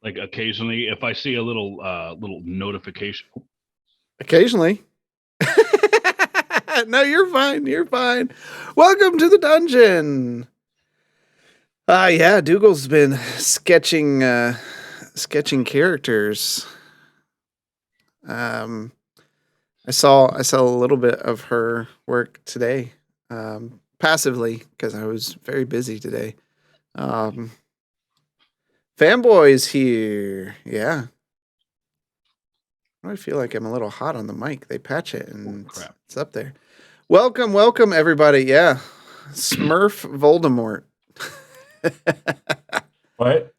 Like occasionally, if I see a little notification. Occasionally. No, you're fine. You're fine. Welcome to the dungeon. Yeah, Dougal's been sketching characters. I saw a little bit of her work today, passively because I was very busy today. Fanboy's here. Yeah. I feel like I'm a little hot on the mic. They patch it and it's up there. Welcome everybody. Yeah. Smurf Voldemort. What?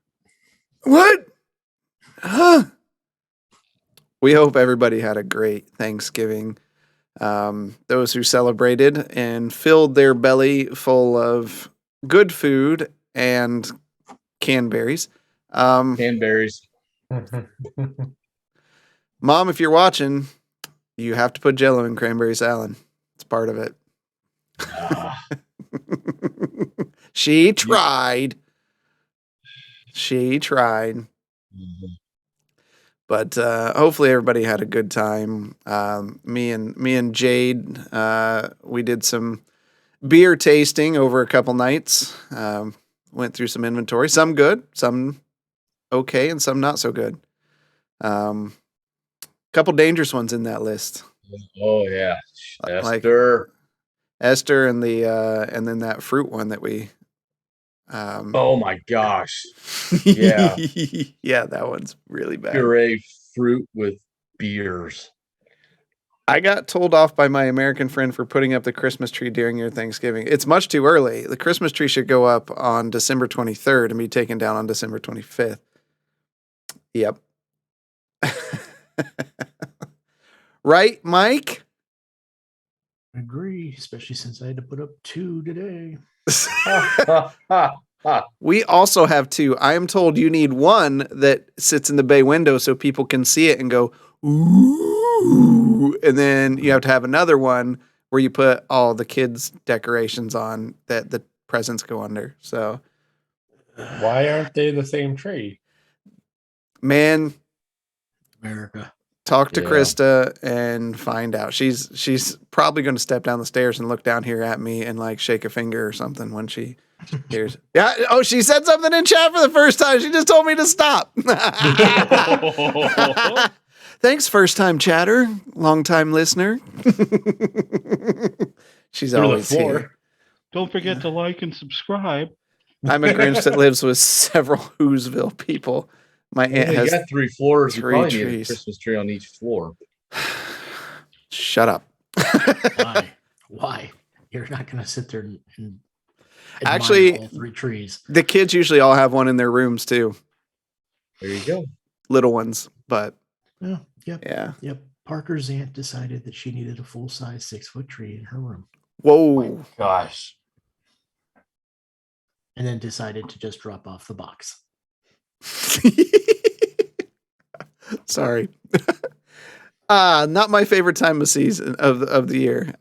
Huh? We hope everybody had a great Thanksgiving. Those who celebrated and filled their belly full of good food and canberries. Canberries. Mom, if you're watching, you have to put Jell-O in cranberry salad. It's part of it. She tried. Mm-hmm. But hopefully everybody had a good time. Me and Jade, we did some beer tasting over a couple nights. Went through some inventory. Some good, some okay, and some not so good. Couple dangerous ones in that list. Oh yeah, Esther and then that fruit one that we. Oh my gosh! Yeah, yeah, that one's really bad. Puree fruit with beers. I got told off by my American friend for putting up the Christmas tree during your Thanksgiving. It's much too early. The Christmas tree should go up on December 23rd and be taken down on December 25th. Yep. Right, Mike? I agree, especially since I had to put up 2 today. We also have 2. I am told you need one that sits in the bay window so people can see it and go, ooh. And then you have to have another one where you put all the kids' decorations on that the presents go under. So why aren't they the same tree? Man, America. Talk to Krista and find out. She's probably going to step down the stairs and look down here at me and like shake a finger or something when she hears. Yeah. Oh, she said something in chat for the first time. She just told me to stop. Thanks, first time chatter, long time listener. She's always here. Don't forget to like and subscribe. I'm a Grinch that lives with several Whoville people. My aunt has got 3 floors. 3 you probably trees. need a Christmas tree on each floor. Shut up. Why? You're not going to sit there and actually all 3 trees. The kids usually all have one in their rooms too. There you go. Little ones, but Yep. Parker's aunt decided that she needed a full-size 6-foot tree in her room. Whoa. Oh gosh. And then decided to just drop off the box. Sorry. Not my favorite time of season of the year.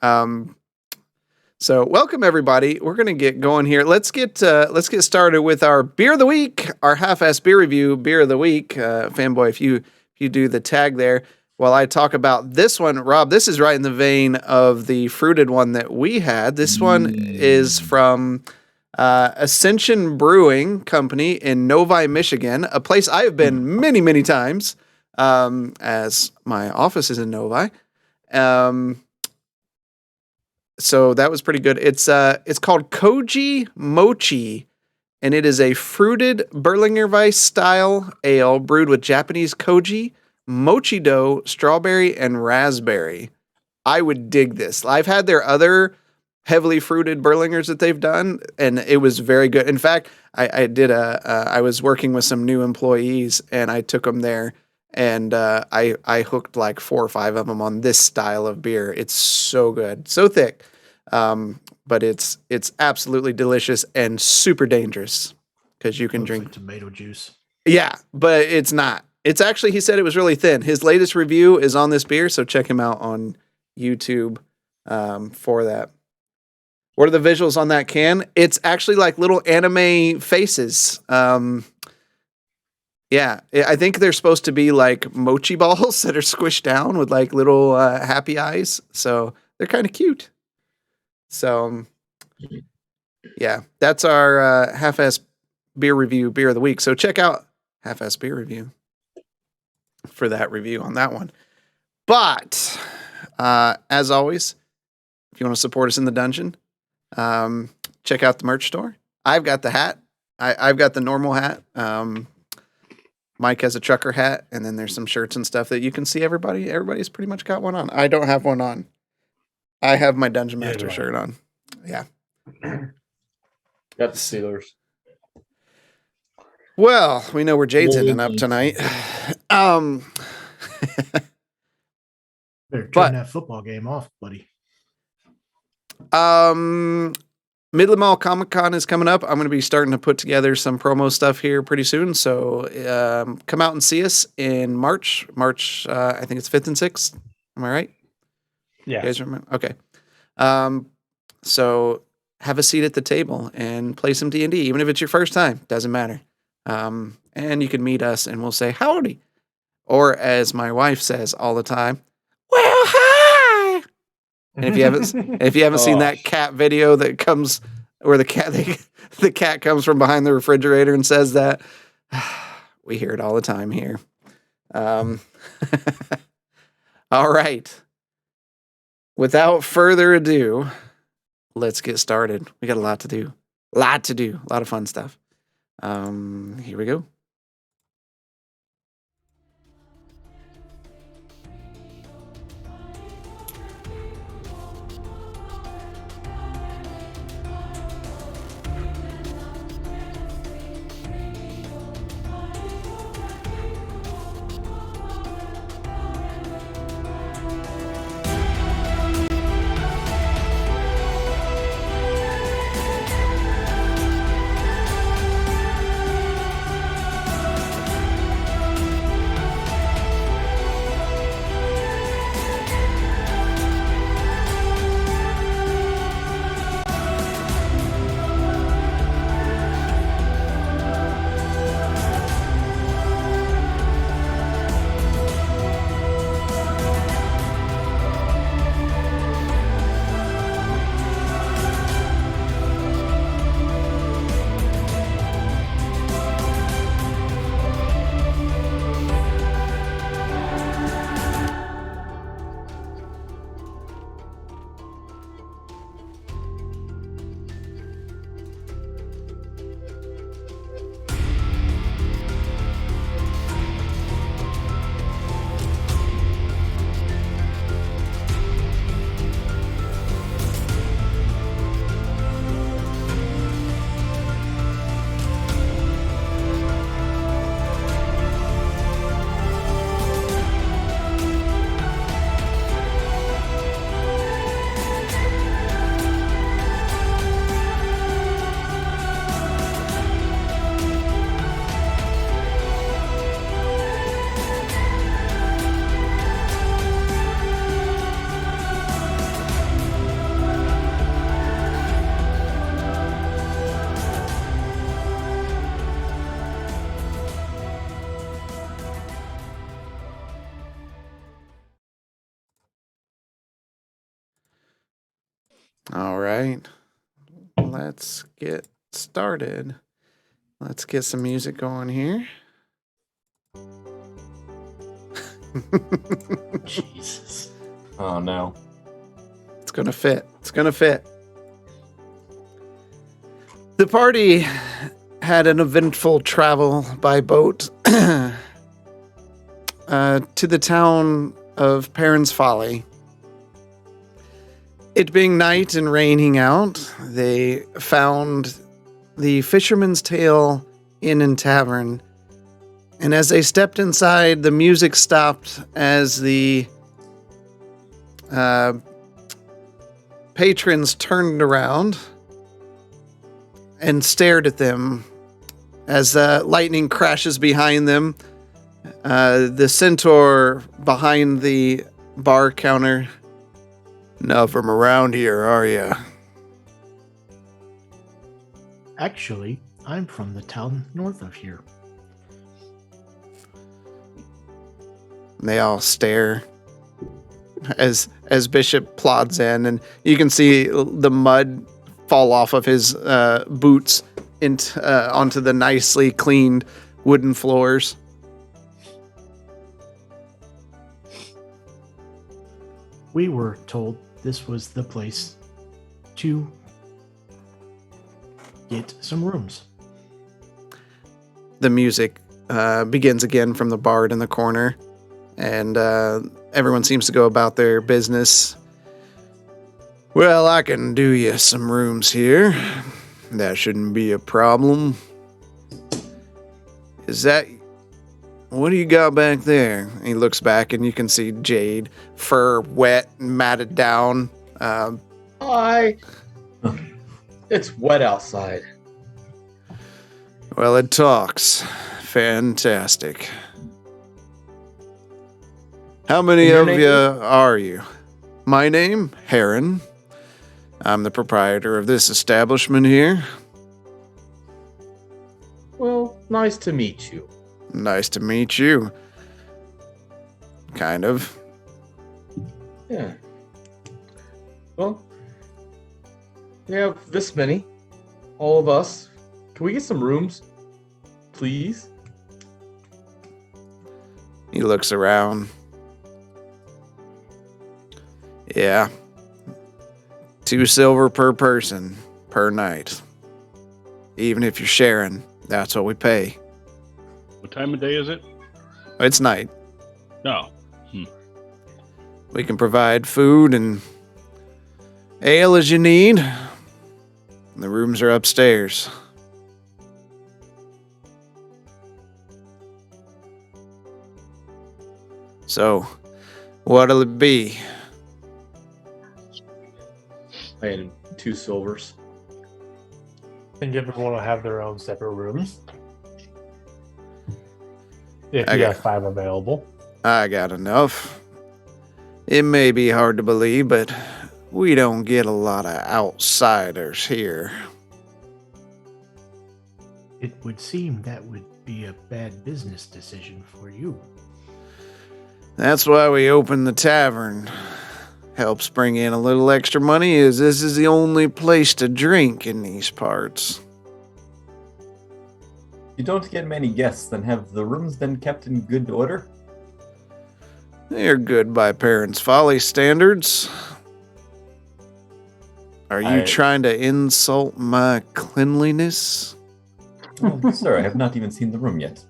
So welcome everybody. We're gonna get going here. Let's get started with our beer of the week, our half-ass beer review, beer of the week. Fanboy, if you do the tag there while I talk about this one, Rob. This is right in the vein of the fruited one that we had. This one is from Ascension Brewing Company in Novi, Michigan, a place I have been many, many times, as my office is in Novi. So that was pretty good. It's called Koji Mochi, and it is a fruited Berliner Weiss style ale brewed with Japanese koji, mochi dough, strawberry, and raspberry. I would dig this. I've had their other heavily fruited Berlingers that they've done, and it was very good. In fact, I was working with some new employees, and I took them there, and I hooked like 4 or 5 of them on this style of beer. It's so good, so thick, but it's absolutely delicious and super dangerous because you can drink like tomato juice. Yeah, but it's not. It's actually, he said it was really thin. His latest review is on this beer, so check him out on YouTube for that. What are the visuals on that can? It's actually like little anime faces. Yeah, I think they're supposed to be like mochi balls that are squished down with like little happy eyes. So they're kind of cute. So yeah, that's our half-ass beer review, beer of the week. So check out half-ass beer review for that review on that one. But as always, if you want to support us in the dungeon, check out the merch store. I've got the hat. I've got the normal hat. Mike has a trucker hat, and then there's some shirts and stuff that you can see. Everybody's pretty much got one on. I don't have one on. I have my Dungeon Master shirt on. Yeah. Got the Steelers. Well, we know where Jade's ending up tonight. Better turn that football game off, buddy. Midland Mall Comic Con is coming up. I'm going to be starting to put together some promo stuff here pretty soon. So come out and see us in March. I think it's 5th and 6th. Am I right? Yeah. You guys remember? Okay. So have a seat at the table and play some D&D, even if it's your first time. Doesn't matter. And you can meet us and we'll say howdy. Or as my wife says all the time, well, hi. And if you haven't seen that cat video that comes where the cat comes from behind the refrigerator and says that, we hear it all the time here. All right. Without further ado, let's get started. We got a lot to do. A lot of fun stuff. Here we go. All right. Let's get started. Let's get some music going here. Jesus. Oh no. It's going to fit. It's going to fit. The party had an eventful travel by boat to the town of Perrin's Folly. It being night and raining out, they found the Fisherman's Tale Inn and Tavern. And as they stepped inside, the music stopped as the patrons turned around and stared at them as lightning crashes behind them. The centaur behind the bar counter. Not from around here, are you? Actually, I'm from the town north of here. They all stare as Bishop plods in, and you can see the mud fall off of his boots onto the nicely cleaned wooden floors. We were told this was the place to get some rooms. The music begins again from the bard in the corner, and everyone seems to go about their business. Well, I can do you some rooms here. That shouldn't be a problem. Is that... What do you got back there? And he looks back, and you can see Jade, fur wet and matted down. Hi. It's wet outside. Well, it talks. Fantastic. How many Your of name you are you? My name, Heron. I'm the proprietor of this establishment here. Well, nice to meet you. Nice to meet you. Kind of. Yeah. Well, we have this many. All of us. Can we get some rooms? Please? He looks around. Yeah. 2 silver per person, per night. Even if you're sharing, that's what we pay. What time of day is it? It's night. No. We can provide food and ale as you need. The rooms are upstairs. So, what'll it be? And 2 silvers. I think everyone will have their own separate rooms. If I you got- have 5 available. I got enough. It may be hard to believe, but we don't get a lot of outsiders here. It would seem that would be a bad business decision for you. That's why we opened the tavern. Helps bring in a little extra money, as this is the only place to drink in these parts. You don't get many guests, then have the rooms been kept in good order? They're good by Perrin's Folly standards. Are you trying to insult my cleanliness? Oh, sir, I have not even seen the room yet.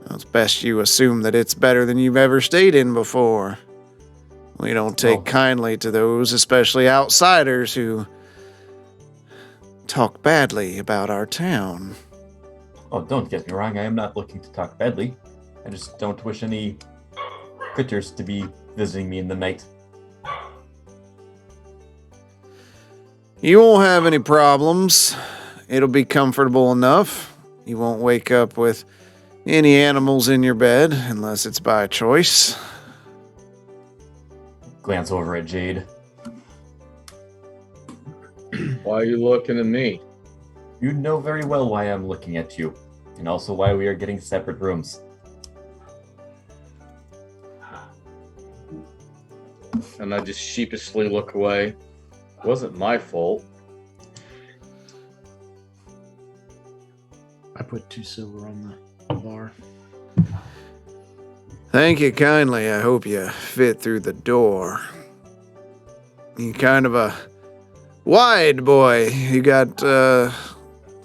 Well, it's best you assume that it's better than you've ever stayed in before. We don't take kindly to those, especially outsiders, who talk badly about our town. Oh, don't get me wrong, I am not looking to talk badly. I just don't wish any critters to be visiting me in the night. You won't have any problems. It'll be comfortable enough. You won't wake up with any animals in your bed, unless it's by choice. Glance over at Jade. Why are you looking at me? You know very well why I'm looking at you, and also why we are getting separate rooms. And I just sheepishly look away. It wasn't my fault. I put 2 silver on the bar. Thank you kindly. I hope you fit through the door. You kind of a wide boy. You got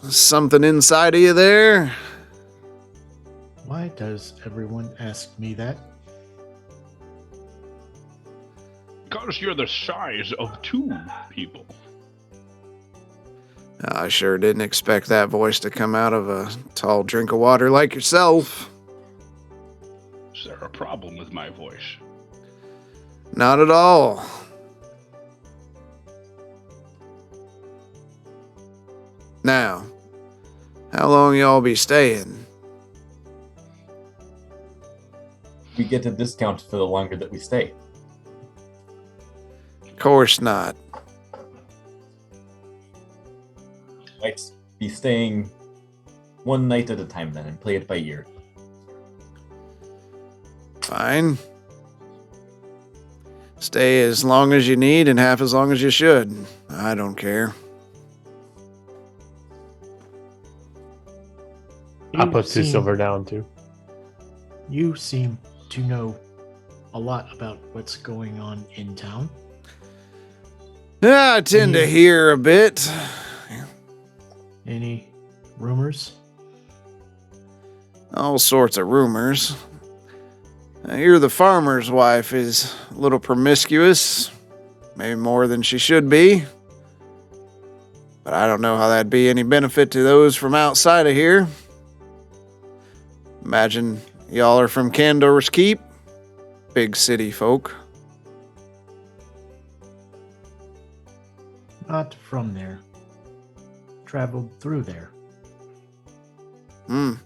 something inside of you there? Why does everyone ask me that? Because you're the size of 2 people. I sure didn't expect that voice to come out of a tall drink of water like yourself. Is there a problem with my voice? Not at all. Now, how long y'all be staying? We get a discount for the longer that we stay. Of course not. Might be staying one night at a time then and play it by ear. Fine. Stay as long as you need and half as long as you should. I don't care. I You put 2 seem- silver down too. You seem to know a lot about what's going on in town. Yeah, I tend to hear a bit. Any rumors? All sorts of rumors. I hear the farmer's wife is a little promiscuous, maybe more than she should be. But I don't know how that'd be any benefit to those from outside of here. Imagine y'all are from Candor's Keep, big city folk. Not from there. Traveled through there. Don't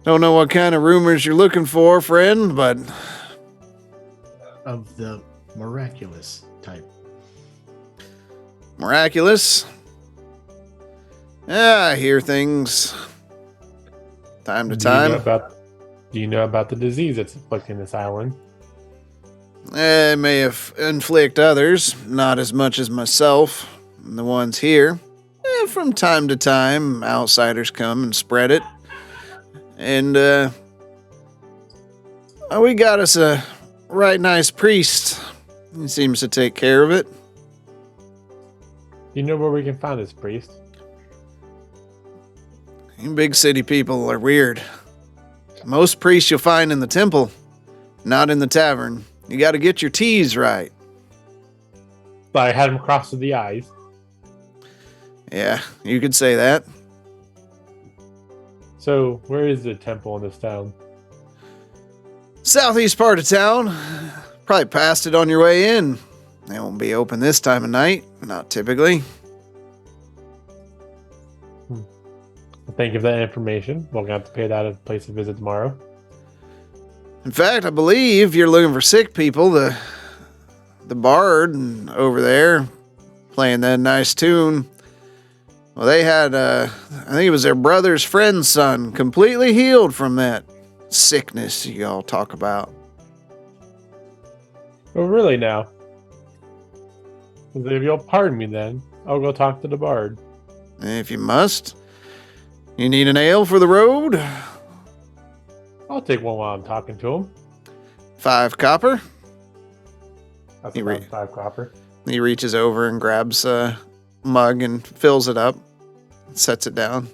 know what kind of rumors you're looking for, friend, but Of the miraculous type. miraculous. Yeah, I hear things time to time. Do you know about the disease that's afflicting this island? It may inflict others, not as much as myself and the ones here. From time to time, outsiders come and spread it. And we got us a right nice priest. He seems to take care of it. Do you know where we can find this priest? You big city people are weird. Most priests you'll find in the temple, not in the tavern. You got to get your T's right. I had him crossed to the eyes. Yeah, you could say that. So, where is the temple in this town? Southeast part of town. Probably passed it on your way in. They won't be open this time of night. Not typically. Thank you for that information. We're gonna have to pay that a place to visit tomorrow. In fact, I believe you're looking for sick people. The bard over there playing that nice tune. Well, they had, I think it was their brother's friend's son, completely healed from that sickness you all talk about. Oh, really now? If you'll pardon me then, I'll go talk to the bard. If you must. You need an ale for the road? I'll take one while I'm talking to him. 5 copper. That's You about re- 5 copper. He reaches over and grabs a mug and fills it up, sets it down.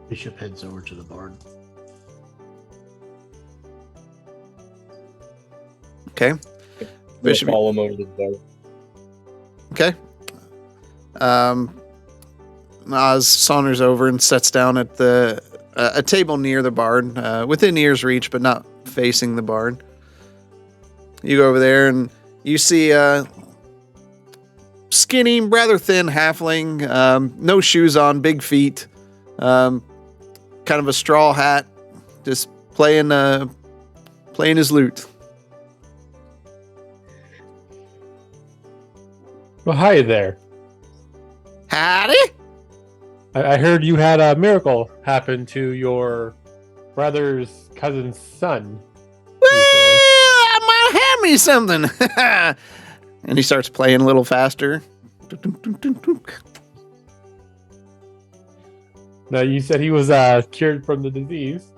Bishop heads over to the bard. Okay. Bishop. Follow him over to the bar. Okay. Oz saunters over and sits down at a table near the barn, within ear's reach, but not facing the barn. You go over there and you see a skinny, rather thin halfling, no shoes on, big feet, kind of a straw hat, just playing his lute. Well, hi there. Howdy! I heard you had a miracle happen to your brother's cousin's son. I might have me something. And he starts playing a little faster. Now, you said he was cured from the disease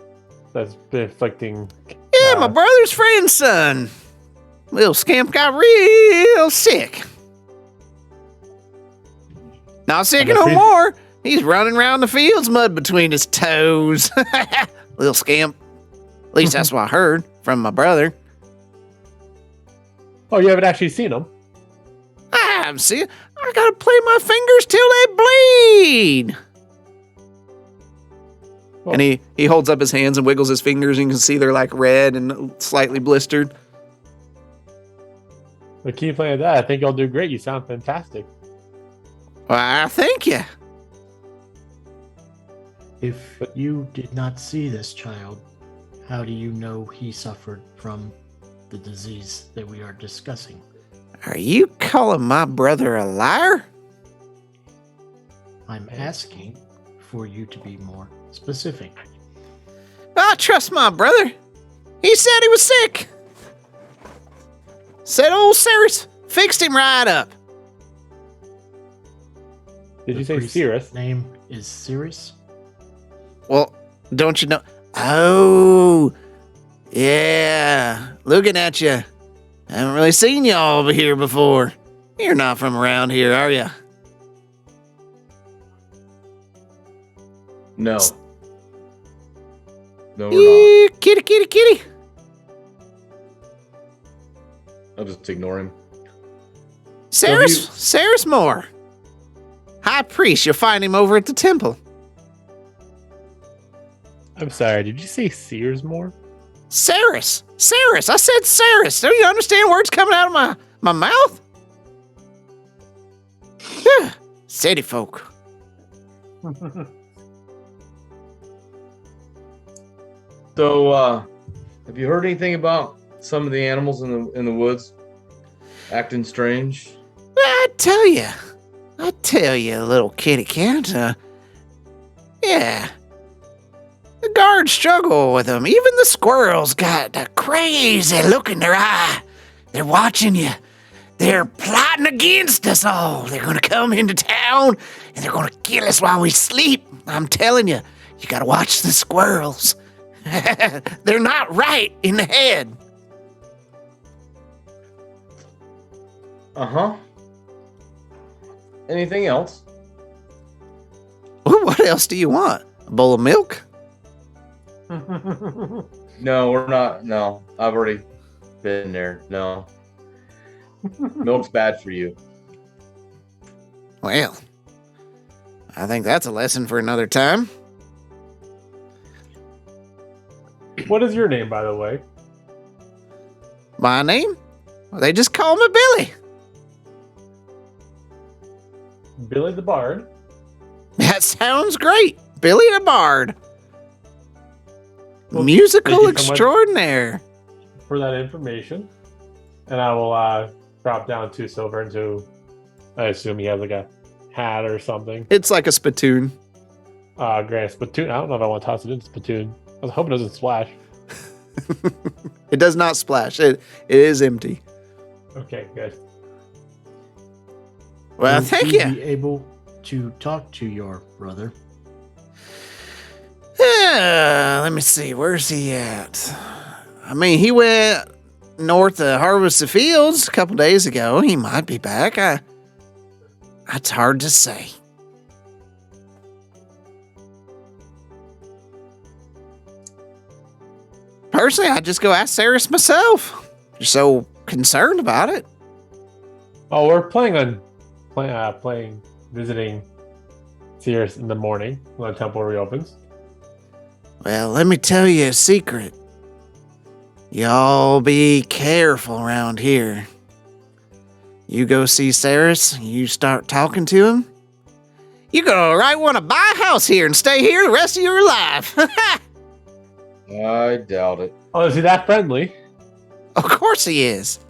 that's been afflicting. Yeah, my brother's friend's son. Little scamp got real sick. Not sick no more. He's running around the fields, mud between his toes. Little scamp. At least that's what I heard from my brother. Oh, you haven't actually seen him? I haven't seen. I gotta play my fingers till they bleed. Oh. And he holds up his hands and wiggles his fingers, and you can see they're like red and slightly blistered. But keep playing that. I think you'll do great. You sound fantastic. Why, thank you. If you did not see this child, how do you know he suffered from the disease that we are discussing? Are you calling my brother a liar? I'm asking for you to be more specific. I trust my brother. He said he was sick. Said old Cyrus fixed him right up. Did you The say priest's Cirrus? name is Cyrus? Well, don't you know? Oh, yeah. Looking at you. I haven't really seen y'all over here before. You're not from around here, are you? No. No, we're not. Kitty, kitty, kitty. I'll just ignore him. Cyrus Moore. High priest, you'll find him over at the temple. I'm sorry. Did you say Sears more? Cyrus. I said Cyrus. Don't you understand words coming out of my mouth? City folk. So, have you heard anything about some of the animals in the woods acting strange? I tell you, little kitty cat. Yeah. The guards struggle with them. Even the squirrels got a crazy look in their eye. They're watching you. They're plotting against us all. They're going to come into town, and they're going to kill us while we sleep. I'm telling you, you got to watch the squirrels. They're not right in the head. Uh-huh. Anything else? Well, what else do you want? A bowl of milk? No, we're not. No, I've already been there. No. Milk's bad for you. Well, I think that's a lesson for another time. What is your name, by the way? My name? Well, they just call me Billy. Billy the Bard. That sounds great. Billy the Bard. Well, Musical thank you so much extraordinaire. for that information. And I will drop down 2 silver into, I assume he has like a hat or something. It's like a spittoon. Grand spittoon. I don't know if I want to toss it into spittoon. I was hoping it doesn't splash. It does not splash. It is empty. Okay, good. Well, Will thank you you. be able to talk to your brother? Let me see. Where's he at? I mean, he went north to harvest the fields a couple days ago. He might be back. That's hard to say. Personally, I'd just go ask Cyrus myself. You're so concerned about it. Oh, we're planning on visiting Sears in the morning when the temple reopens. Well, let me tell you a secret. Y'all be careful around here. You go see Cyrus, you start talking to him, you're gonna right want to buy a house here and stay here the rest of your life. I doubt it. Oh, is he that friendly? Of course he is.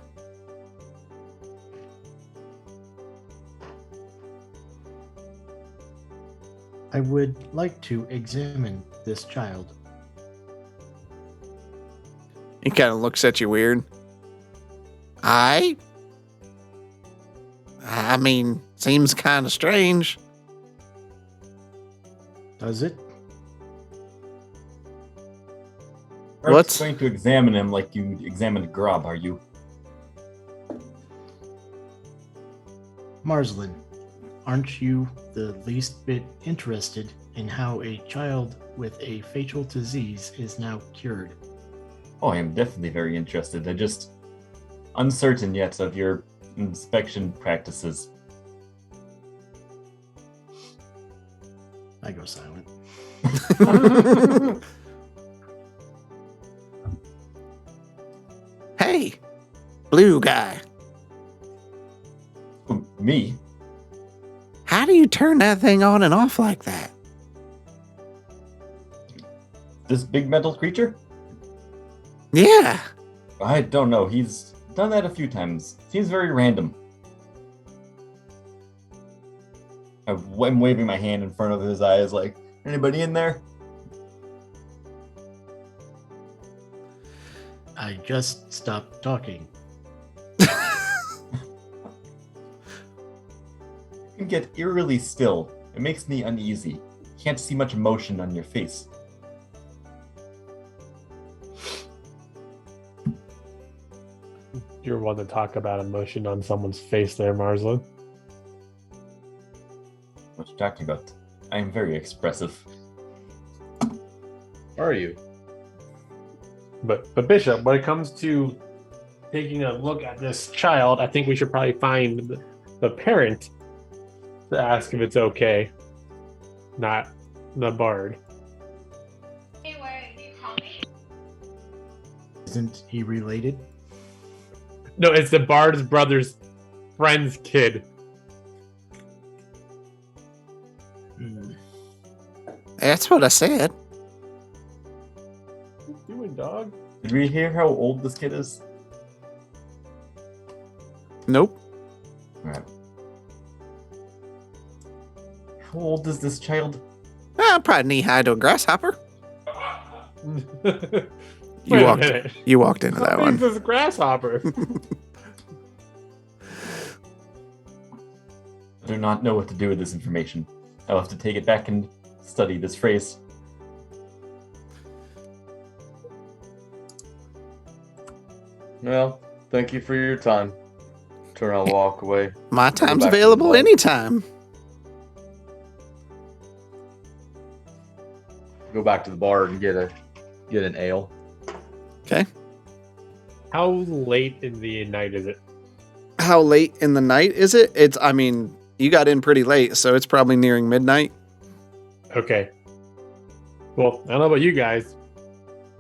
I would like to examine this child. He kind of looks at you weird. I mean, seems kind of strange. Does it? You're What's- going to examine him like you examined Grub, are you? Marslin, aren't you the least bit interested in how a child with a fatal disease is now cured? Oh, I am definitely very interested. I'm just uncertain yet of your inspection practices. I go silent. Hey, blue guy. Oh, me? How do you turn that thing on and off like that? This big metal creature? Yeah. I don't know. He's done that a few times. Seems very random. I'm waving my hand in front of his eyes like, anybody in there? I just stopped talking. You get eerily still. It makes me uneasy. Can't see much emotion on your face. You're one to talk about emotion on someone's face there, Marslin. What you talking about? I am very expressive. Are you? But Bishop, when it comes to taking a look at this child, I think we should probably find the parent to ask if it's okay, not the bard. Hey, where do you call me? Isn't he related? No, it's the bard's brother's friend's kid. That's what I said. What you doing, dog? Did we hear how old this kid is? Nope. Alright. How old is this child? Probably knee high to a grasshopper. Wait You a walked. minute. You walked into that How big's one. this grasshopper? I do not know what to do with this information. I'll have to take it back and study this phrase. Well, thank you for your time. Turn around, walk away. My time's back to the available bar. anytime. Go back to the bar and get an ale. Okay. How late in the night is it? How late in the night is it? I mean, you got in pretty late, so it's probably nearing midnight. Okay. Well, I don't know about you guys,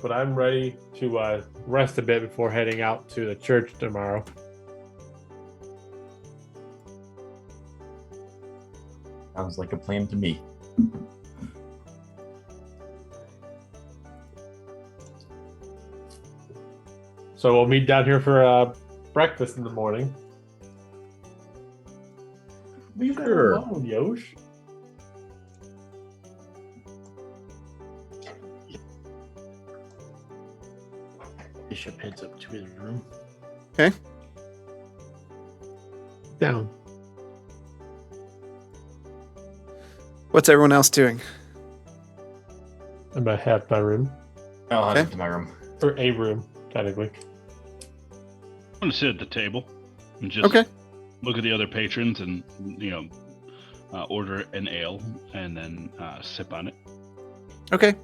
but I'm ready to rest a bit before heading out to the church tomorrow. Sounds like a plan to me. So we'll meet down here for breakfast in the morning. Leave that Sure. alone, Yosh. Bishop heads up to his room. Down. What's everyone else doing? I'm about half my room. I'll head Okay. up to my room. Or a room, technically. I'm gonna sit at the table and just Okay. look at the other patrons and order an ale and then sip on it. Okay.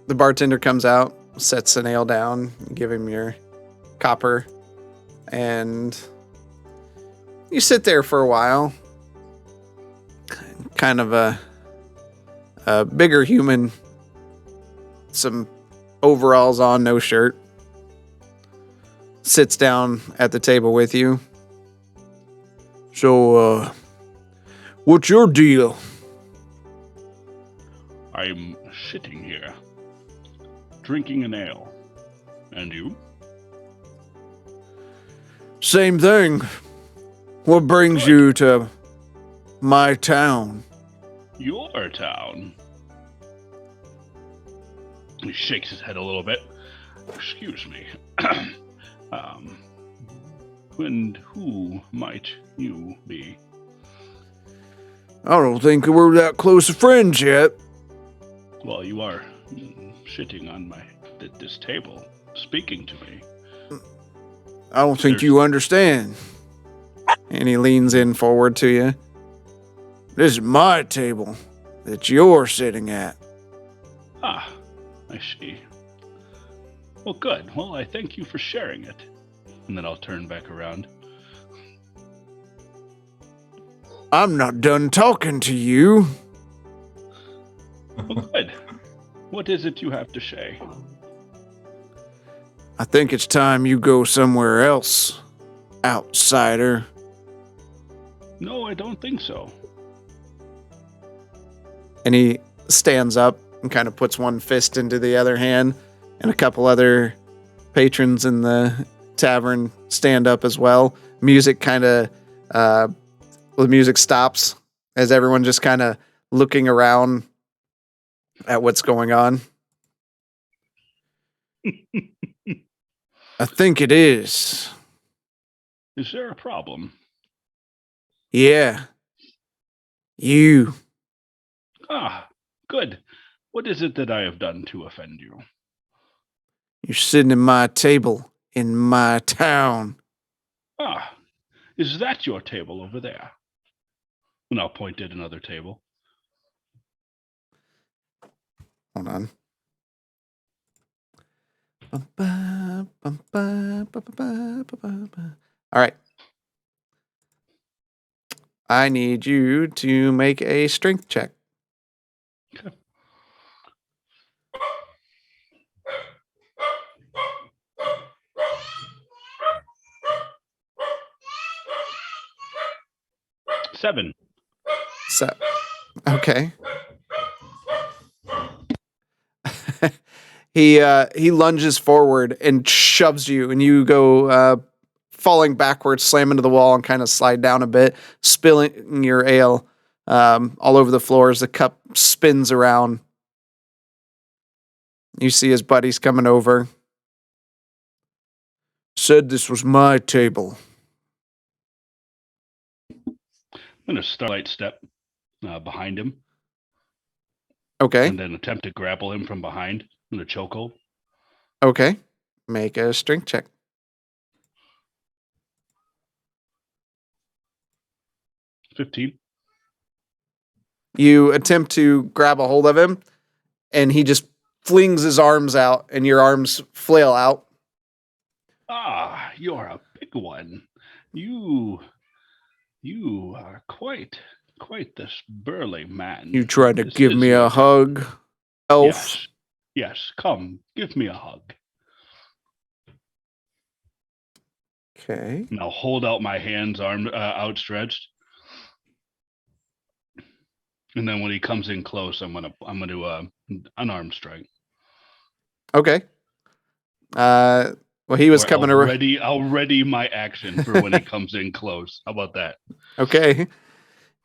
The bartender comes out, sets an ale down, give him your copper, and you sit there for a while. Kind of a bigger human, some overalls on, no shirt. Sits down at the table with you. So, what's your deal? I'm sitting here, drinking an ale. And you? Same thing. What brings you to my town? Your town. He shakes his head a little bit. Excuse me. And who might you be? I don't think we're that close of friends yet. Well, you are sitting on this table, speaking to me. I don't think you understand. And he leans in forward to you. This is my table that you're sitting at. Ah, I see. Well, good. Well, I thank you for sharing it. And then I'll turn back around. I'm not done talking to you. Well, good. What is it you have to say? I think it's time you go somewhere else, outsider. No, I don't think so. And he stands up and kind of puts one fist into the other hand, and a couple other patrons in the tavern stand up as well. Music kind of, the music stops as everyone just kind of looking around at what's going on. I think it is. Is there a problem? Yeah. You. Ah, good. What is it that I have done to offend you? You're sitting at my table in my town. Ah, is that your table over there? And I'll point at another table. Hold on. All right. I need you to make a strength check. Okay. Seven. So, okay. He lunges forward and shoves you, and you go falling backwards, slam into the wall, and kind of slide down a bit, spilling your ale all over the floor as the cup spins around. You see his buddies coming over. Said this was my table. I'm going to starlight step behind him. Okay. And then attempt to grapple him from behind in a chokehold. Okay. Make a strength check. $15. You attempt to grab a hold of him, and he just flings his arms out, and your arms flail out. Ah, you're a big one. You are quite this burly man. You tried to This give is me your a hug, elf. Yes, come, give me a hug. Okay. And I'll hold out my hands, outstretched. And then when he comes in close, I'm gonna an arm strike. Okay. Well, he was coming around. I'll ready my action for when he comes in close. How about that? Okay.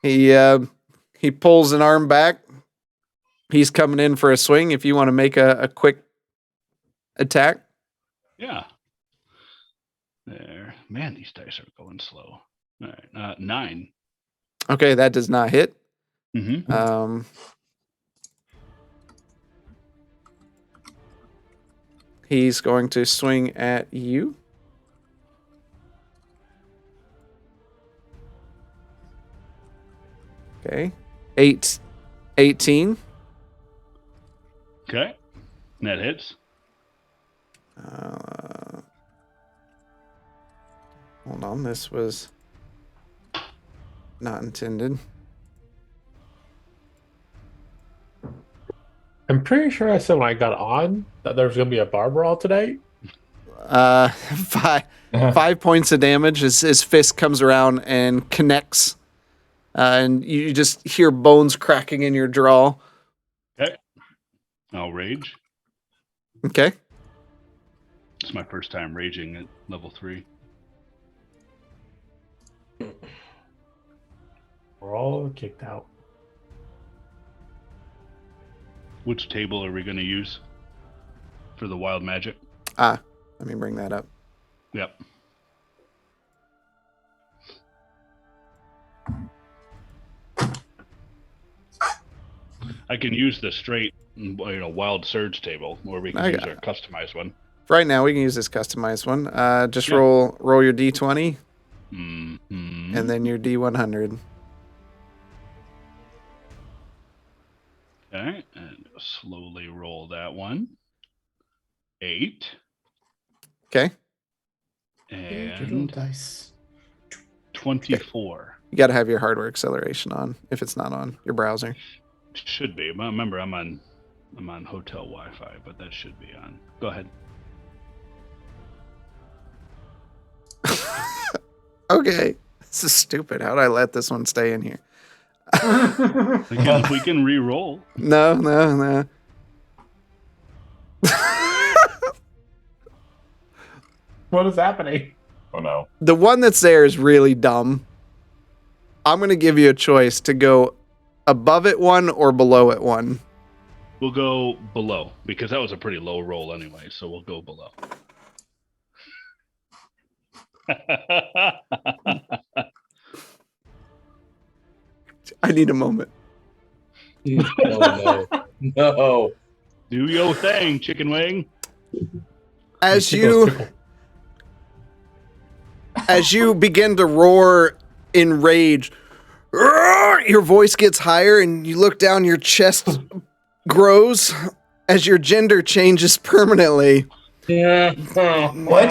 He pulls an arm back. He's coming in for a swing. If you want to make a quick attack. Yeah. There. Man, these dice are going slow. All right. 9. Okay, that does not hit. Mm-hmm. He's going to swing at you. Okay. 18. Okay. That hits. Hold on. This was not intended. I'm pretty sure I said when I got on that there was going to be a bar brawl today. 5 points of damage. His fist comes around and connects. And you just hear bones cracking in your jaw. Okay. I'll rage. Okay. It's my first time raging at level 3. We're all kicked out. Which table are we going to use? for the wild magic. Let me bring that up. Yep. I can use the straight, wild surge table, or we can use our customized one. Right now, we can use this customized one. Just Yeah. roll your D20 Mm-hmm. and then your D100. Okay, and slowly roll that one. 8. Okay. Digital And dice. 24. You got to have your hardware acceleration on if it's not on your browser. Should be. But remember, I'm on hotel Wi-Fi, but that should be on. Go ahead. Okay. This is stupid. How did I let this one stay in here? We can re-roll. No. What is happening? Oh no. The one that's there is really dumb. I'm going to give you a choice to go above it one or below it one. We'll go below, because that was a pretty low roll anyway, so we'll go below. I need a moment. Oh, no. Do your thing, chicken wing. As you begin to roar in rage, your voice gets higher and you look down, your chest grows as your gender changes permanently. Yeah. What?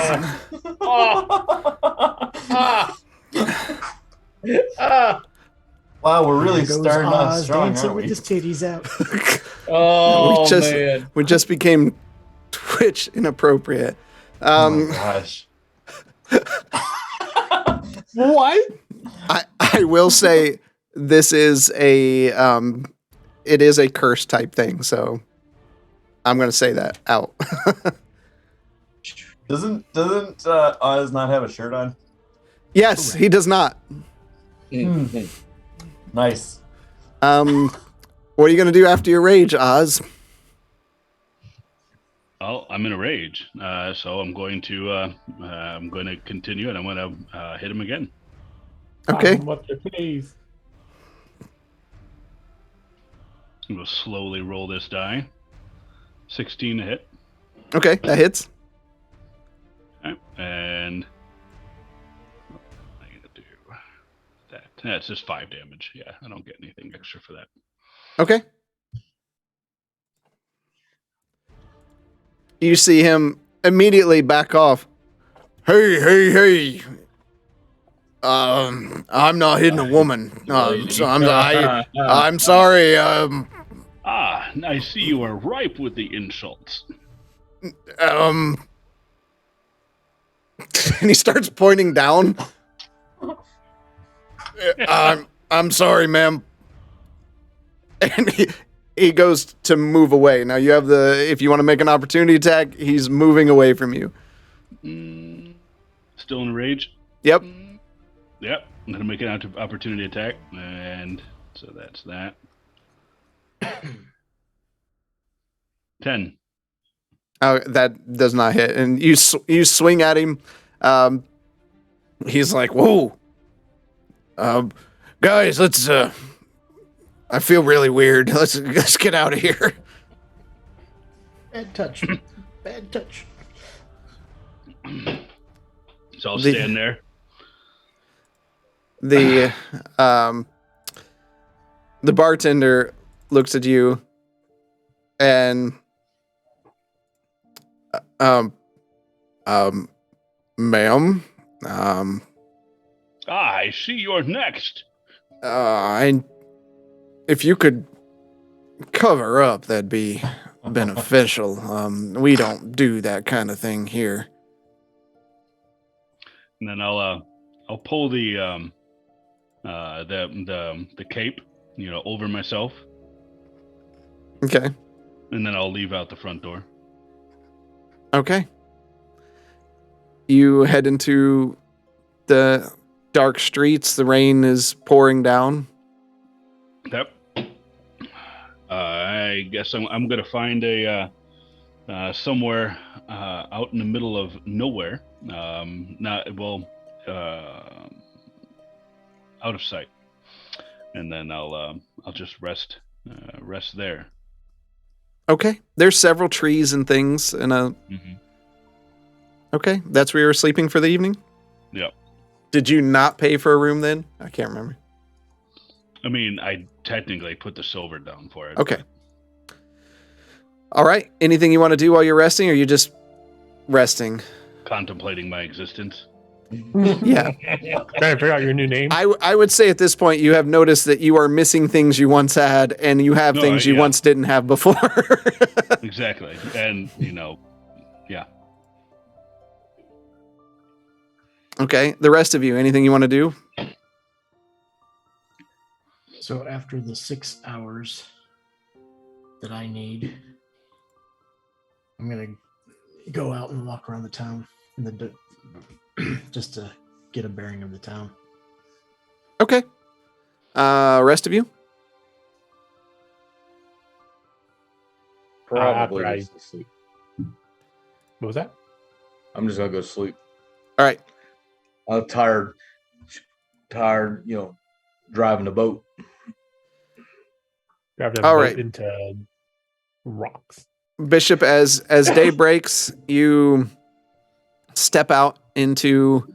Wow, we're really There goes starting off Oz strong, dancing aren't with we? his titties out. Oh, we man. just became Twitch inappropriate. Oh my gosh. What? I will say this is it is a curse type thing, so I'm gonna say that out. Doesn't Oz not have a shirt on? Yes, he does not. Nice. What are you gonna do after your rage, Oz? Oh, I'm in a rage, so I'm going to continue, and I'm going to hit him again. Okay. What's your please? I'm going to slowly roll this die. 16 to hit. Okay, that hits. Okay, and what am I going to do? That. It's just 5 damage. Yeah, I don't get anything extra for that. Okay. You see him immediately back off. Hey. I'm not hitting a woman. I'm sorry. Ah, I see you are ripe with the insults. And he starts pointing down. I'm sorry, ma'am. And he goes to move away. Now you have if you want to make an opportunity attack, he's moving away from you. Still in rage? Yep. Yep. I'm going to make an opportunity attack. And so that's that. 10. Oh, that does not hit. And you swing at him. He's like, whoa. Guys, let's I feel really weird. Let's get out of here. Bad touch. Bad touch. So I'll stand there. The bartender looks at you and ma'am, I see you're next. if you could cover up, that'd be beneficial. We don't do that kind of thing here. And then I'll pull the cape, over myself, Okay. and then I'll leave out the front door. Okay. You head into the dark streets. The rain is pouring down. Yep. I guess I'm gonna find a somewhere out in the middle of nowhere. Out of sight, and then I'll just rest there. Okay. There's several trees and things, and Mm-hmm. Okay, that's where you were sleeping for the evening. Yep. Did you not pay for a room then? I can't remember. I mean, I technically put the silver down for it. Okay. All right. Anything you want to do while you're resting, or are you just resting? Contemplating my existence. Yeah. Trying to figure out your new name. I would say at this point you have noticed that you are missing things you once had, and you have things you once didn't have before. Exactly. And, yeah. Okay. The rest of you, anything you want to do? So after the 6 hours that I need, I'm gonna go out and walk around the town in the just to get a bearing of the town. Okay. Rest of you? Probably After I- just to sleep. What was that? I'm just gonna go to sleep. All right. I'm tired, driving the boat. Grabbed a All boat right. into rocks. Bishop, as day breaks, you step out into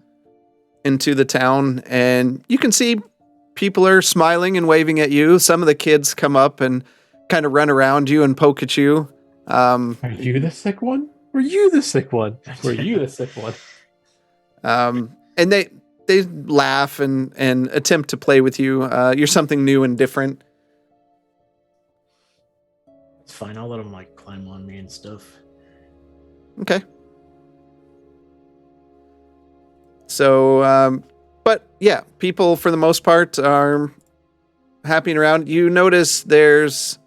the town, and you can see people are smiling and waving at you. Some of the kids come up and kind of run around you and poke at you. Are you the sick one? Were you the sick one? Were you the sick one? And they laugh and attempt to play with you. You're something new and different. It's fine. I'll let them climb on me and stuff. Okay. So, but yeah, people for the most part are happy around. You notice there's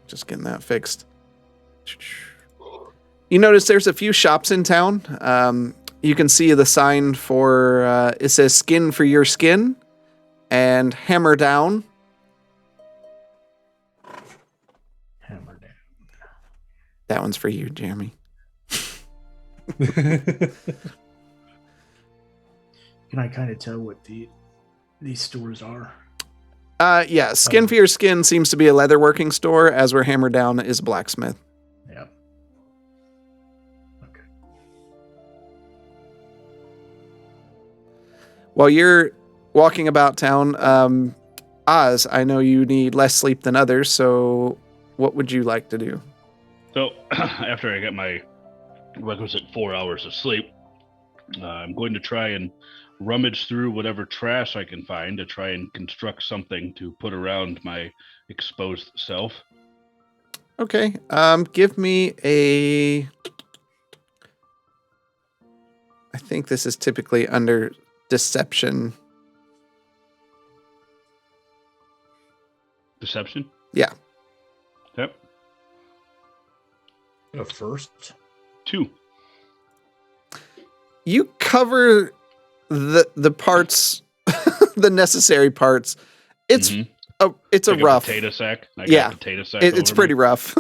just getting that fixed. You notice there's a few shops in town. You can see the sign for it says "Skin for Your Skin" and "Hammer Down." Hammer down. That one's for you, Jeremy. Can I kind of tell what these stores are? Yeah, Skin for Your Skin seems to be a leatherworking store, as where Hammer Down is a blacksmith. Yep. Okay. While you're walking about town, Oz, I know you need less sleep than others, so what would you like to do? So after I get my requisite 4 hours of sleep, I'm going to try and rummage through whatever trash I can find to try and construct something to put around my exposed self. Okay, give me a... I think this is typically under deception. Deception? Yeah. Yep. A first. 2. You cover the parts, the necessary parts. It's Mhm. it's a Like rough. potato sack. I got Yeah. a potato sack. It's over pretty me. rough.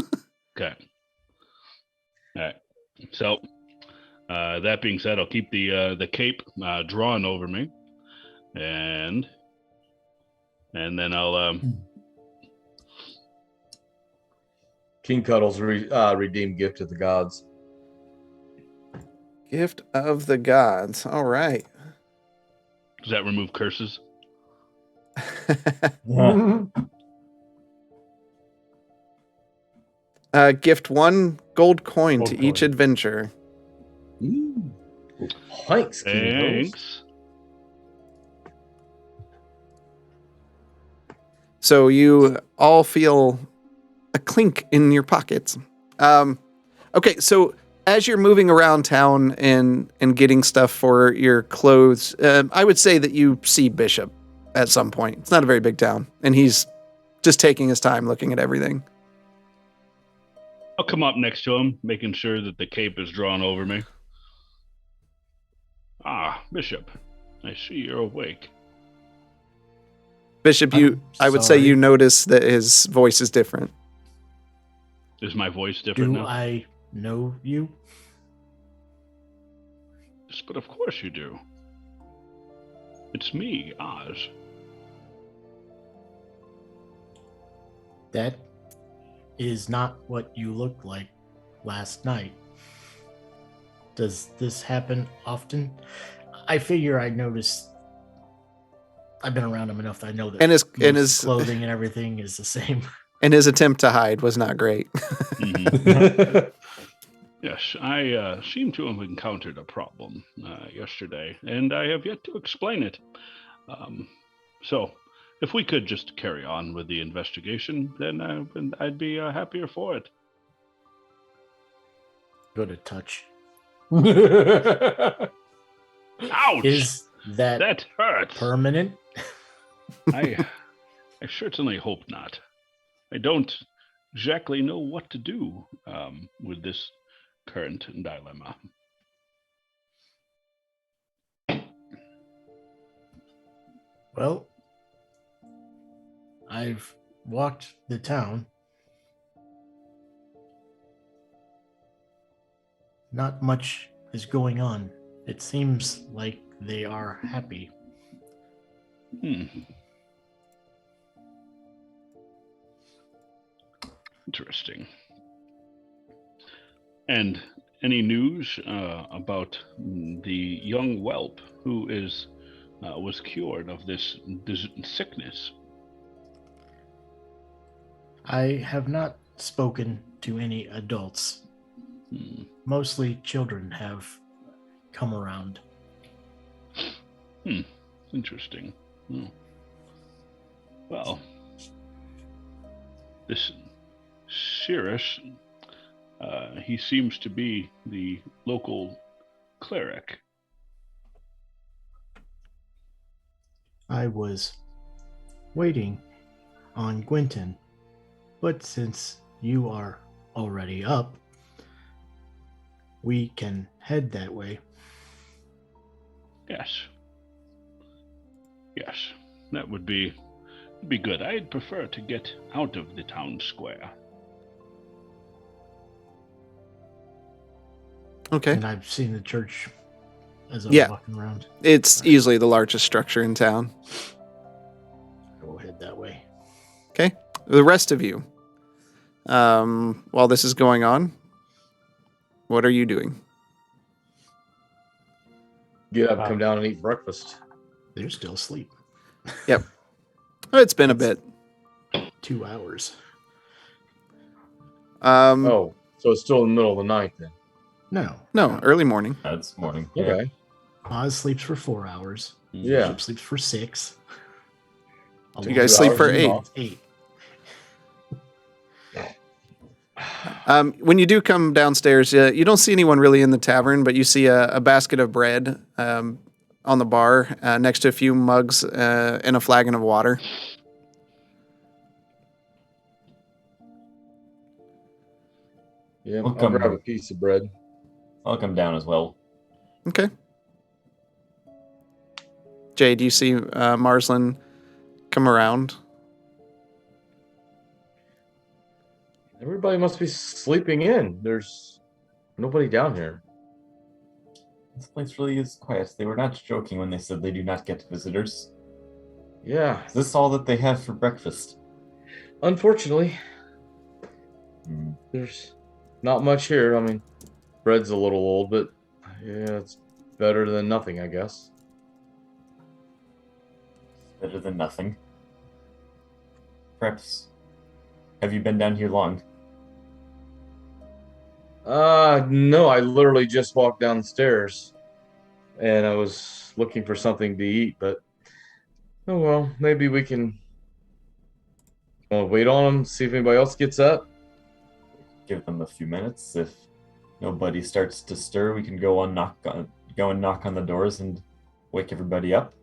Okay. All right. So, that being said, I'll keep the cape drawn over me, and then I'll King Cuddles redeemed gift of the gods. Gift of the gods. All right. does that remove curses? Gift 1 gold coin Gold to each coin. adventure. Thanks, King Cuddles. Thanks. So you all feel a clink in your pockets. Okay, so as you're moving around town and getting stuff for your clothes, I would say that you see Bishop at some point. It's not a very big town, and he's just taking his time looking at everything. I'll come up next to him, making sure that the cape is drawn over me. Ah, Bishop, I see you're awake. Bishop, I'm I would say sorry. you notice that his voice is different. Is my voice different Do now? I know you? Yes, but of course you do. It's me, Oz. That is not what you looked like last night. Does this happen often? I figure I noticed. I've been around him enough that I know that And his most and his clothing and everything is the same. and his attempt to hide was not great. Mhm. Yes, I seem to have encountered a problem yesterday, and I have yet to explain it. So, if we could just carry on with the investigation, then I'd be happier for it. Good to touch. Ouch! Is that That hurts. permanent? I certainly hope not. I don't exactly know what to do with this current dilemma. Well, I've walked the town. Not much is going on. It seems like they are happy. Interesting. And any news about the young whelp who was cured of this sickness? I have not spoken to any adults. Mostly children have come around. Interesting. Well, this Cirrus, he seems to be the local cleric. I was waiting on Gwynton, but since you are already up, we can head that way. Yes. Yes, that would be good. I'd prefer to get out of the town square. Okay. And I've seen the church as I'm Yeah. walking around. It's easily the largest structure in town. I will head that way. Okay. The rest of you, while this is going on, what are you doing? Get up, come down, and eat breakfast. They're still asleep. Yep. It's been a bit. 2 hours. Oh, so it's still in the middle of the night then. No, early morning. That's morning. Okay. Oz sleeps for 4 hours. Yeah. Bishop sleeps for 6. Do you guys sleep for 8? 8. When you do come downstairs, you don't see anyone really in the tavern, but you see a basket of bread on the bar next to a few mugs and a flagon of water. Yeah, We'll I'll grab a piece of bread. I'll come down as well. Okay. Jay, do you see Marslin come around? Everybody must be sleeping in. There's nobody down here. This place really is quiet. They were not joking when they said they do not get visitors. Yeah. Is this all that they have for breakfast? Unfortunately, there's not much here. I mean, bread's a little old, but yeah, it's better than nothing, I guess. Better than nothing. Perhaps. Have you been down here long? No, I literally just walked down the stairs and I was looking for something to eat, but oh well, maybe we can wait on them, see if anybody else gets up. Give them a few minutes. If nobody starts to stir, we can go and knock on the doors and wake everybody up.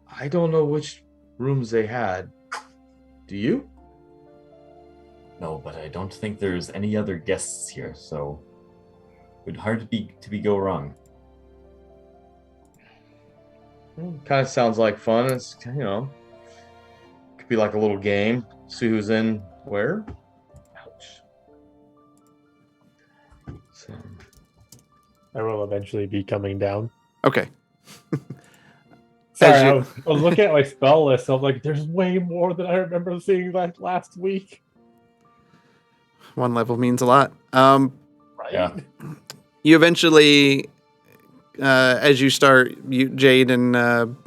I don't know which rooms they had. Do you? No, but I don't think there's any other guests here, so it would hard to be go wrong. Kind of sounds like fun. It's could be like a little game. See who's in where. I will eventually be coming down. Okay. Sorry, As you- I was looking at my spell list. I'm like, there's way more than I remember seeing last week. One level means a lot. Right? Yeah. You eventually, as you start, Jade and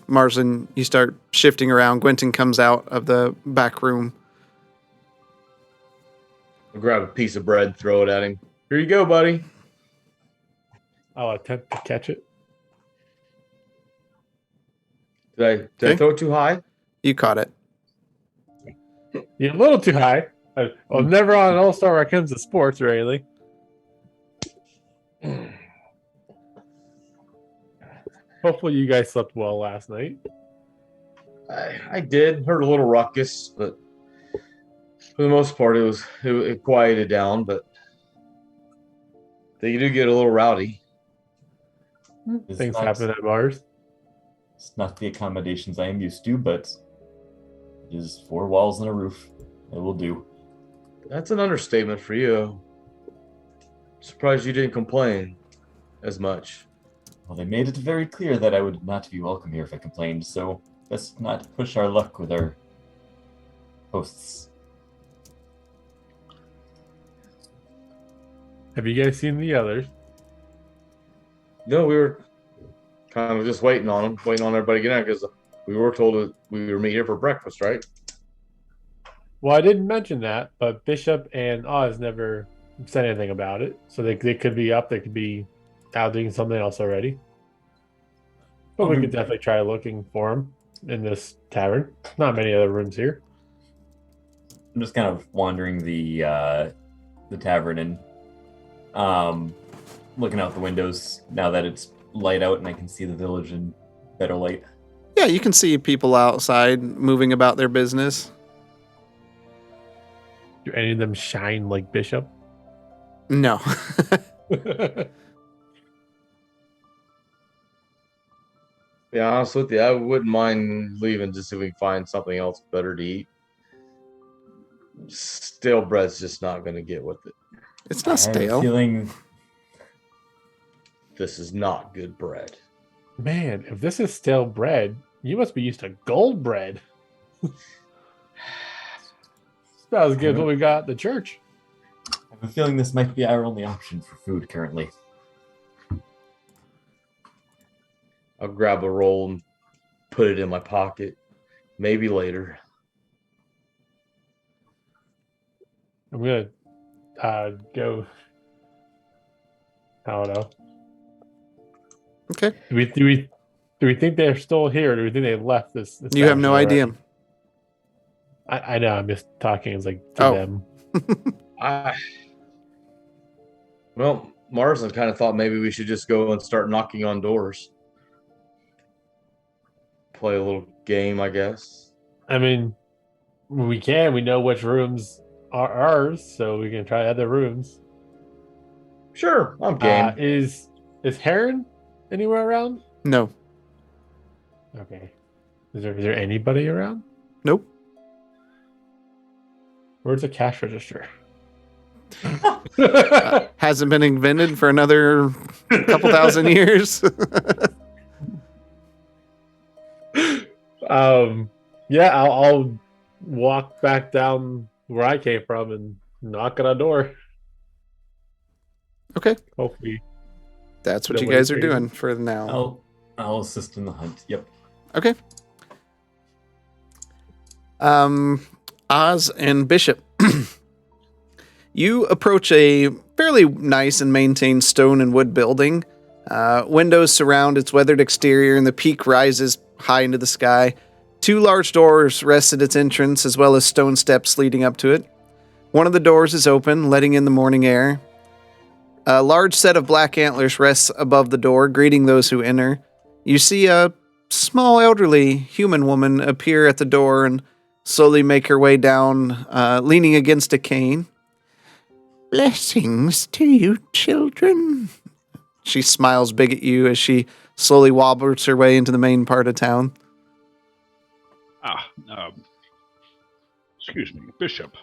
Marsden, you start shifting around. Gwenton comes out of the back room. I'll grab a piece of bread, throw it at him. Here you go, buddy. I'll attempt to catch it. Did I Okay. throw it too high? You caught it. You're a little too high. I'm never on an all-star when it comes to sports, really. Hopefully you guys slept well last night. I did. Heard a little ruckus, but for the most part, it quieted down. But they do get a little rowdy. Things happen at bars. It's not the accommodations I am used to, but it is 4 walls and a roof. It will do. That's an understatement for you. Surprised you didn't complain as much. Well, they made it very clear that I would not be welcome here if I complained, so let's not push our luck with our hosts. Have you guys seen the others? No, we were kind of just waiting on them, waiting on everybody to get out because we were told that we were meeting here for breakfast, right? Well, I didn't mention that, but Bishop and Oz never said anything about it. So they could be up, they could be out doing something else already. But we could definitely try looking for them in this tavern. Not many other rooms here. I'm just kind of wandering the tavern and looking out the windows now that it's light out and I can see the village in better light. Yeah, you can see people outside moving about their business. Do any of them shine like Bishop? No. Yeah, honest with you, I wouldn't mind leaving just so we can find something else better to eat. Stale bread's just not going to get with it. It's not I have a stale. feeling This is not good bread. Man, if this is stale bread, you must be used to gold bread. It's about as good as what we got at the church. I have a feeling this might be our only option for food currently. I'll grab a roll and put it in my pocket. Maybe later. I'm gonna go. I don't know. Okay. Do we think they're still here, or do we think they left this You have no establishment idea. already? I know. I'm just talking as like to Oh. them. Well, Marsden kind of thought maybe we should just go and start knocking on doors. Play a little game, I guess. I mean, we can. We know which rooms are ours, so we can try other rooms. Sure, I'm game. Is Heron anywhere around? No. Okay. Is there anybody around? Nope. Where's the cash register? Hasn't been invented for another couple thousand years. Yeah, I'll walk back down where I came from and knock on a door. Okay. Hopefully. That's what you Nobody's guys are crazy. doing for now. I'll assist in the hunt. Yep. Okay. Oz and Bishop. You approach a fairly nice and maintained stone and wood building. Windows surround its weathered exterior, and the peak rises high into the sky. 2 large doors rest at its entrance, as well as stone steps leading up to it. One of the doors is open, letting in the morning air. A large set of black antlers rests above the door, greeting those who enter. You see a small elderly human woman appear at the door and slowly make her way down, leaning against a cane. "Blessings to you, children." She smiles big at you as she slowly wobbles her way into the main part of town. Excuse me, Bishop.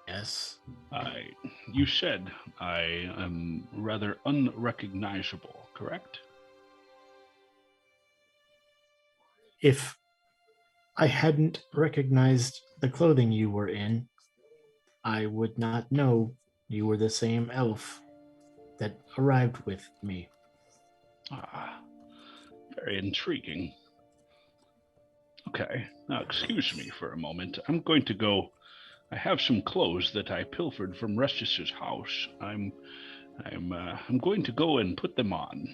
Yes. You said I am rather unrecognizable, correct? If I hadn't recognized the clothing you were in, I would not know you were the same elf that arrived with me. Ah, very intriguing. Okay, now excuse me for a moment. I'm going to go. I have some clothes that I pilfered from Restus's house. I'm going to go and put them on,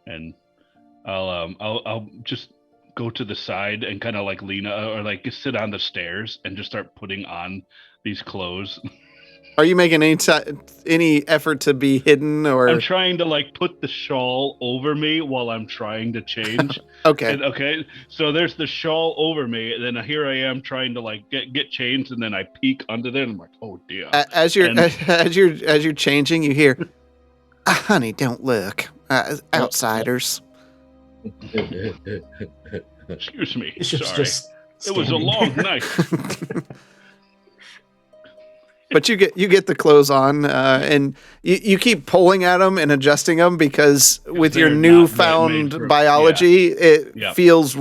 and I'll just go to the side and kind of like lean or like sit on the stairs and just start putting on these clothes. Are you making any effort to be hidden I'm or? trying to like put the shawl over me while I'm trying to change. Okay. And, okay, so there's the shawl over me, and then here I am trying to like get changed, and then I peek under there, and I'm like, oh dear. As you're And- as you're changing, you hear, "Honey, don't look. Outsiders." Excuse me. Bishop's Sorry. just It was a standing long there. night. But you get the clothes on, and you keep pulling at them and adjusting them because with your they're not newfound made for- biology, it Yeah. feels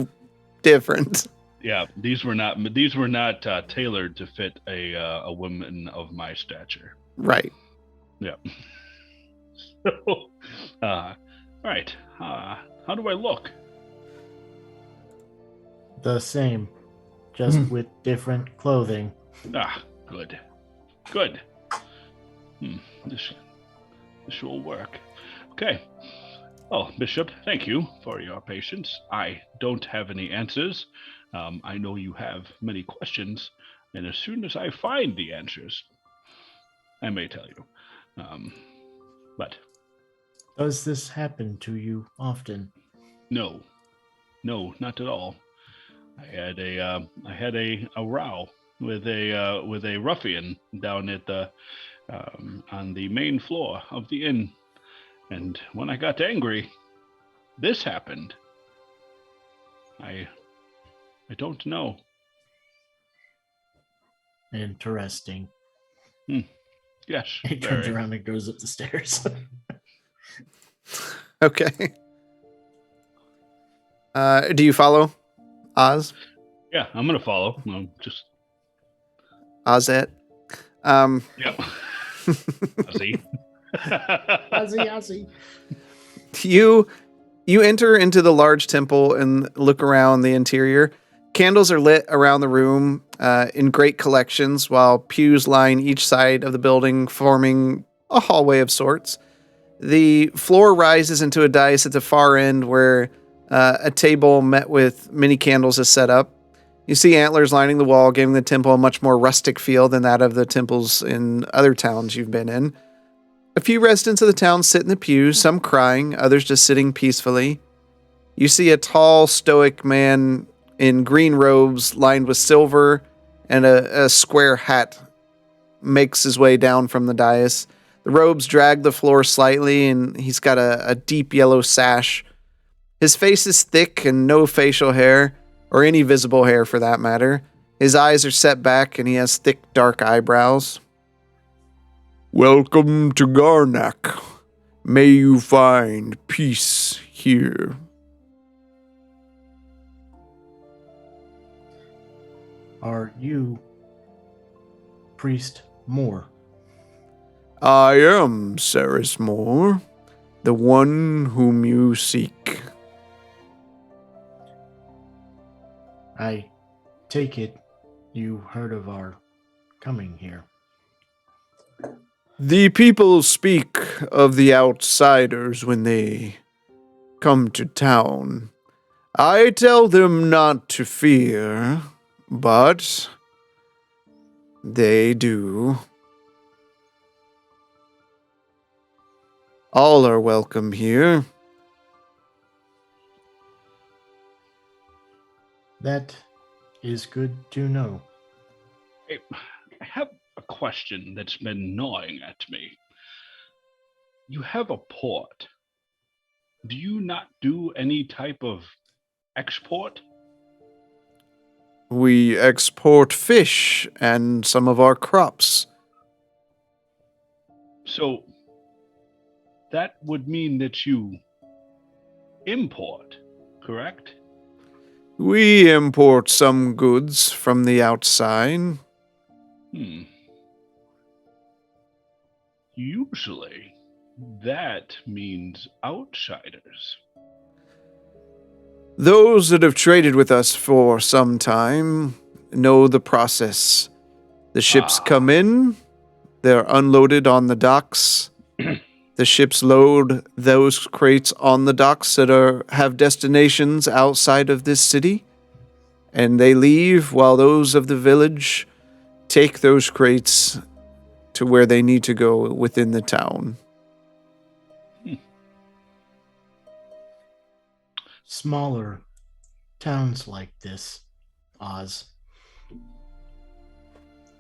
different. Yeah, these were not tailored to fit a woman of my stature. Right. Yeah. So, right. How do I look? The same, just with different clothing. Good. Good. This will work. Okay. Oh, Bishop, thank you for your patience. I don't have any answers. I know you have many questions, and as soon as I find the answers, I may tell you. But Does this happen to you often? no, not at all. I had a row with a ruffian down at the on the main floor of the inn, and when I got angry, this happened. I don't know. Interesting. Yes, He turns very. around and goes up the stairs. Okay. Do you follow Oz? Yeah, I'm gonna follow. Just Ozette? yeah. See. Ozzy. You enter into the large temple and look around the interior. Candles are lit around the room in great collections, while pews line each side of the building, forming a hallway of sorts. The floor rises into a dais at the far end where a table met with many candles is set up. You see antlers lining the wall, giving the temple a much more rustic feel than that of the temples in other towns you've been in. A few residents of the town sit in the pews, some crying, others just sitting peacefully. You see a tall, stoic man in green robes lined with silver and a square hat makes his way down from the dais. The robes drag the floor slightly, and he's got a deep yellow sash. His face is thick and no facial hair, or any visible hair for that matter. His eyes are set back, and he has thick, dark eyebrows. Welcome to Garnak. May you find peace here. Are you Priest Moore? I am Ceres Moore, the one whom you seek. I take it you heard of our coming here. The people speak of the outsiders when they come to town. I tell them not to fear, but they do. All are welcome here. That is good to know. Hey, I have a question that's been gnawing at me. You have a port. Do you not do any type of export? We export fish and some of our crops. So that would mean that you import, correct? We import some goods from the outside. Usually, that means outsiders. Those that have traded with us for some time know the process. The ships come in, they're unloaded on the docks. The ships load those crates on the docks that have destinations outside of this city, and they leave while those of the village take those crates to where they need to go within the town. Smaller towns like this, Oz,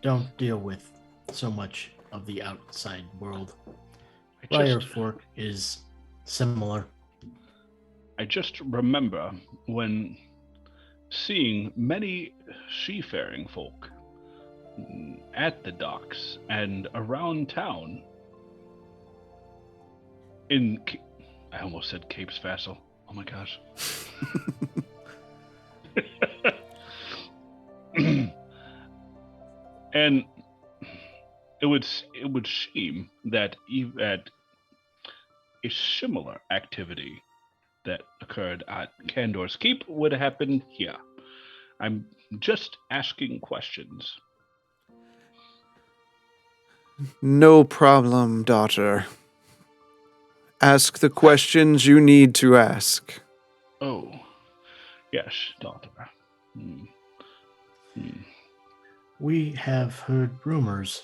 don't deal with so much of the outside world. Briar Fork is similar. I just remember when seeing many seafaring folk at the docks and around town I almost said Cape's Vassal. Oh my gosh. And it would seem that at a similar activity that occurred at Candor's Keep would happen here. I'm just asking questions. No problem, daughter. Ask the questions you need to ask. Oh, yes, daughter. We have heard rumors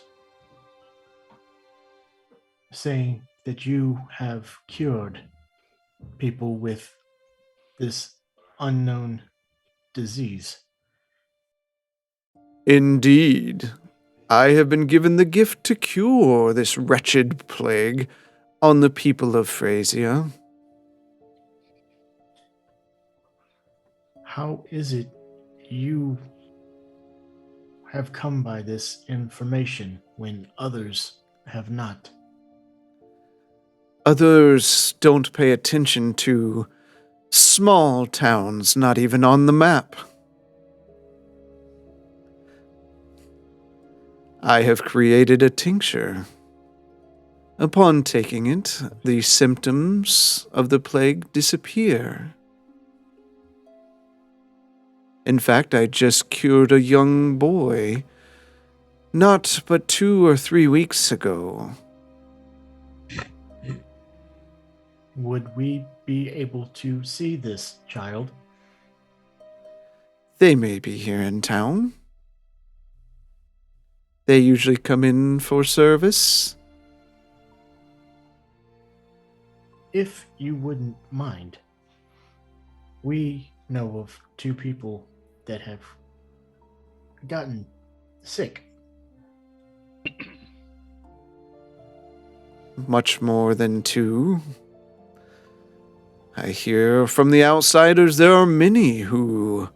saying that you have cured people with this unknown disease. Indeed. I have been given the gift to cure this wretched plague on the people of Phrasia. How is it you have come by this information when others have not? Others don't pay attention to small towns not even on the map. I have created a tincture. Upon taking it, the symptoms of the plague disappear. In fact, I just cured a young boy, not but 2 or 3 weeks ago. Would we be able to see this child? They may be here in town. They usually come in for service. If you wouldn't mind, we know of 2 people that have gotten sick. Much more than 2. I hear from the outsiders there are many who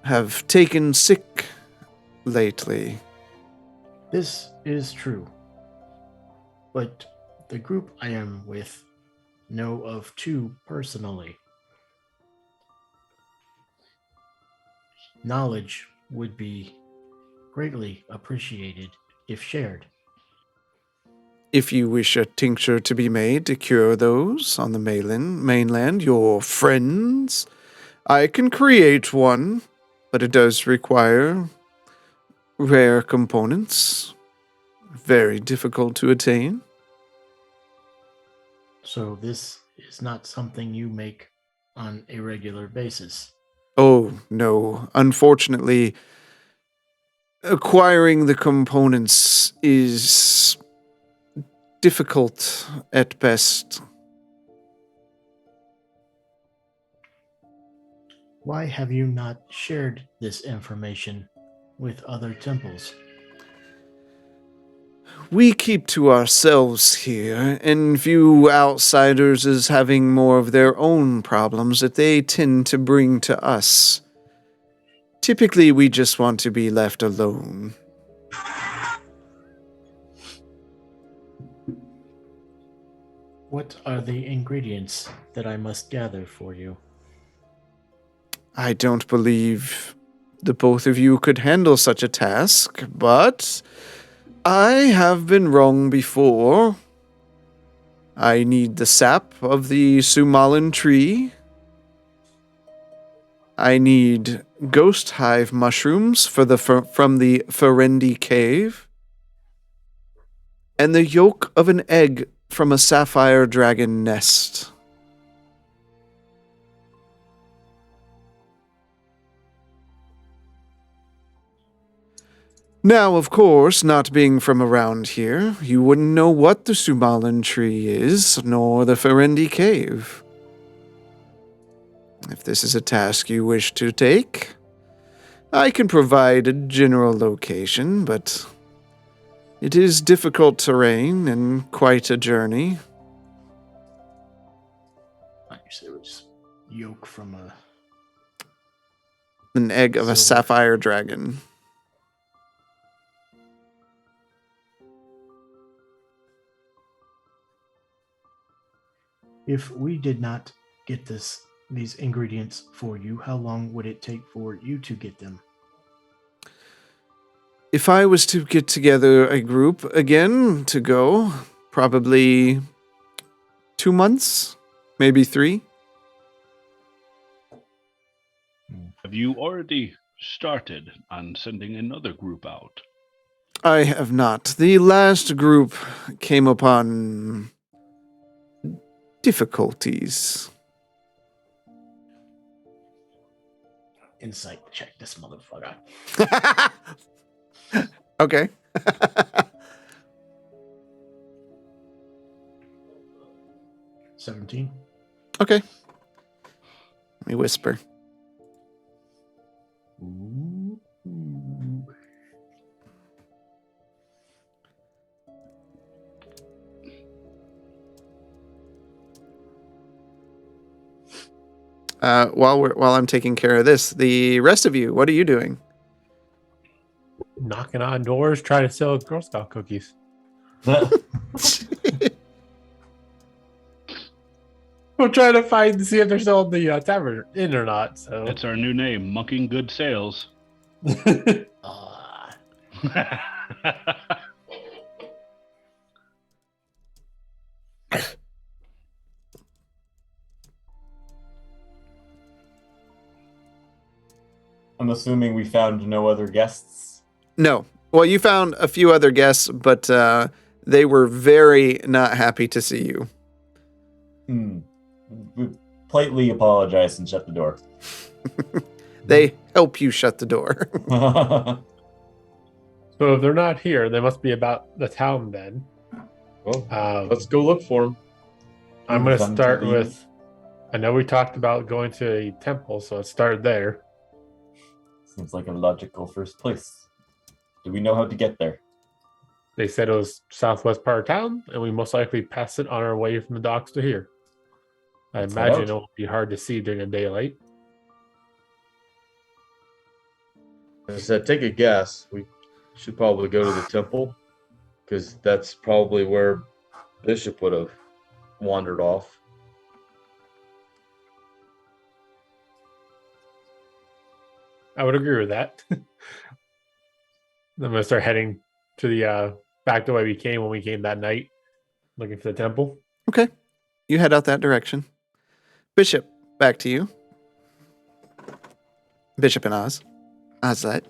have taken sick lately. This is true. But the group I am with know of 2 personally. Knowledge would be greatly appreciated if shared. If you wish a tincture to be made to cure those on the mainland, your friends, I can create one, but it does require rare components, very difficult to attain. So this is not something you make on a regular basis. Oh, no. Unfortunately, acquiring the components is difficult at best. Why have you not shared this information with other temples? We keep to ourselves here and view outsiders as having more of their own problems that they tend to bring to us. Typically, we just want to be left alone. What are the ingredients that I must gather for you? I don't believe the both of you could handle such a task, but I have been wrong before. I need the sap of the Sumalan tree. I need ghost hive mushrooms from the Ferendi cave. And the yolk of an egg from a sapphire dragon nest. Now, of course, not being from around here, you wouldn't know what the Sumalan tree is, nor the Ferendi cave. If this is a task you wish to take, I can provide a general location, but it is difficult terrain and quite a journey. I said it was yolk from An egg of a Silver. sapphire dragon. If we did not get these ingredients for you, how long would it take for you to get them? If I was to get together a group again to go, probably 2 months, maybe 3. Have you already started on sending another group out? I have not. The last group came upon difficulties. Insight check this motherfucker. Okay. 17. Okay. Let me whisper. Ooh. While I'm taking care of this, the rest of you, what are you doing? Knocking on doors, trying to sell Girl Scout cookies. Well, We're trying to find to see if they're still in the tavern in or not. So That's our new name, Mucking Good Sales. I'm assuming we found no other guests. No. Well, you found a few other guests, but they were very not happy to see you. We politely apologize and shut the door. They help you shut the door. So if they're not here, they must be about the town then. Well, let's go look for them. I'm going to Them to start leave. with. I know we talked about going to a temple, so let's start there. Seems like a logical first place. Do we know how to get there? They said it was southwest part of town, and we most likely pass it on our way from the docks to here. I Let's head imagine out. it won't be hard to see during the daylight. As I said, take a guess. We should probably go to the temple because that's probably where Bishop would have wandered off. I would agree with that. I'm going to start heading to the back the way we came when we came that night, looking for the temple. Okay. You head out that direction. Bishop, back to you. Bishop and Oz. Ozlet.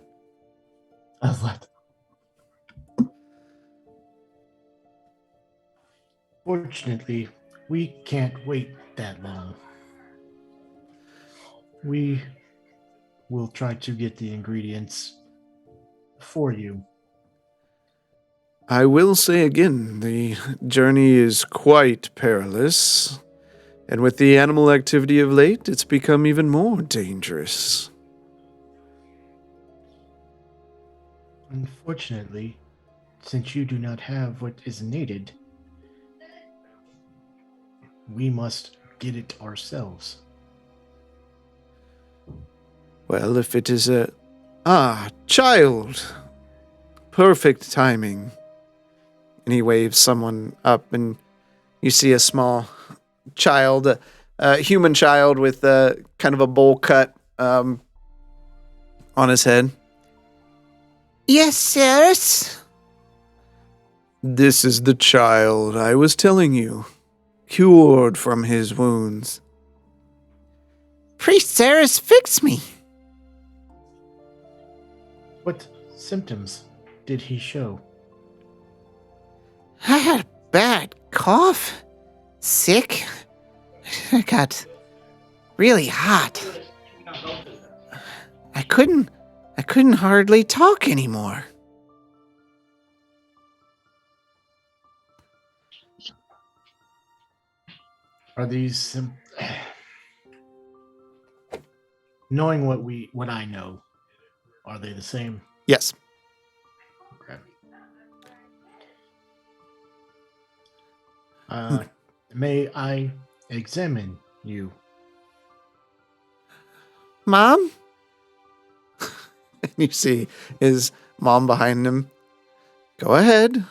Fortunately, we can't wait that long. We will try to get the ingredients for you. I will say again, the journey is quite perilous. And with the animal activity of late, it's become even more dangerous. Unfortunately, since you do not have what is needed, we must get it ourselves. Well, if it is a Ah, child. Perfect timing. And he waves someone up, and you see a small child, a human child with kind of a bowl cut on his head. Yes, sirs. This is the child I was telling you, cured from his wounds. Priest Ceres, fix me. What symptoms did he show? I had a bad cough. Sick. I got really hot. I couldn't hardly talk anymore. Are these knowing what I know, are they the same? Yes. Okay. May I examine you? Mom? And you see his mom behind him. Go ahead.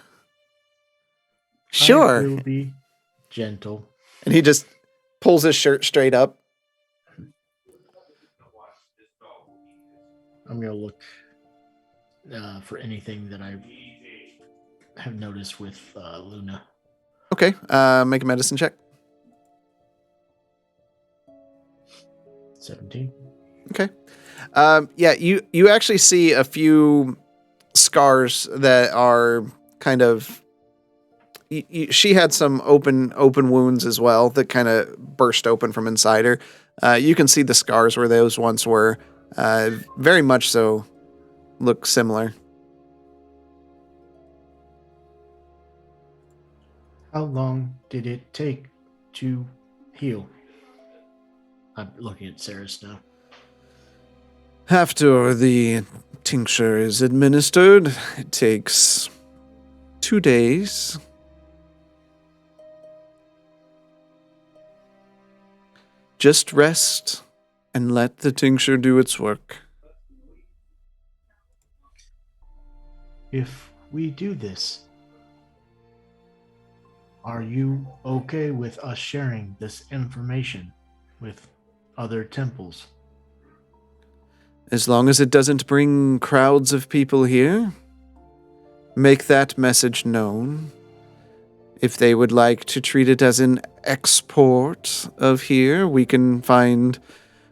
Sure. I will be gentle. And he just pulls his shirt straight up. I'm going to look for anything that I have noticed with Luna. Okay. Make a medicine check. 17. Okay. Yeah, you actually see a few scars that are kind of. She had some open wounds as well that kind of burst open from inside her. You can see the scars where those once were. Very much so. Look similar. How long did it take to heal? I'm looking at Ceres now. After the tincture is administered, it takes 2 days. Just rest and let the tincture do its work. If we do this, are you okay with us sharing this information with other temples? As long as it doesn't bring crowds of people here, make that message known. If they would like to treat it as an export of here, we can find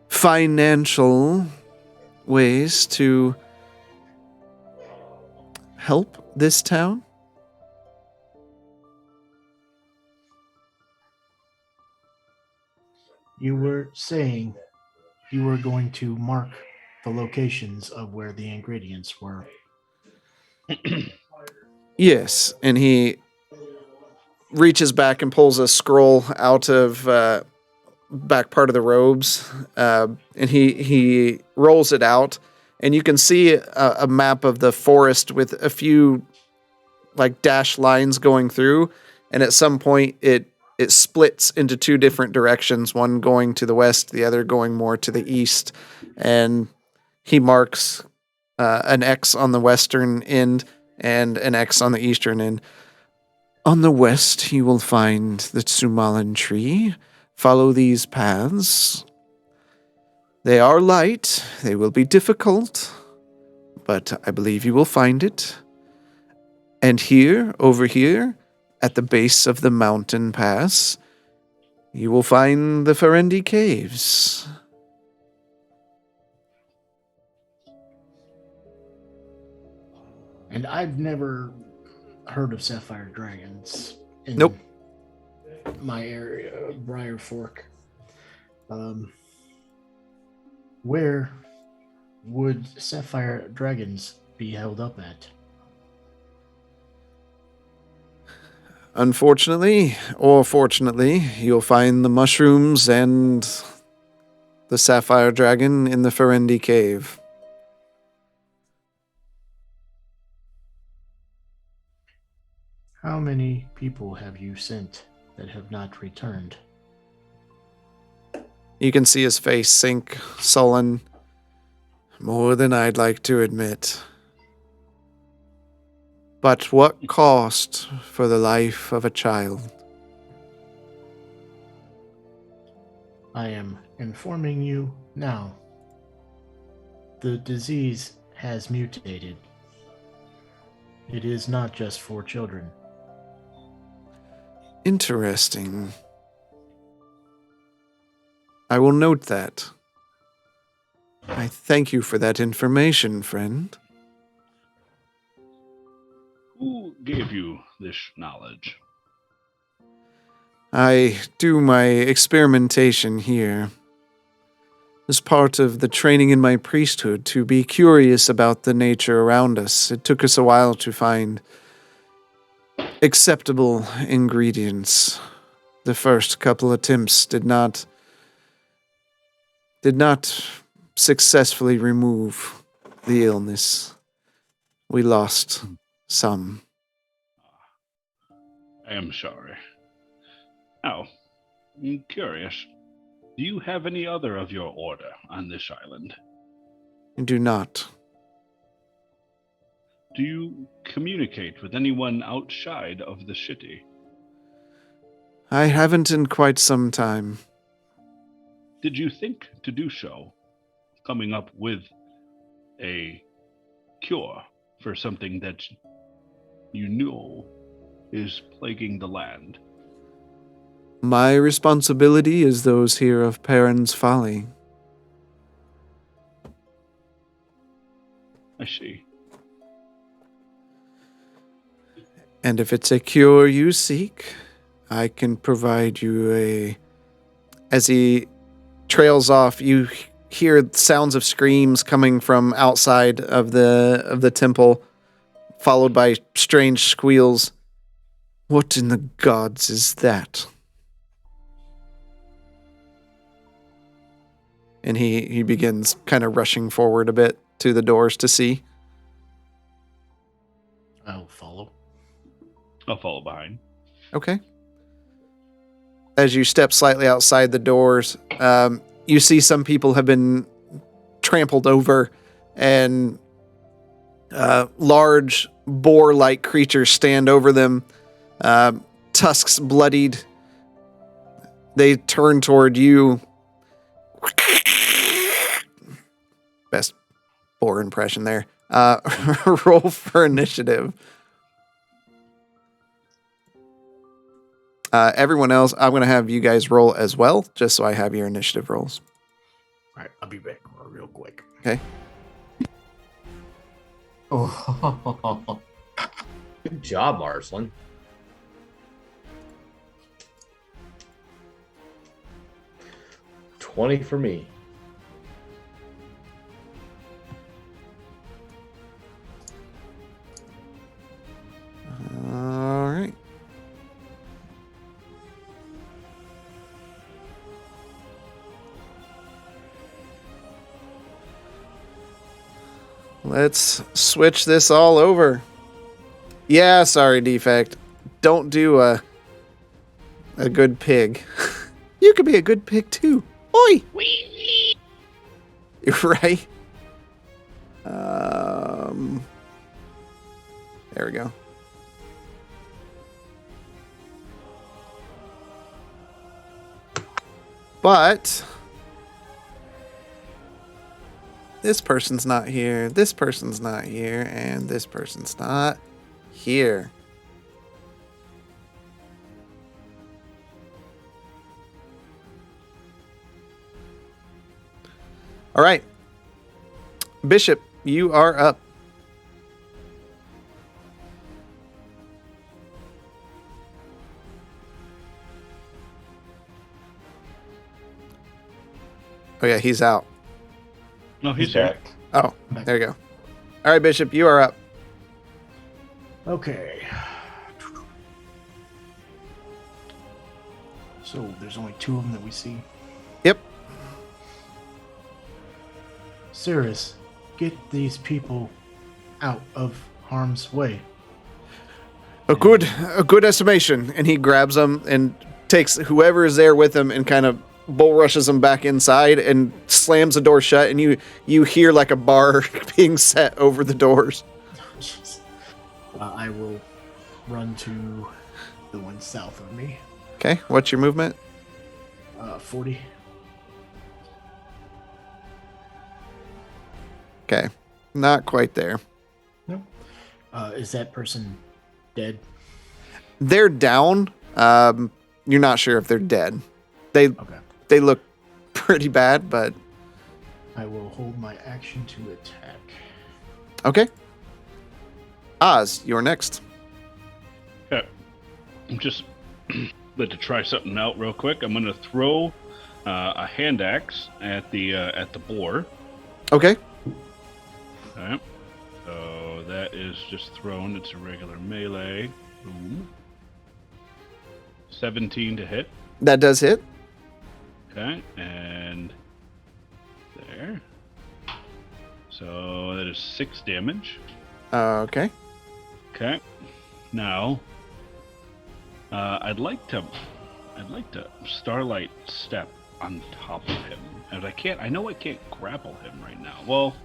financial ways to help this town. You were saying you were going to mark the locations of where the ingredients were. Yes, and he reaches back and pulls a scroll out of back part of the robes, and he rolls it out, and you can see a map of the forest with a few like dashed lines going through, and at some point it splits into two different directions, one going to the west, the other going more to the east, and he marks an X on the western end and an X on the eastern end. On the west, you will find the Tsumalan tree. Follow these paths. They are light. They will be difficult, but I believe you will find it. And here, over here, at the base of the mountain pass, you will find the Ferendi Caves. And I've never heard of sapphire dragons in Nope. my area, Briar Fork. Where would sapphire dragons be held up at? Unfortunately, or fortunately, you'll find the mushrooms and the sapphire dragon in the Ferendi Cave. How many people have you sent that have not returned? You can see his face sink, sullen. More than I'd like to admit. But what cost for the life of a child? I am informing you now. The disease has mutated. It is not just for children. Interesting. I will note that. I thank you for that information, friend. Who gave you this knowledge? I do my experimentation here as part of the training in my priesthood to be curious about the nature around us. It took us a while to find acceptable ingredients. The first couple attempts did not successfully remove the illness. We lost some. I am sorry. Now, I'm curious. Do you have any other of your order on this island? I do not. Do you communicate with anyone outside of the city? I haven't in quite some time. Did you think to do so, coming up with a cure for something that you know is plaguing the land? My responsibility is those here of Perrin's folly. I see. And if it's a cure you seek, I can provide you a... As he trails off, you hear sounds of screams coming from outside of the temple, followed by strange squeals. What in the gods is that? And he begins kind of rushing forward a bit to the doors to see. I'll follow. I'll follow behind. Okay. As you step slightly outside the doors, you see some people have been trampled over, and large boar-like creatures stand over them, tusks bloodied. They turn toward you. Best boar impression there. Roll for initiative. Everyone else, I'm going to have you guys roll as well, just so I have your initiative rolls. All right, I'll be back real quick. Okay. Oh. Good job, Arslan. $20 for me. All right. Let's switch this all over. Yeah, sorry, Defect. Don't do a good pig. You could be a good pig too. Oi! You're right. There we go. But this person's not here, this person's not here, and this person's not here. All right. Bishop, you are up. Oh, yeah, he's out. No, he's back. Oh, there you go. All right, Bishop, you are up. Okay. So there's only two of them that we see. Yep. Cirrus, get these people out of harm's way. A good estimation. And he grabs them and takes whoever is there with him and kind of bull rushes him back inside and slams the door shut, and you hear like a bar being set over the doors. Jeez. I will run to the one south of me. Okay, what's your movement? 40. Okay, not quite there. No. Is that person dead? They're down. You're not sure if they're dead. Okay. They look pretty bad, but I will hold my action to attack. okay. Oz, you're next. Yeah. I'm just like to try something out real quick. I'm going to throw a hand axe at the boar. Okay. All right. So that is just thrown. It's a regular melee. Boom. 17 to hit. That does hit. Okay, and there. So that is 6 damage. Okay. Okay. Now, I'd like to Starlight step on top of him, and I know I can't grapple him right now. Well,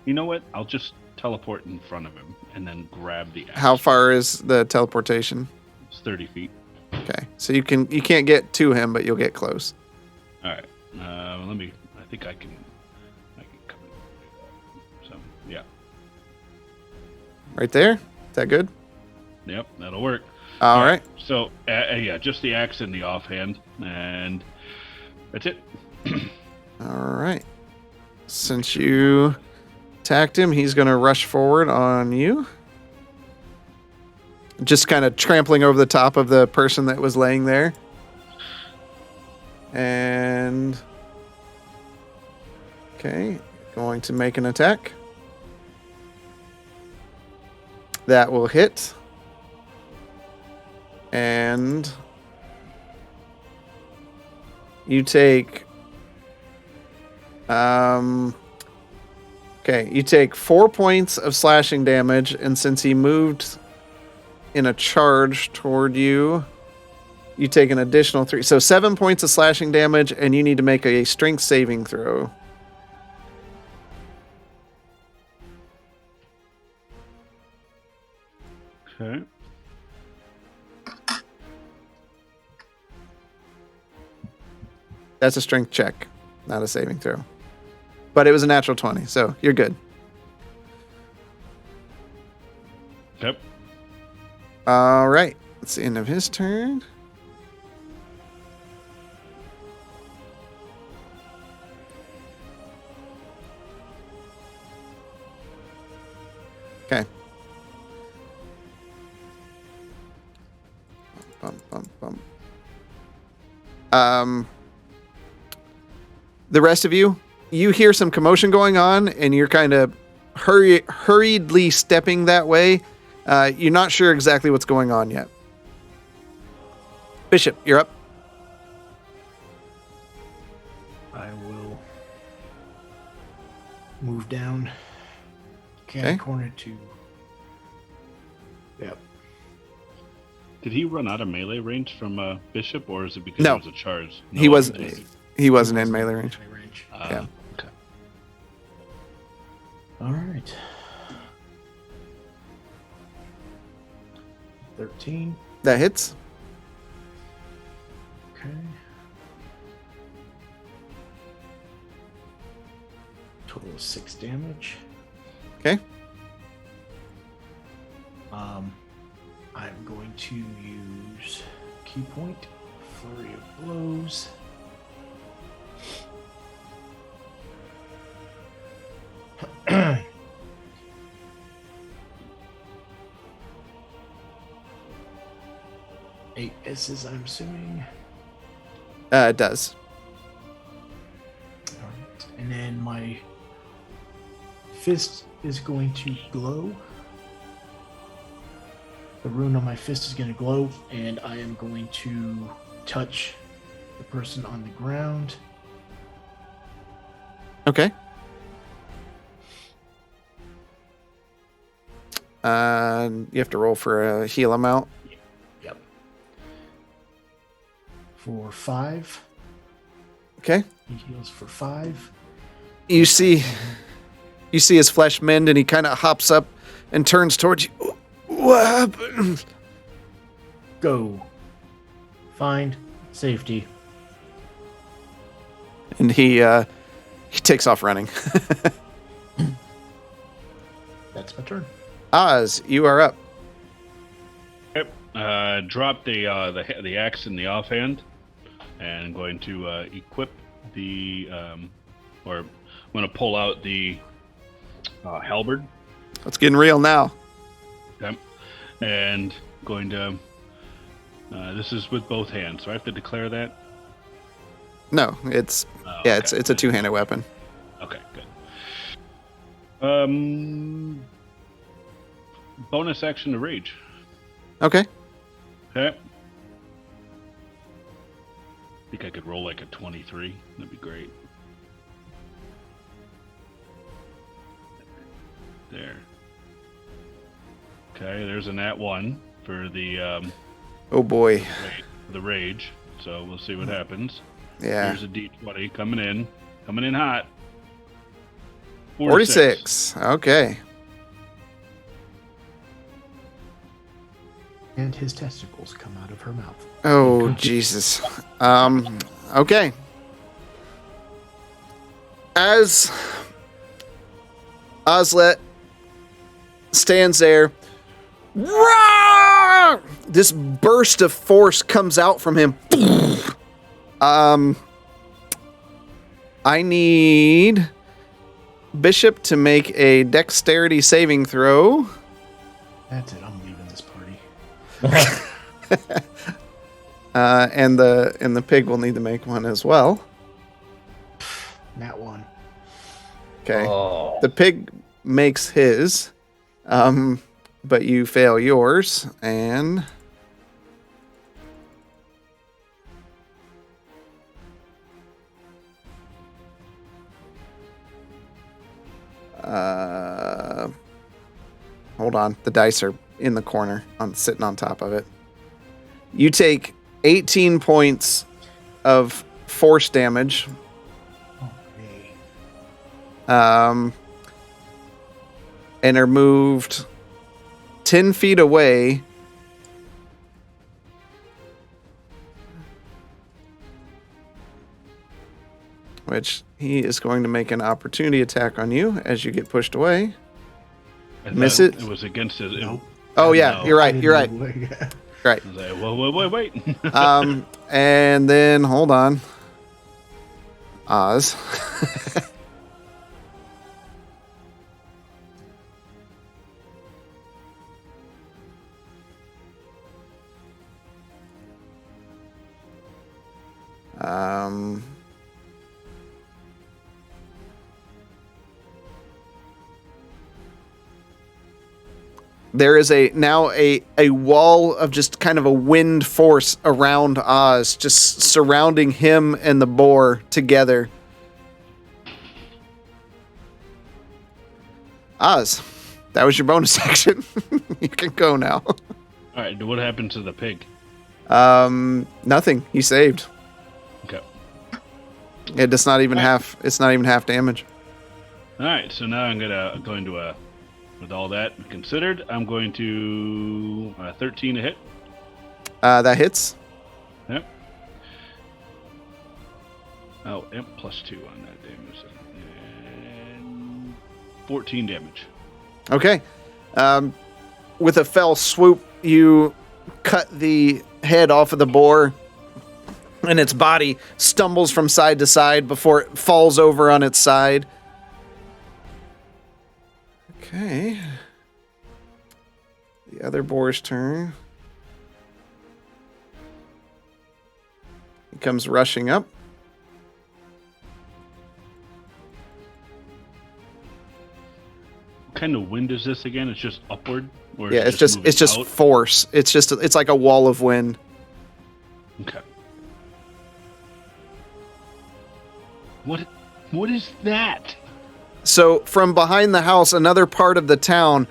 you know what? I'll just teleport in front of him and then grab the axe. How far is the teleportation? It's 30 feet. Okay, so you can't get to him, but you'll get close. All right. I think I can come in. So yeah. Right there. Is that good? Yep, that'll work. All right. So yeah, just the axe in the offhand, and that's it. All right. Since you attacked him, he's going to rush forward on you. Just kind of trampling over the top of the person that was laying there. And okay, going to make an attack. That will hit. And you take you take 4 points of slashing damage, and since he moved in a charge toward you, you take an additional 3. So 7 points of slashing damage, and you need to make a strength saving throw. Okay. That's a strength check, not a saving throw. But it was a natural 20, so you're good. Yep. All right. That's the end of his turn. Okay. The rest of you hear some commotion going on, and you're kind of hurriedly stepping that way. You're not sure exactly what's going on yet. Bishop, you're up. I will move down. Okay. Corner to. Yep. Did he run out of melee range from Bishop, or is it because No. it was a charge? He wasn't in melee range. Yeah. Okay. All right. 13. That hits. Okay. Total of 6 damage. Okay. I'm going to use key point, flurry of blows. Eight S's, I'm assuming. It does. All right. And then my fist is going to glow. The rune on my fist is going to glow, and I am going to touch the person on the ground. Okay. You have to roll for a heal amount. Yep. For 5. Okay. He heals for 5. You see his flesh mend, and he kind of hops up and turns towards you. What happened? Go. Find safety. And he takes off running. That's my turn. Oz, you are up. Yep. Drop the axe in the offhand, and I'm going to equip the or I'm going to pull out the halberd. It's getting real now. Okay. And going to. This is with both hands, so I have to declare that. No, it's Okay. it's a two-handed weapon. Okay, good. Bonus action to rage. Okay. Okay. I think I could roll like a 23. That'd be great. There. Okay, there's a nat 1 for the Oh boy. rage. So we'll see what happens. Yeah. Here's a d20 coming in hot. 46. Okay. And his testicles come out of her mouth. Oh Jesus. Okay. As Ozlet stands there, "Roar!" This burst of force comes out from him. I need Bishop to make a dexterity saving throw. That's it. I'm leaving this party. And the pig will need to make one as well. Nat 1. Okay. Oh. The pig makes his, but you fail yours, and hold on. The dice are in the corner, sitting on top of it. You take 18 points of force damage. Okay. And are moved 10 feet away. Which he is going to make an opportunity attack on you as you get pushed away. I Miss thought it? It was against his. Nope. Oh yeah, No. you're right. You're right. Right. I was like, wait. And then hold on. Oz. There is now a wall of just kind of a wind force around Oz, just surrounding him and the boar together. Oz, that was your bonus action. You can go now. All right. What happened to the pig? Nothing. He saved. Okay. It's not even half. It's not even half damage. All right. So now I'm going to with all that considered, I'm going to 13 to hit. That hits. Yep. Oh, yep, +2 on that damage. And 14 damage. Okay. With a fell swoop, you cut the head off of the boar, and its body stumbles from side to side before it falls over on its side. Okay. The other boar's turn. He comes rushing up. What kind of wind is this again? It's just upward? Or Yeah, is it's moving just out? force. It's like a wall of wind. Okay. What is that? So from behind the house, another part of the town,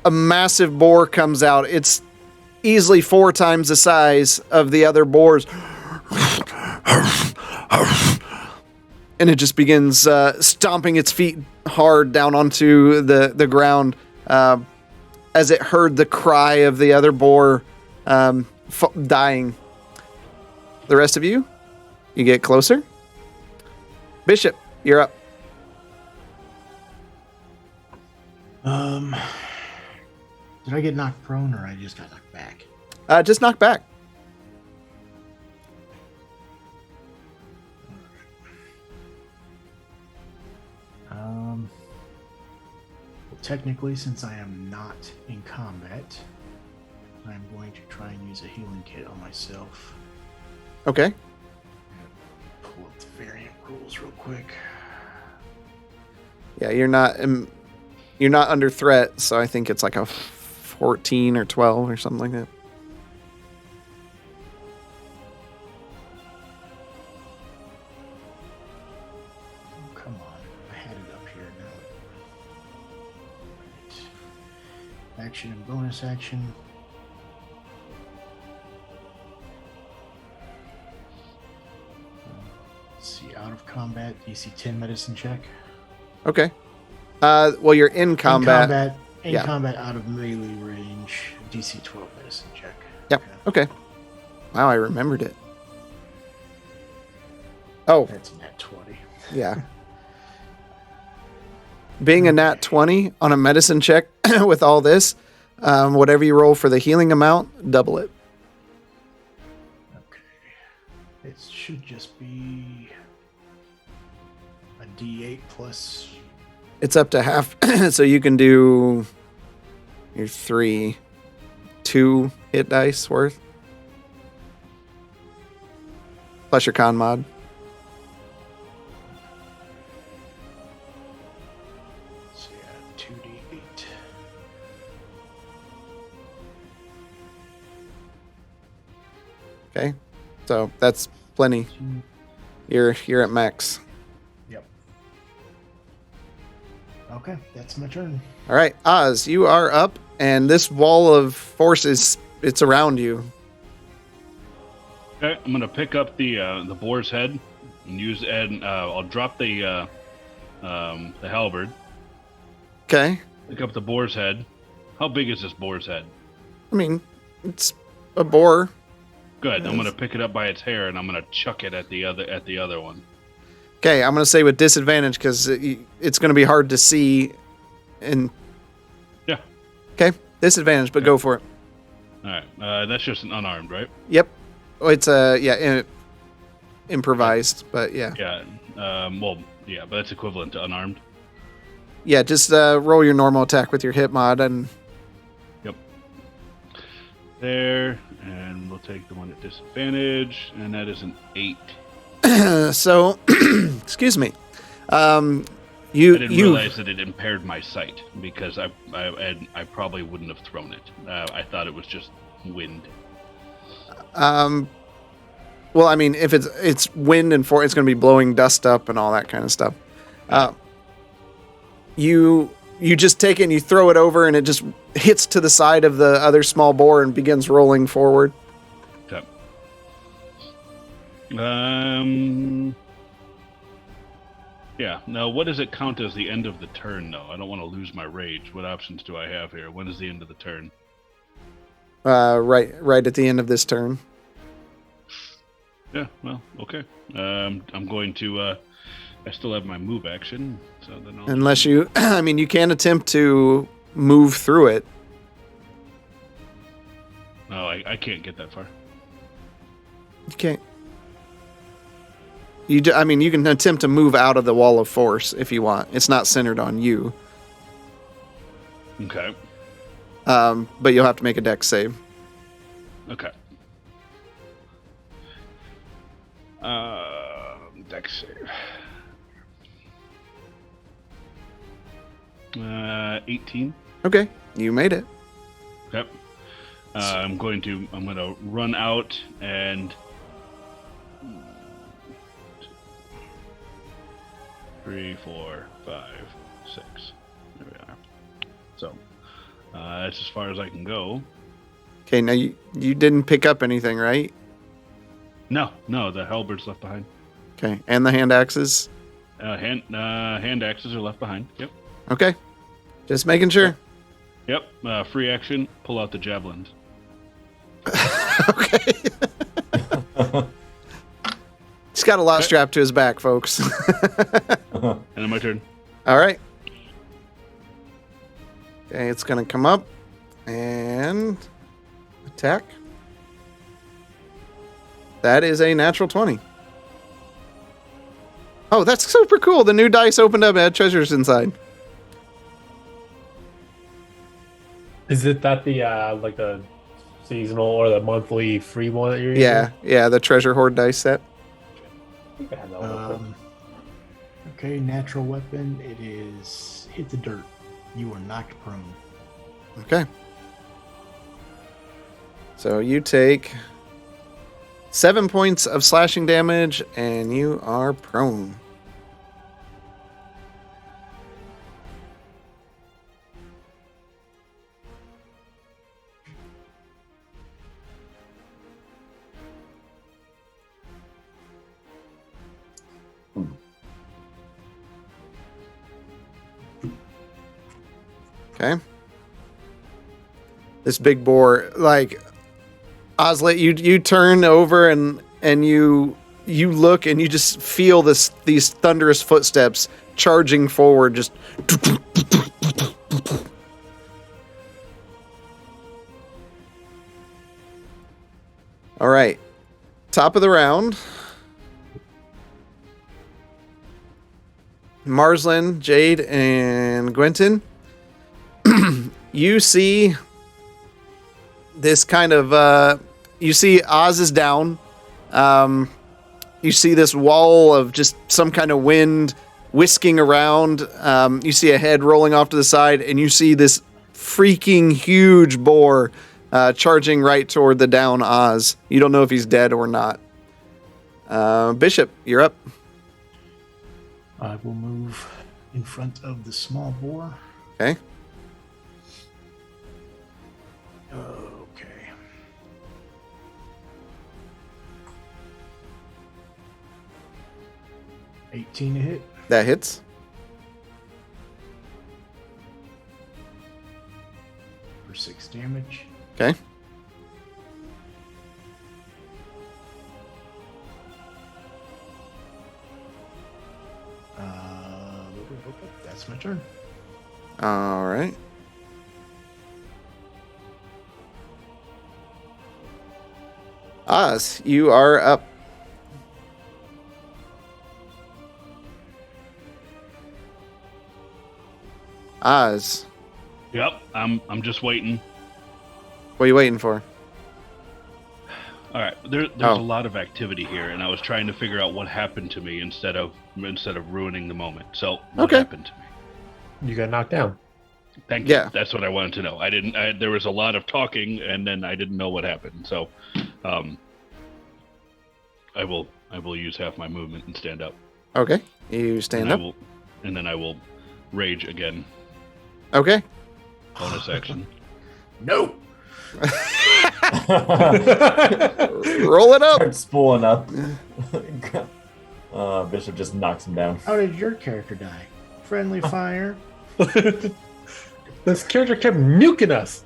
a massive boar comes out. It's easily 4 times the size of the other boars. and it just begins stomping its feet hard down onto the ground as it heard the cry of the other boar dying. The rest of you get closer. Bishop, you're up. Did I get knocked prone or I just got knocked back? Just knock back. Well, technically, since I am not in combat, I'm going to try and use a healing kit on myself. Okay. Pull up the variant rules real quick. Yeah, you're not under threat, so I think it's like a 14 or 12 or something like that. Oh, come on. I had it up here now. Right. Action and bonus action. Let's see, out of combat, DC 10 medicine check. Okay. Well, you're in combat. In Yeah. combat, out of melee range, DC 12 medicine check. Yep. Okay. Wow, I remembered it. Oh, That's a nat 20. yeah. Being a nat 20 on a medicine check with all this, whatever you roll for the healing amount, double it. Okay. It should just be a D8 plus. It's up to half, so you can do your 2 hit dice worth. Plus your con mod. So yeah, 2D8. Okay. So that's plenty. You're at max. Yep. Okay, that's my turn. All right, Oz, you are up, and this wall of forces, it's around you. Okay, I'm gonna pick up the boar's head and I'll drop the halberd. Okay. Pick up the boar's head. How big is this boar's head? I mean, it's a boar. Good. I'm Yes. gonna pick it up by its hair and I'm gonna chuck it at the other one. Okay, I'm going to say with disadvantage because it's going to be hard to see. And Yeah. Okay, disadvantage, but go for it. All right. That's just an unarmed, right? Yep. Oh, it's improvised, but yeah. Yeah. Well, yeah, but that's equivalent to unarmed. Yeah, just roll your normal attack with your hit mod and There, and we'll take the one at disadvantage, and that is an 8. so excuse me. I You didn't realize that it impaired my sight because I probably wouldn't have thrown it. I thought it was just wind. well, I mean, if it's wind and it's going to be blowing dust up and all that kind of stuff. You just take it and you throw it over and it just hits to the side of the other small boar and begins rolling forward. Okay. Yeah. Now, what does it count as the end of the turn, though? I don't want to lose my rage. What options do I have here? When is the end of the turn? Right at the end of this turn. Yeah. Well, okay. I'm going to. I still have my move action, so then I'll. Unless you, I mean, you can attempt to move through it. No, I can't get that far. You can't. I mean, you can attempt to move out of the wall of force if you want. It's not centered on you. Okay. But you'll have to make a dex save. Okay. Dex save. 18. Okay, you made it. Okay. I'm gonna run out and 3, 4, 5, 6. There we are. So that's as far as I can go. Okay, now you didn't pick up anything, right? No, the halberd's left behind. Okay, and the hand axes. Hand axes are left behind. Yep. Okay. Just making sure. Yep. Free action. Pull out the javelins. Okay. He's got a lot strapped to his back, folks. And then my turn. All right. Okay, it's going to come up and attack. That is a natural 20. Oh, that's super cool. The new dice opened up and had treasures inside. Is it that the like the seasonal or the monthly free one that you're Yeah, the treasure hoard dice set. using? I think I had that one before. Okay, natural weapon. It is hit the dirt. You are knocked prone. Okay. So you take 7 points of slashing damage, and you are prone. Okay. This big boar, like Oslet, you turn over and you look and you just feel these thunderous footsteps charging forward, just all right. Top of the round. Marslin, Jade, and Gwenton. You see this kind of you see Oz is down. You see this wall of just some kind of wind whisking around. You see a head rolling off to the side, and you see this freaking huge boar charging right toward the down Oz. You don't know if he's dead or not. Bishop, you're up. I will move in front of the small boar. Okay. Okay. $18 to hit. That hits. For 6 damage. Okay. That's my turn. All right. Oz, you are up. Oz, Yep. I'm just waiting. what are you waiting for? All right. There's Oh. a lot of activity here, and I was trying to figure out what happened to me instead of ruining the moment. So what Okay. happened to me? You got knocked down. Thank you. Yeah. That's what I wanted to know. There was a lot of talking, and then I didn't know what happened. So, I will use half my movement and stand up. Okay, you stand up. And then I will rage again. Okay. Bonus action. No. Roll it up. Starts spooling up. Bishop just knocks him down. How did your character die? Friendly fire. This character kept nuking us.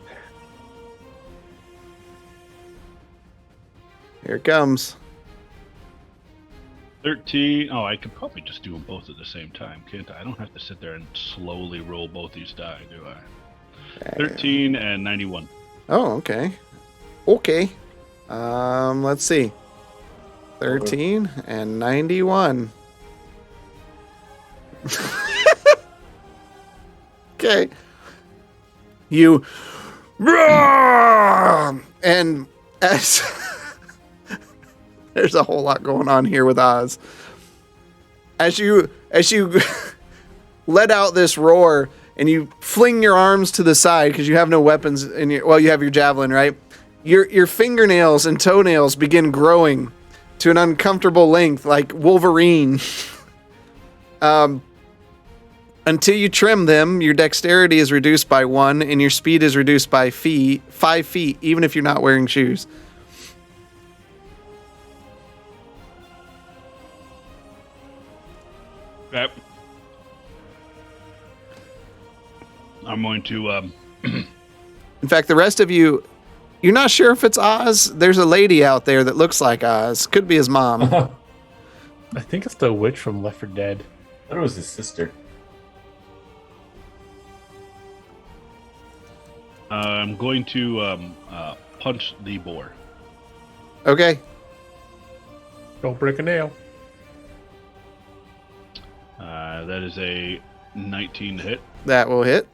Here it comes. 13. Oh, I could probably just do them both at the same time, can't I? I don't have to sit there and slowly roll both these die, do I? 13 and 91. Oh, okay. Okay. Let's see. 13 and 91. Okay. You and as there's a whole lot going on here with Oz. As you let out this roar and you fling your arms to the side because you have no weapons in your, well, you have your javelin, right? Your fingernails and toenails begin growing to an uncomfortable length like Wolverine. Until you trim them, your dexterity is reduced by 1 and your speed is reduced by 5 feet, even if you're not wearing shoes. Yep. I'm going to. In fact, the rest of you, you're not sure if it's Oz. There's a lady out there that looks like Oz. Could be his mom. I think it's the witch from Left 4 Dead. I thought it was his sister. I'm going to punch the boar. Okay. Don't break a nail. That is a 19 to hit, That will hit.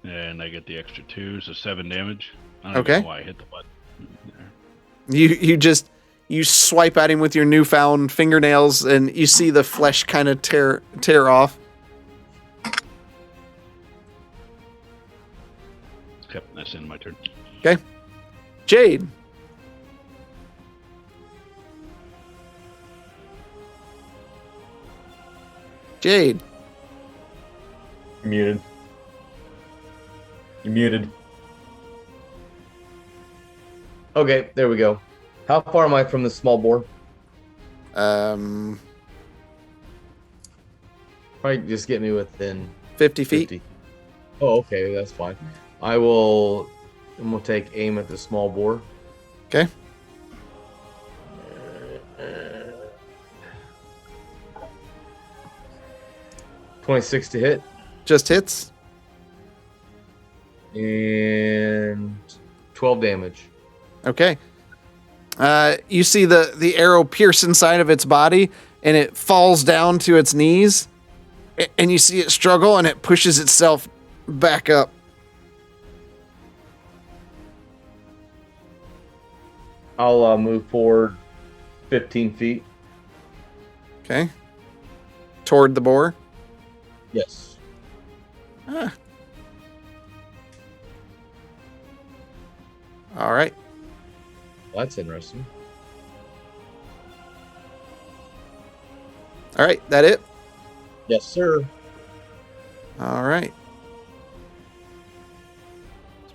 and I get the extra 2, so 7 damage. I don't Okay. know why I hit the button. You swipe at him with your newfound fingernails, and you see the flesh kind of tear off. Yep, that's the end of my turn. Okay. Jade. Jade. You're muted. You're muted. Okay, there we go. How far am I from the small boar? Probably Just get me within 50 feet. 50. Oh, okay, that's fine. I'm gonna take aim at the small boar. Okay. 26 to hit Just hits. and 12 damage. Okay. You see the arrow pierce inside of its body, and it falls down to its knees, and you see it struggle, and it pushes itself back up. I'll move forward 15 feet. Okay. Toward the boar. Yes. Ah. All right. Well, that's interesting. All right. That it? Yes, sir. All right.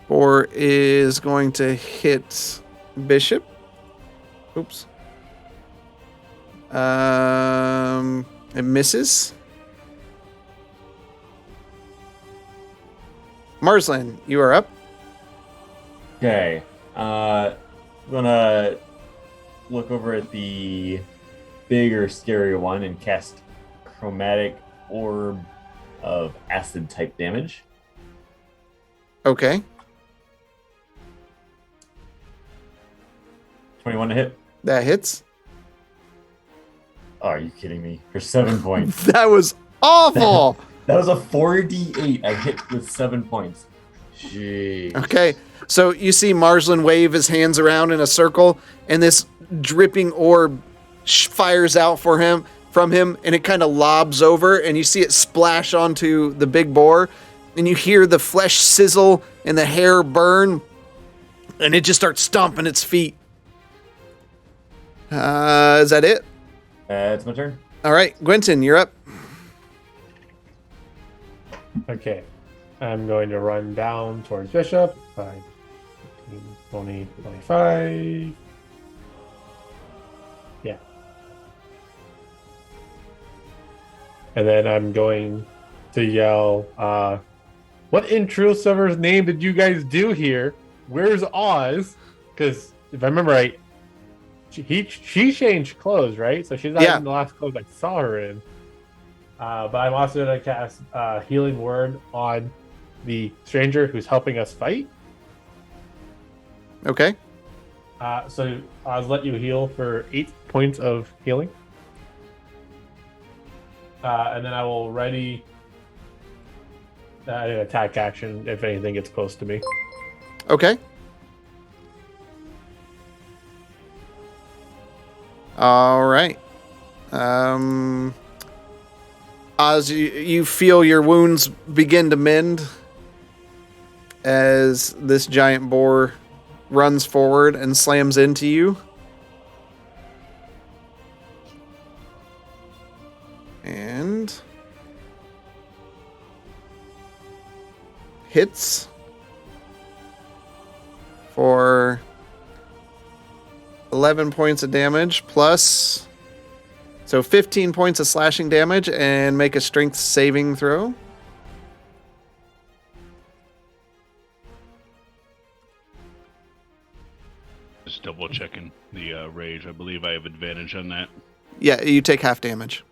Boar is going to hit Bishop. Oops. It misses. Marsland, you are up. Okay. I'm gonna look over at the bigger, scarier one and cast Chromatic Orb of Acid type damage. Okay. 21 to hit. That hits. Oh, are you kidding me? For 7 points. That was awful. That was a 4d8. I hit with 7 points. Jeez. Okay. So you see Marsland wave his hands around in a circle, and this dripping orb fires out from him, and it kind of lobs over, and you see it splash onto the big boar, and you hear the flesh sizzle and the hair burn, and it just starts stomping its feet. Is that it? It's my turn. All right, Gwenton, you're up. Okay. I'm going to run down towards Bishop. 5, 15, 20, 25. Yeah. And then I'm going to yell, what intrusive server's name did you guys do here? Where's Oz? Because if I remember right, she changed clothes, right? So she's not Yeah. in the last clothes I saw her in. But I'm also going to cast Healing Word on the stranger who's helping us fight. Okay. So I'll let you heal for 8 points of healing. And then I will ready an attack action if anything gets close to me. Okay. All right. Oz, you feel your wounds begin to mend as this giant boar runs forward and slams into you. And hits for 11 points of damage plus So 15 points of slashing damage and make a strength saving throw. Just double checking the rage. I believe I have advantage on that. Yeah, you take half damage.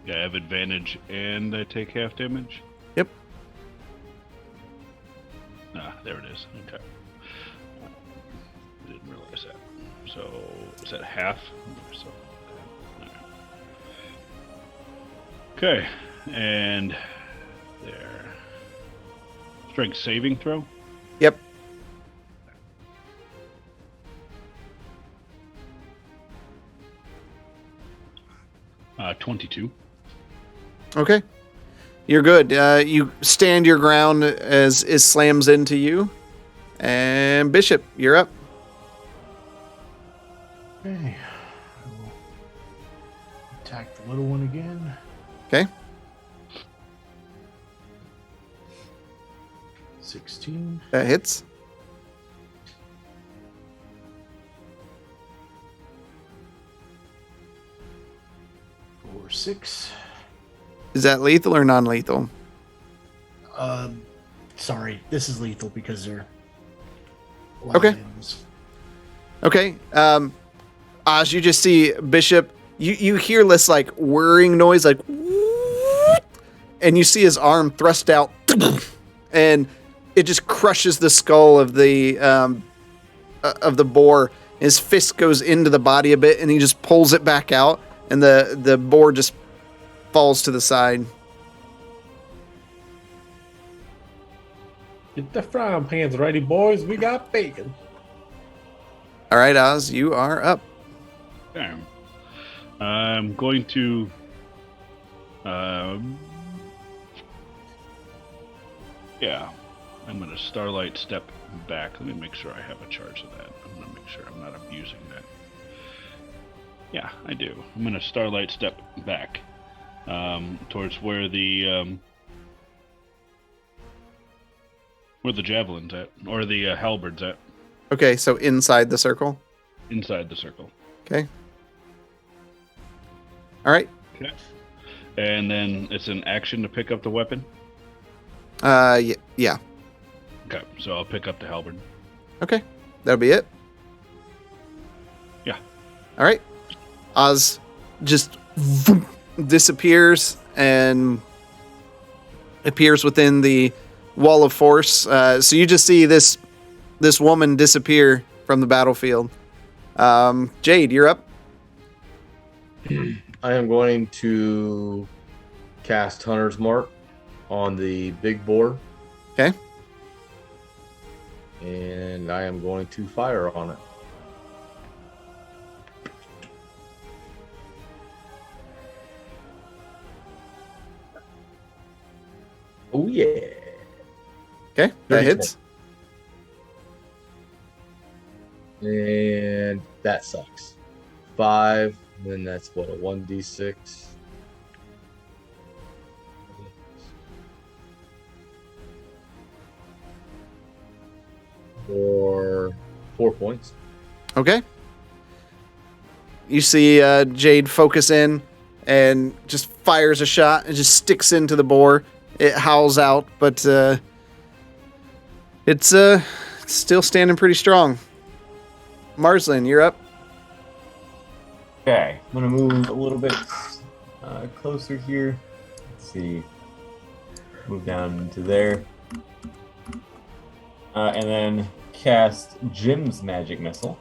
Yeah, I have advantage and I take half damage. Yep. Ah, there it is. Okay. Didn't realize that. So is that half? So, okay, and there. Strength saving throw. Yep. Uh, 22. Okay. You're good. You stand your ground as it slams into you. And Bishop, you're up. Okay. I will attack the little one again. Okay. 16. That hits. Or 6. Is that lethal or non-lethal? Sorry, this is lethal because they're Okay. lions. Okay. Oz, you just see Bishop. You hear this like whirring noise, like, and you see his arm thrust out, and it just crushes the skull of the boar. His fist goes into the body a bit, and he just pulls it back out, and the boar just falls to the side. Get the frying pans ready, boys. We got bacon. All right, Oz, you are up. Okay. I'm going to. Yeah, I'm going to Starlight step back. Let me make sure I have a charge of that. I'm going to make sure I'm not abusing that. Yeah, I do. I'm going to Starlight step back towards where the javelin's at, or the halberd's at, Okay, so inside the circle. inside the circle. Okay. All right. Okay. And then it's an action to pick up the weapon. Yeah. Okay, so I'll pick up the halberd. Okay, that'll be it. Yeah. All right. Oz just disappears and appears within the wall of force. So you just see this woman disappear from the battlefield. Jade, you're up. I am going to cast Hunter's Mark on the big boar. Okay. And I am going to fire on it. Oh yeah. Okay, that hits. And that sucks. 5, and then that's what, a 1d6. For 4 points. Okay. You see Jade focus in and just fires a shot and just sticks into the boar. It howls out, but it's still standing pretty strong. Marslin, you're up. Okay, I'm gonna move a little bit closer here. Let's see. Move down to there. And then cast Jim's magic missile.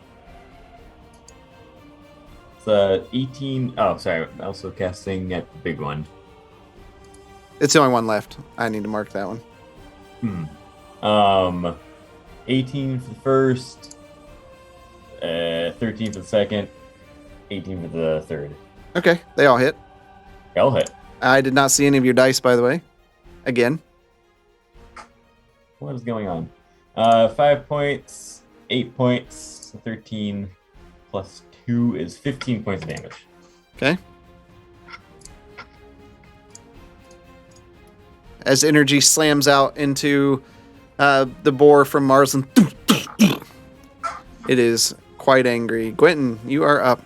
It's 18. Oh, sorry. I'm also casting at the big one. It's the only one left. I need to mark that one. 18 for the first, 13 for the second, 18 for the third. Okay, they all hit. They all hit. I did not see any of your dice, by the way. Again. What is going on? 5 points, 8 points, 13 plus 2 is 15 points of damage. Okay. As energy slams out into the boar from Marslin, it is quite angry. Quentin, you are up.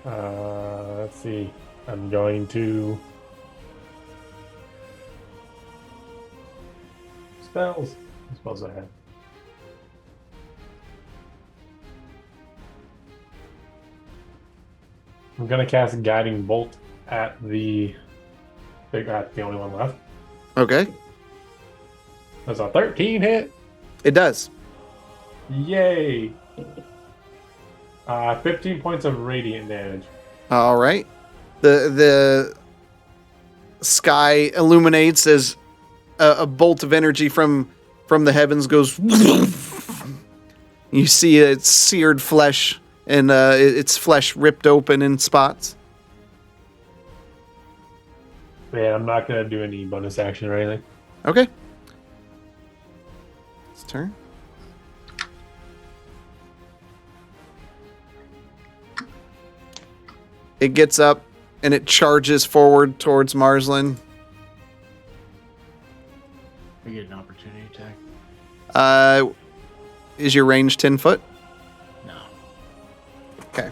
Let's see. I'm going to spells. What spells do I have? I'm gonna cast Guiding Bolt at the. I think that's the only one left. Okay. That's a 13 hit. It does. Yay! 15 points of radiant damage. All right. The sky illuminates as a bolt of energy from the heavens goes. You see its seared flesh and its flesh ripped open in spots. Yeah, I'm not gonna do any bonus action or anything. Okay. It's turn. It gets up and it charges forward towards Marsland. We get an opportunity attack. Is your range 10 foot? No. Okay.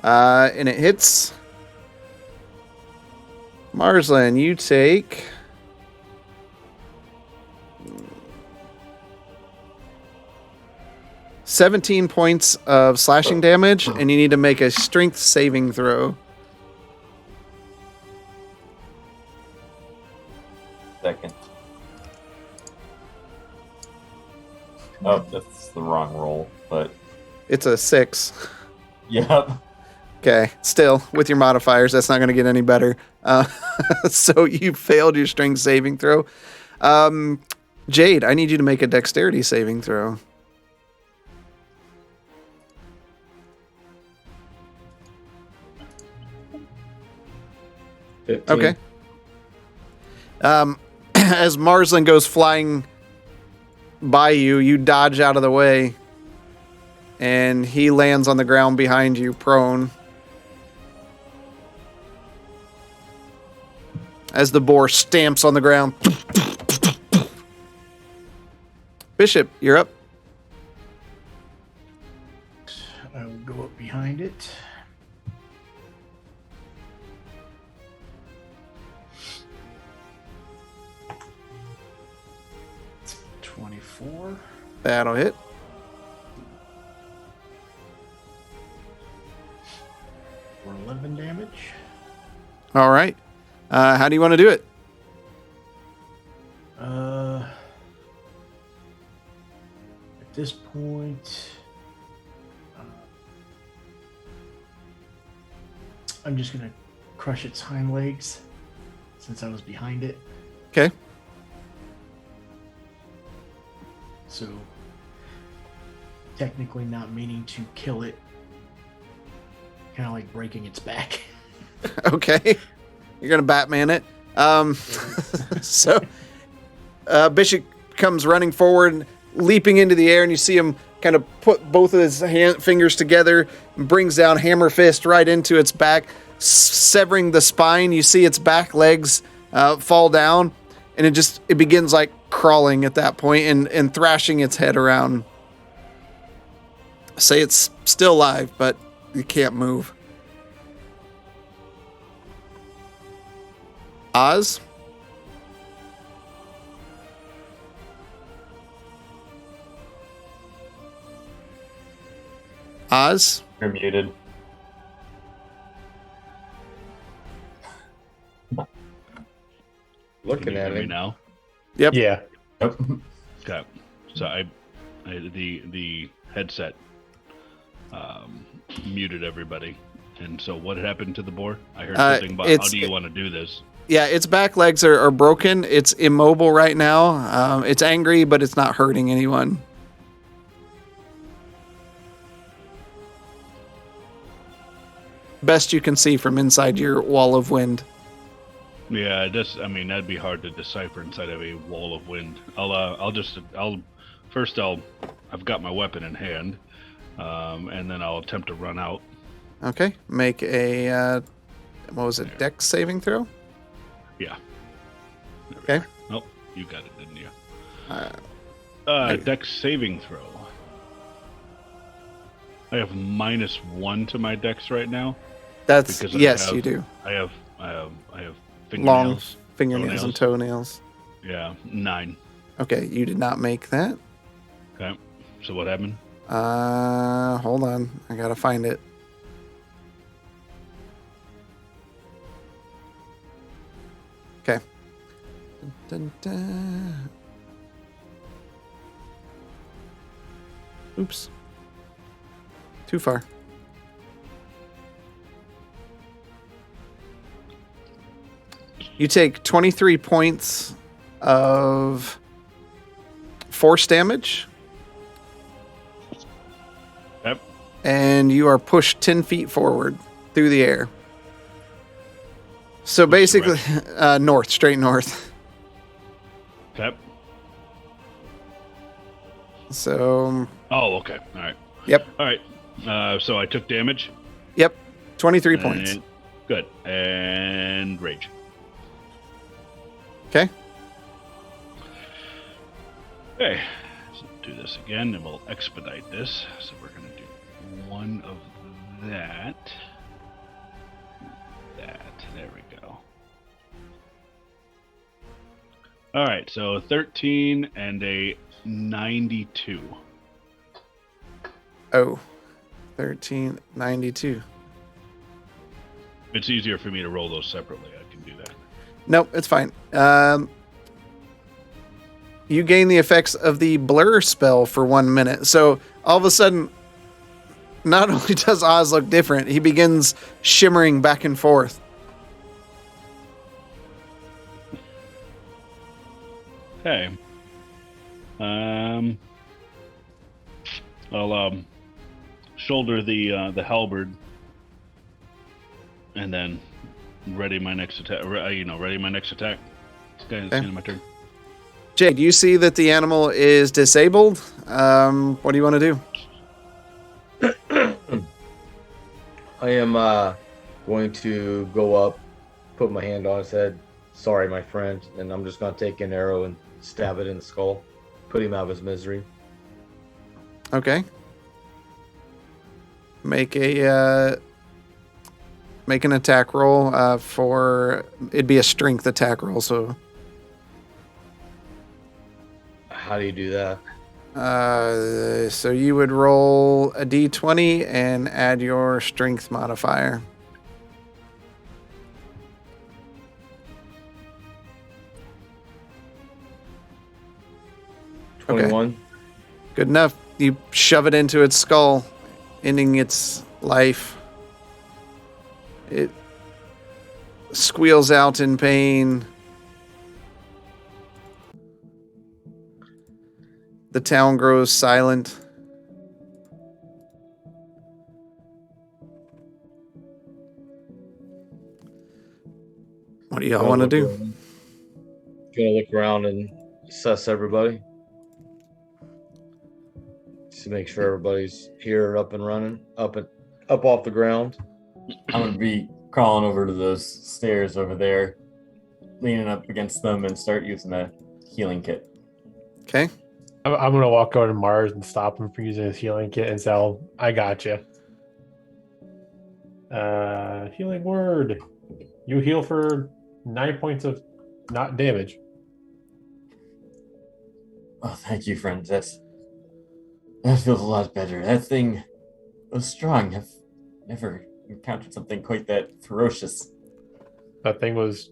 And it hits. Marsland, you take 17 points of slashing damage, and you need to make a strength saving throw. Second. Oh, that's the wrong roll, but It's a 6. yep. Okay, still, with your modifiers, that's not going to get any better. So you failed your strength saving throw. Jade, I need you to make a dexterity saving throw. 15. Okay. As Marsland goes flying by you, you dodge out of the way, and he lands on the ground behind you, prone. As the boar stamps on the ground. Bishop, you're up. I will go up behind it. It's 24 That'll hit. for 11 damage. All right. How do you want to do it? At this point, I'm just gonna crush its hind legs since I was behind it. Okay. So, technically not meaning to kill it. Kind of like breaking its back. Okay. You're going to Batman it. So, Bishop comes running forward, leaping into the air, and you see him kind of put both of his fingers together and brings down Hammer Fist right into its back, severing the spine. You see its back legs fall down, and it begins like crawling at that point and thrashing its head around. Say it's still alive, but you can't move. Oz? Oz? You're muted. Looking Can you at hear me him. now? Yep. Yeah. Yep. Okay. So the headset muted everybody. And so what happened to the boar? I heard something about how do you want to do this? Yeah, its back legs are broken. It's immobile right now. It's angry, but it's not hurting anyone. Best you can see from inside your wall of wind. Yeah, that'd be hard to decipher inside of a wall of wind. I've got my weapon in hand, and then I'll attempt to run out. Okay, make a, what was it, There. dex saving throw? Yeah. There we Okay. are. Nope, you got it, didn't you? Okay. Dex saving throw. I have -1 to my dex right now. That's Because yes, you do. I have Long fingernails. fingernails and toenails. Yeah, 9. Okay, you did not make that. Okay. So what happened? Hold on. I gotta find it. Okay. Dun, dun, dun. Oops. Too far. You take 23 points of force damage. Yep. And you are pushed 10 feet forward through the air. So basically, north, straight north. Okay. So, Oh, okay. All right. yep, All right. So I took damage. yep, 23 points. And, good. And rage. Okay. Okay. So do this again, and we'll expedite this. So we're going to do 1 of that. There we go. All right. So 13 and a 92. Oh, 1392. It's easier for me to roll those separately. I can do that. Nope, it's fine. You gain the effects of the blur spell for 1 minute. So all of a sudden, not only does Oz look different, he begins shimmering back and forth. Okay. I'll shoulder the halberd, and then ready my next attack. Ready my next attack. It's kind of my turn. Jade, you see that the animal is disabled. What do you want to do? I am going to go up, put my hand on his head. Sorry, my friend. And I'm just going to take an arrow and stab it in the skull. Put him out of his misery. Okay. Make an attack roll for it'd be a strength attack roll. So How do you do that? so you would roll a d20 and add your strength modifier. Okay. 21. Good enough. You shove it into its skull, ending its life. It squeals out in pain. The town grows silent. What do y'all want to do? Gonna look around and assess everybody. Just to make sure everybody's here, up and running, up off the ground. I'm gonna be crawling over to those stairs over there, leaning up against them, and start using a healing kit. Okay. I'm gonna walk over to Mars and stop him from using his healing kit and say, "I got you." Healing word. You heal for 9 points of not damage. Oh, thank you, friend. That feels a lot better. That thing was strong. I've never encountered something quite that ferocious. That thing was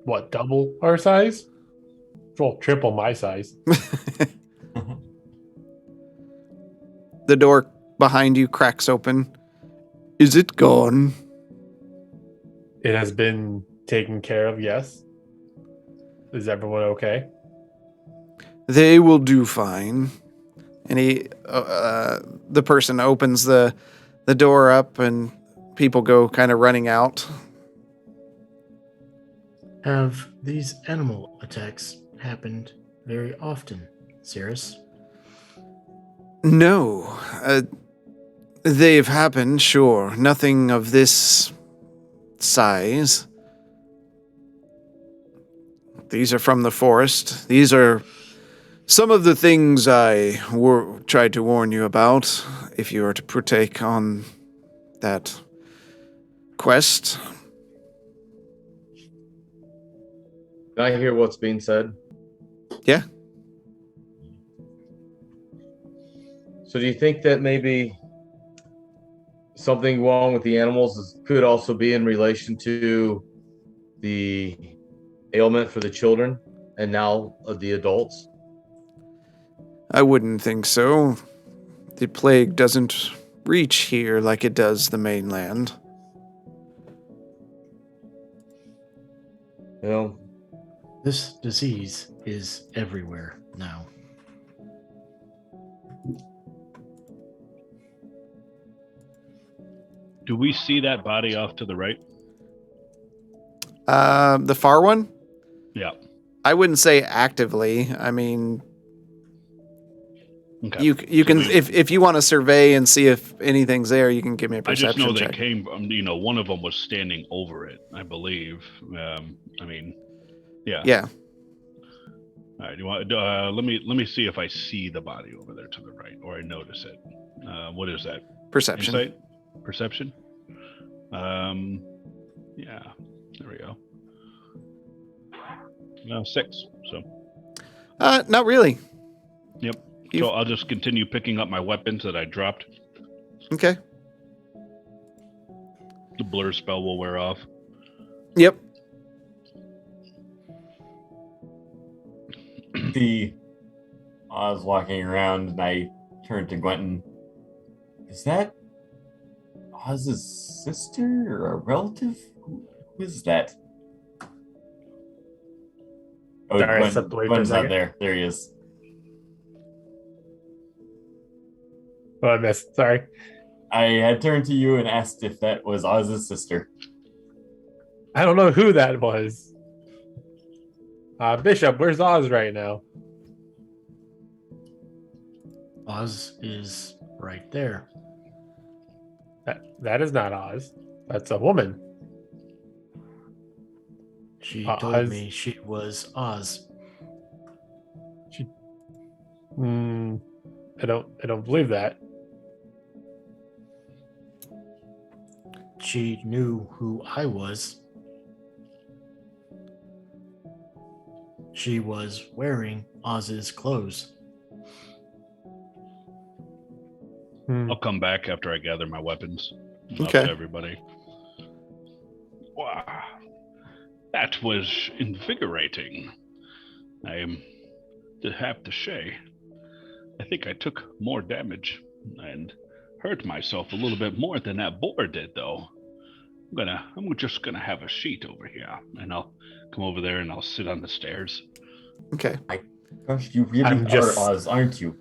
what, double our size? Well, triple my size. The door behind you cracks open. Is it gone? It has been taken care of, yes. Is everyone okay? They will do fine. And the person opens the door up, and people go kind of running out. Have these animal attacks happened very often, Cirrus? No, they've happened, sure. Nothing of this size. These are from the forest. These are some of the things I tried to warn you about. if you were to partake on that quest. Can I hear what's being said? Yeah. So do you think that maybe something wrong with the animals could also be in relation to the ailment for the children and now of the adults? I wouldn't think so. The plague doesn't reach here like it does the mainland. Well, This disease is everywhere now. Do we see that body off to the right? The far one? Yeah. I wouldn't say actively. I mean, Okay. you So can we- if you want to survey and see if anything's there, you can give me a I just perception know they check. came from, one of them was standing over it, I believe. Yeah. Yeah. All right. You want? Let me see if I see the body over there to the right, or I notice it. What is that? Perception. Insight? Perception? Yeah. There we go. 6. So. Not really. Yep. You've- So I'll just continue picking up my weapons that I dropped. Okay. The blur spell will wear off. Yep. I was walking around and I turned to Gwenton. Is that Oz's sister or a relative? Who is that? Oh, Sorry, I stepped away for a Gwenton's not second. there. There he is. Oh, I missed. Sorry. I had turned to you and asked if that was Oz's sister. I don't know who that was. Bishop, where's Oz right now? Oz is right there. That is not Oz. That's a woman. She Oz. told me she was Oz. I don't believe that. She knew who I was. She was wearing Oz's clothes. I'll come back after I gather my weapons. Up Okay. to everybody. Wow. That was invigorating. I am to have to say, I think I took more damage and hurt myself a little bit more than that boar did, though. I'm just gonna have a sheet over here, and I'll come over there and I'll sit on the stairs. Okay. Gosh, you really I'm just- are Oz, aren't you?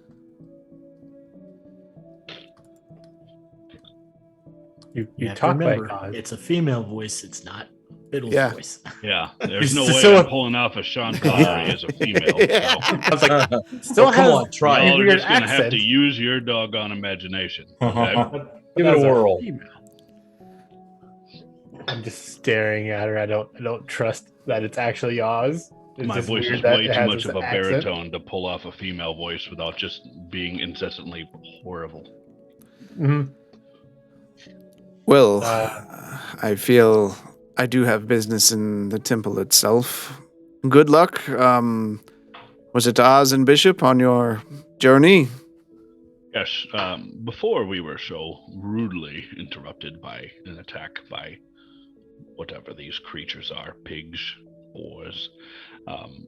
You You have to talk remember, like Oz. it's a female voice. It's not Biddle's Yeah. voice. Yeah, there's no It's way so- I'm pulling off a Sean Connery as a female. Yeah. So. I was like, still Oh, come has on, try a it. Y'all are weird just gonna have accent. to use your doggone imagination. Okay? Give it a As whirl. female. I'm just staring at her. I don't trust that it's actually Oz. It's My just voice weird is that way it too has much this of a accent. baritone to pull off a female voice without just being incessantly horrible. Mhm. Well, Uh, I feel I do have business in the temple itself. Good luck. Was it Oz and Bishop on your journey? Yes, before we were so rudely interrupted by an attack by whatever these creatures are, pigs, boars,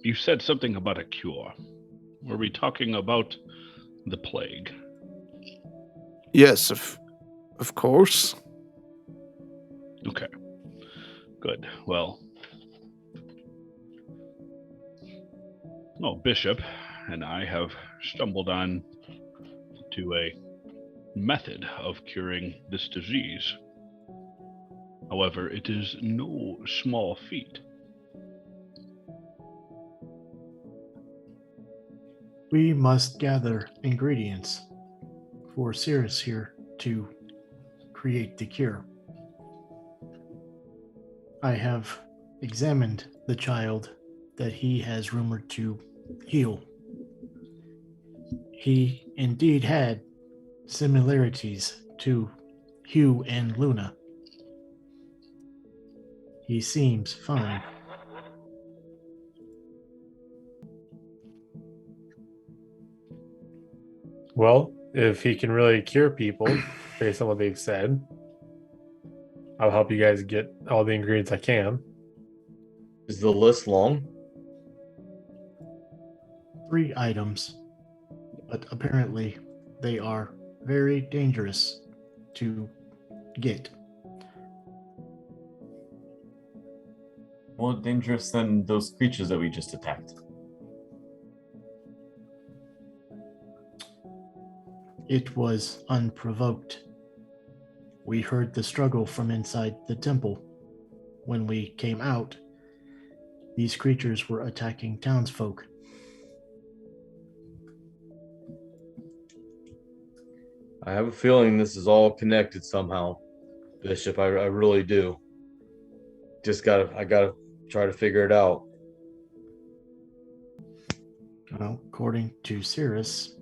you said something about a cure. Were we talking about the plague? Yes, of course. Okay, good. Well, Bishop and I have stumbled on to a method of curing this disease. However, it is no small feat. We must gather ingredients for Cirrus here to create the cure. I have examined the child that he has rumored to heal. He indeed had similarities to Hugh and Luna. He seems fine. Well, if he can really cure people, based on what they've said, I'll help you guys get all the ingredients I can. Is the list long? 3 items, but apparently they are very dangerous to get. More dangerous than those creatures that we just attacked. It was unprovoked. We heard the struggle from inside the temple. When we came out, these creatures were attacking townsfolk. I have a feeling this is all connected somehow, Bishop. I really do. I gotta try to figure it out. Well, according to Cirrus,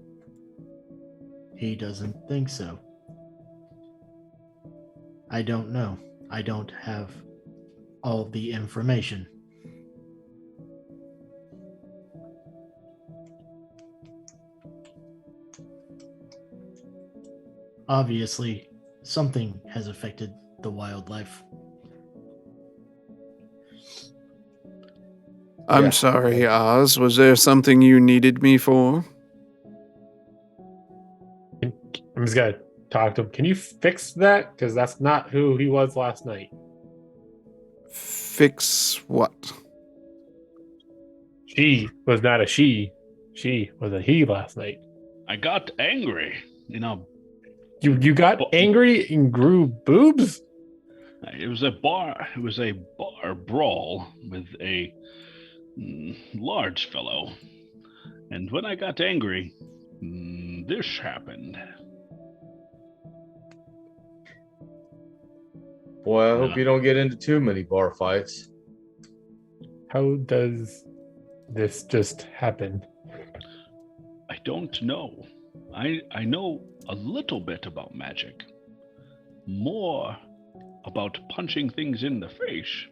he doesn't think so. I don't know. I don't have all the information. Obviously, something has affected the wildlife. I'm Yeah. sorry, Oz. Was there something you needed me for? I'm just gonna talk to him. Can you fix that? Because that's not who he was last night. Fix what? She was not a she. She was a he last night. I got angry. You got angry and grew boobs? It was a bar brawl with a large fellow. And when I got angry, this happened. Boy, I hope you don't get into too many bar fights. How does this just happen? I don't know. I know a little bit about magic. More about punching things in the face.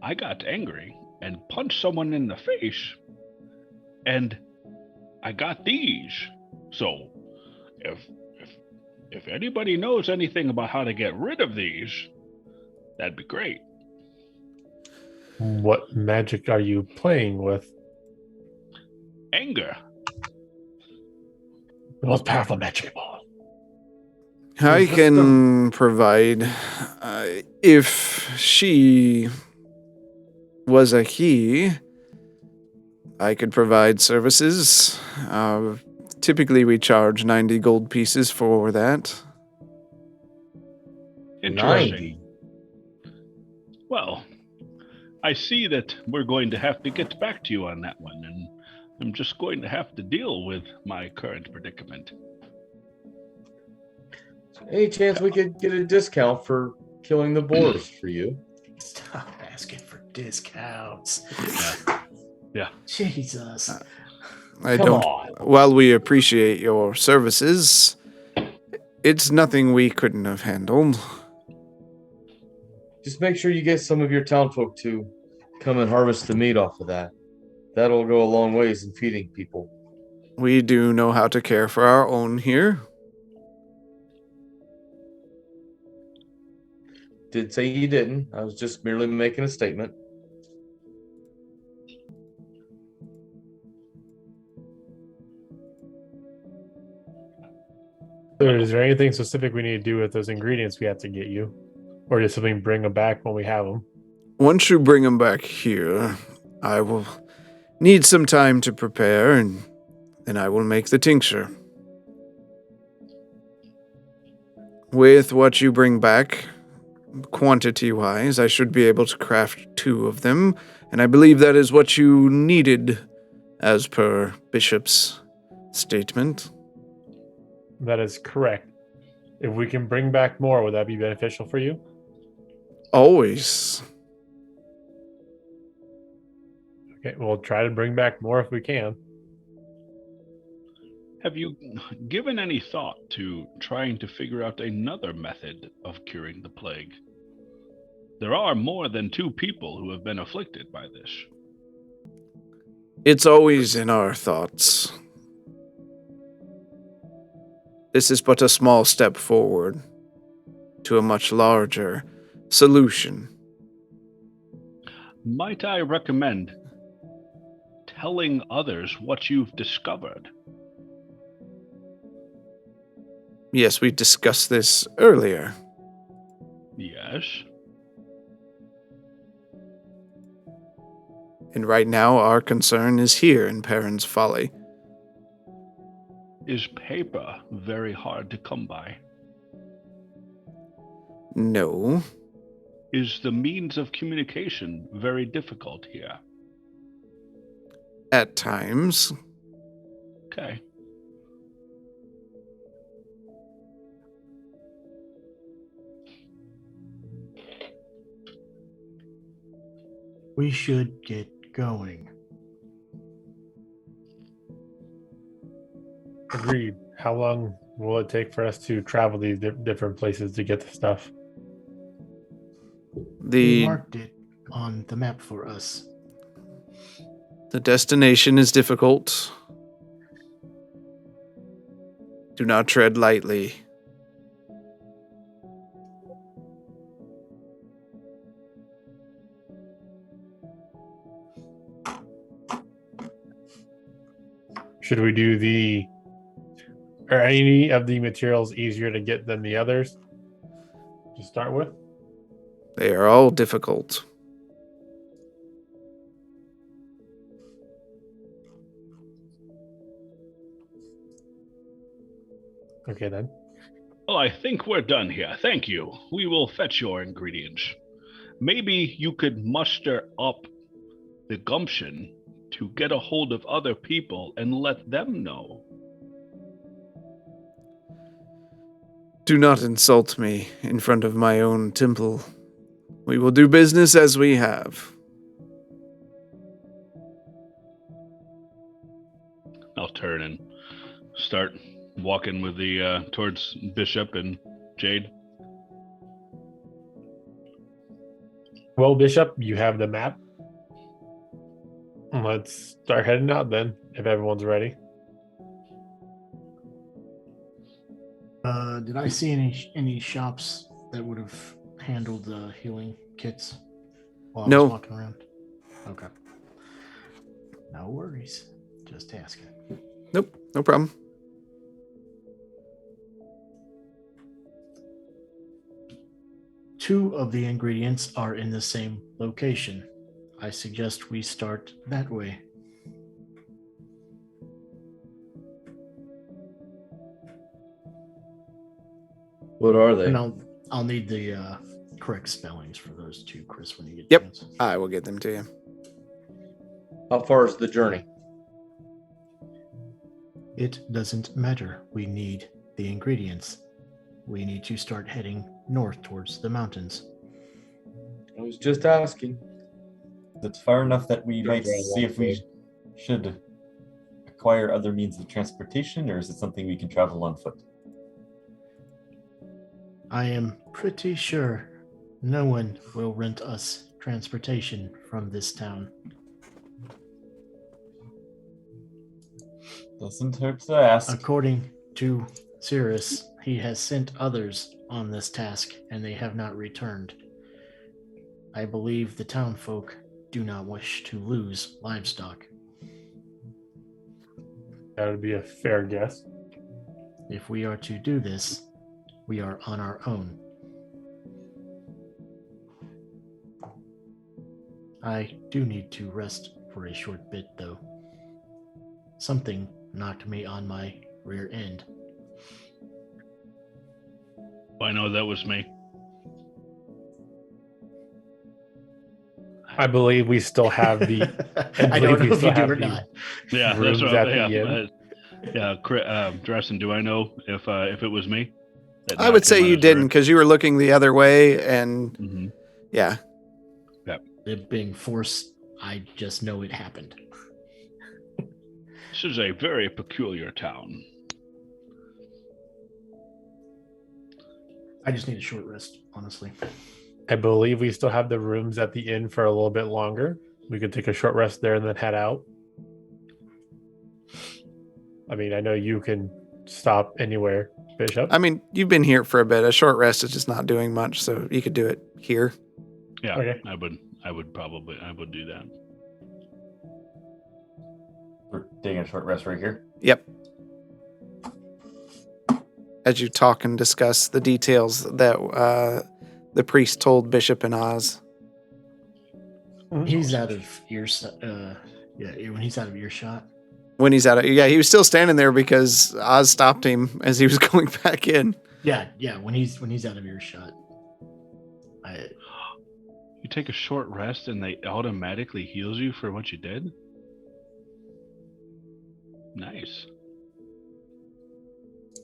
I got angry and punched someone in the face, and I got these. So, if anybody knows anything about how to get rid of these, that'd be great. What magic are you playing with? Anger. The most powerful magic of all. I can provide. If she was a he, I could provide services. Typically, we charge 90 gold pieces for that. Interesting. 90. Well, I see that we're going to have to get back to you on that one, and I'm just going to have to deal with my current predicament. Any chance we could get a discount for killing the boars for you? Stop asking for discounts. Yeah. Jesus. While we appreciate your services, it's nothing we couldn't have handled. Just make sure you get some of your townfolk to come and harvest the meat off of that. That'll go a long ways in feeding people. We do know how to care for our own here. Did say you didn't. I was just merely making a statement. So is there anything specific we need to do with those ingredients we have to get you? Or just something bring them back when we have them? Once you bring them back here, I will need some time to prepare, and then I will make the tincture. With what you bring back, quantity-wise, I should be able to craft 2 of them, and I believe that is what you needed, as per Bishop's statement. That is correct. If we can bring back more, would that be beneficial for you? Always. Okay, we'll try to bring back more if we can. Have you given any thought to trying to figure out another method of curing the plague? There are more than 2 people who have been afflicted by this. It's always in our thoughts. This is but a small step forward to a much larger solution. Might I recommend telling others what you've discovered? Yes, we discussed this earlier. Yes. And right now, our concern is here in Perrin's Folly. Is paper very hard to come by? No. Is the means of communication very difficult here? At times. Okay. We should get going. Agreed. How long will it take for us to travel these different places to get the stuff? They The marked it on the map for us. destination is difficult. Do not tread lightly. Should we do are any of the materials easier to get than the others to start with? They are all difficult. Okay, then. Well, I think we're done here. Thank you. We will fetch your ingredients. Maybe you could muster up the gumption to get a hold of other people and let them know. Do not insult me in front of my own temple. We will do business as we have. I'll turn and start walking with the towards Bishop and Jade. Well, Bishop, you have the map. Let's start heading out then, if everyone's ready. Did I see any shops that would have handled the healing kits while I No. was walking around? Okay. No worries. Just asking. Nope, no problem. Two of the ingredients are in the same location. I suggest we start that way. What are they? And I'll need the correct spellings for those two, Chris, when you get a Yep. chance. I will get them to you. How far is the journey? It doesn't matter. We need the ingredients. We need to start heading north towards the mountains. I was just asking. It's far enough that we might Very see if we should acquire other means of transportation, or is it something we can travel on foot? I am pretty sure no one will rent us transportation from this town. Doesn't hurt to ask. According to Cirrus, he has sent others on this task and they have not returned. I believe the townfolk do not wish to lose livestock. That would be a fair guess. If we are to do this, we are on our own. I do need to rest for a short bit, though. Something knocked me on my rear end. I know that was me. I believe we still have the. I don't know if you do or the not. Yeah, rooms that's what. at the Yeah, Dresden, do I know if it was me? that I would knocked him say on you his didn't rear? because you were looking the other way, and Mhm. yeah, It being forced, I just know it happened. This is a very peculiar town. I just need a short rest, honestly. I believe we still have the rooms at the inn for a little bit longer. We could take a short rest there and then head out. I mean, I know you can stop anywhere, Bishop. I mean, you've been here for a bit. A short rest is just not doing much, so you could do it here. Yeah, Okay. I would do that. We're taking a short rest right here. Yep. As you talk and discuss the details that the priest told Bishop and Oz. He's out of earshot. When he's out of earshot. When he's he was still standing there because Oz stopped him as he was going back in. Yeah. When he's out of earshot. You take a short rest and they automatically heals you for what you did? Nice.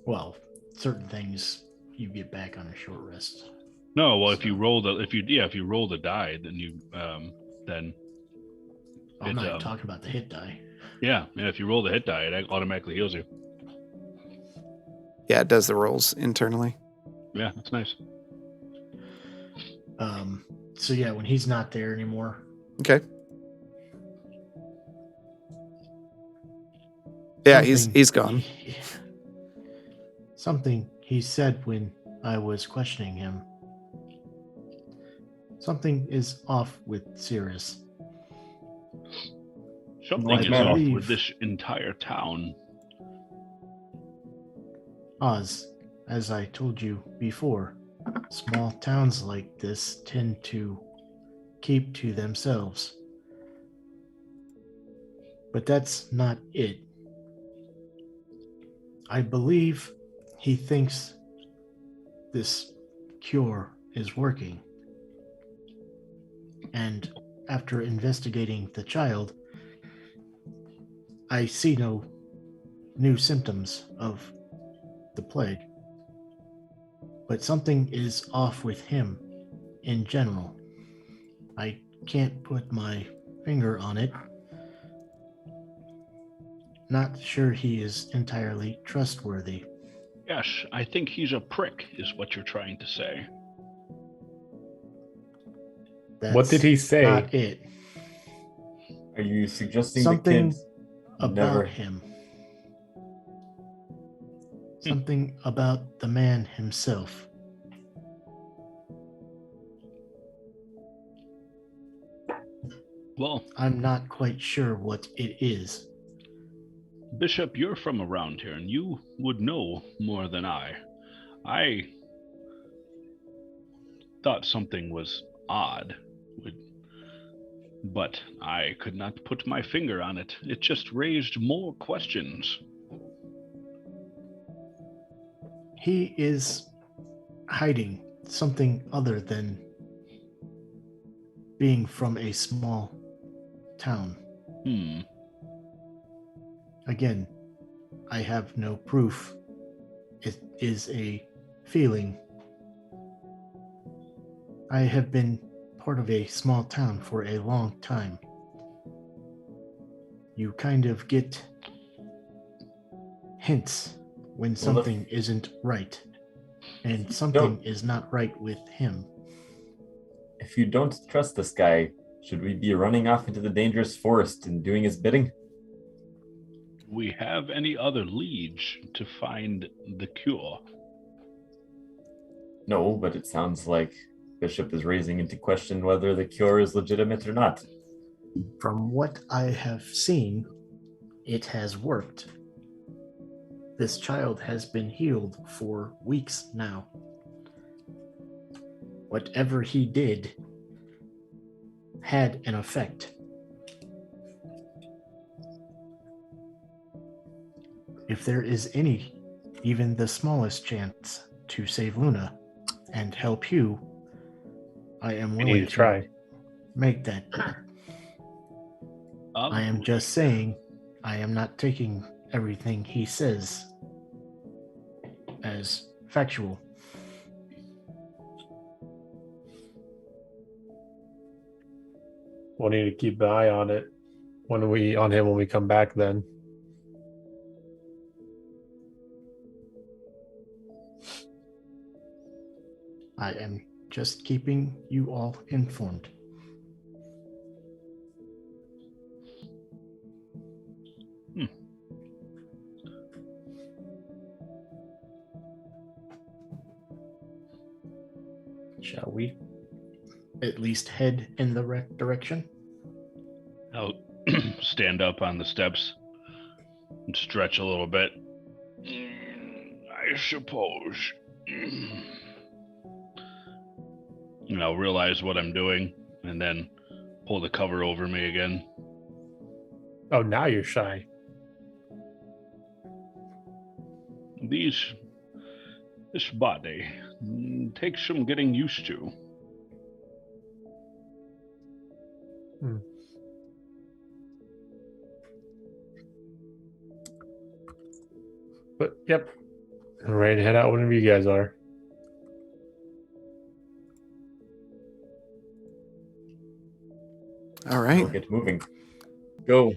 Well, certain things you get back on a short rest. No, well, if you roll the die, then you then I'm not even talking about the hit die. yeah, if you roll the hit die, it automatically heals you. Yeah, it does the rolls internally. Yeah, that's nice. So yeah, when he's not there anymore. Okay. Yeah, he's gone. Something he said when I was questioning him. Something is off with Sirius. Something is off with this entire town. Oz, as I told you before, small towns like this tend to keep to themselves. But that's not it. I believe he thinks this cure is working. And after investigating the child, I see no new symptoms of the plague. But something is off with him in general. I can't put my finger on it. Not sure he is entirely trustworthy. Yes, I think he's a prick, is what you're trying to say. That's what did he say? Not it. Are you suggesting Something the kids about never... him. Something about the man himself. Well, I'm not quite sure what it is. Bishop, you're from around here, and you would know more than I. I thought something was odd, but I could not put my finger on it. It just raised more questions. He is hiding something other than being from a small town. Again, I have no proof. It is a feeling. I have been part of a small town for a long time. You kind of get hints when something isn't right, and something is not right with him. If you don't trust this guy, should we be running off into the dangerous forest and doing his bidding? We have any other leads to find the cure? No, but it sounds like Bishop is raising into question whether the cure is legitimate or not. From what I have seen, it has worked. This child has been healed for weeks now. Whatever he did had an effect. If there is even the smallest chance to save Luna and help you, I am willing to try. Make that. I am just saying, I am not taking everything he says as factual. We'll need to keep an eye on it when we come back then. I am just keeping you all informed. Shall we at least head in the direction? I'll stand up on the steps and stretch a little bit. I suppose. And I'll realize what I'm doing and then pull the cover over me again. Oh, now you're shy. This body takes some getting used to. But yep, I'm ready to head out whenever you guys are. All right. We'll get moving. Go.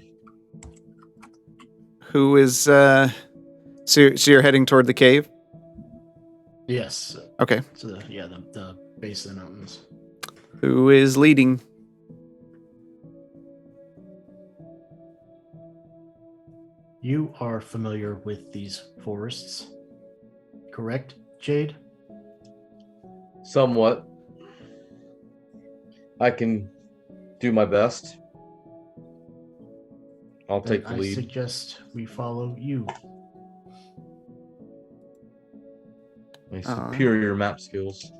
Who is so you're heading toward the cave? Yes. Okay. So the base of the mountains. Who is leading? You are familiar with these forests, correct, Jade? Somewhat. I can do my best. I'll take the I lead. suggest we follow you. My superior map skills.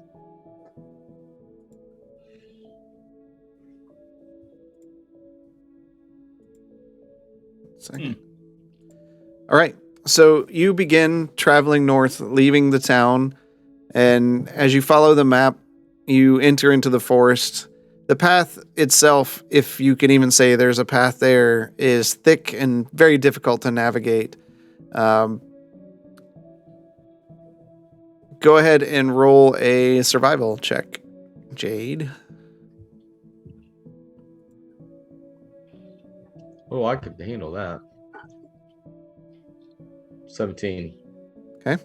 Second. All right. So you begin traveling north, leaving the town, and as you follow the map, you enter into the forest. The path itself, if you can even say there's a path there, is thick and very difficult to navigate. Go ahead and roll a survival check, Jade. Oh, I could handle that. 17. Okay.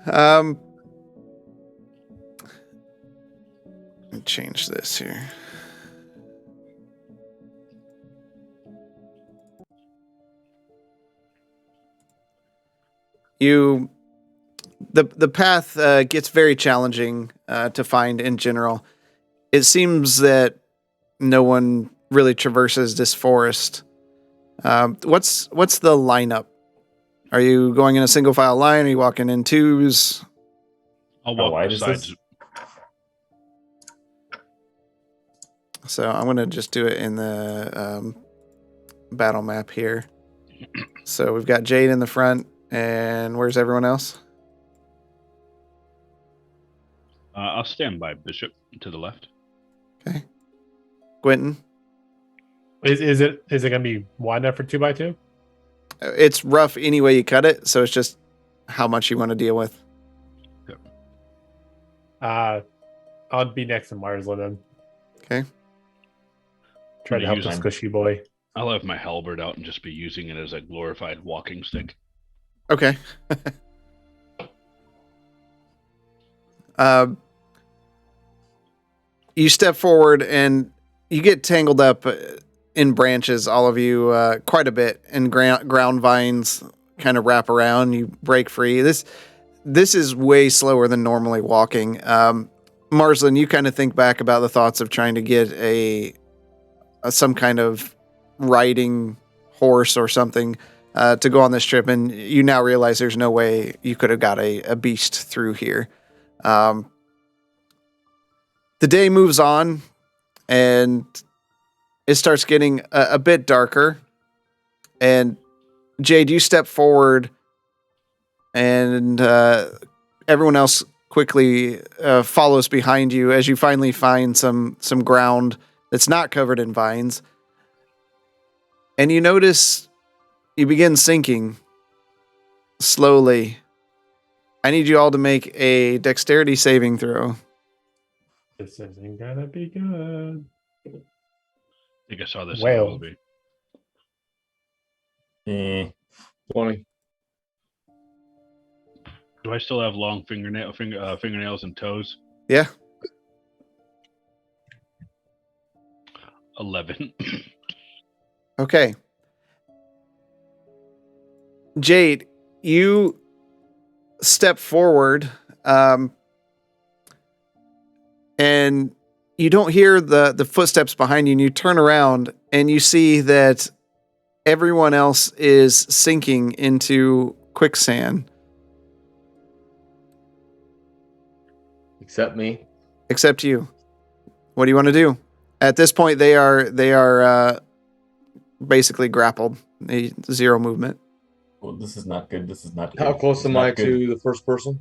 Let me change this here. The path gets very challenging to find in general. It seems that no one really traverses this forest. What's the lineup? Are you going in a single file line? Are you walking in twos? I'll How walk wide is besides. this? So I'm going to just do it in the battle map here. So we've got Jade in the front, and where's everyone else? I'll stand by Bishop to the left. Okay. Quentin? Is it gonna be wide enough for 2x2? It's rough any way you cut it, so it's just how much you want to deal with. I'll be next to Marsland then. Okay. Try to help the squishy boy. I'll have my halberd out and just be using it as a glorified walking stick. Okay. You step forward and you get tangled up in branches, all of you, quite a bit, and ground vines kind of wrap around. You break free. This is way slower than normally walking. Marsland, you kind of think back about the thoughts of trying to get some kind of riding horse or something to go on this trip, and you now realize there's no way you could have got a beast through here. The day moves on, and it starts getting a bit darker. And Jade, you step forward, and everyone else quickly follows behind you as you finally find some ground that's not covered in vines. And you notice you begin sinking slowly. I need you all to make a dexterity saving throw. This isn't gonna be good. I think I saw this in Well. the movie. 20. Do I still have long fingernails and toes? Yeah. 11. Okay. Jade, you step forward, and you don't hear the footsteps behind you, and you turn around and you see that everyone else is sinking into quicksand Except me. except you. What do you want to do? At this point, they are basically grappled. 0 movement. Well, this is not good. This is not good. How close It's am not I good. to the first person?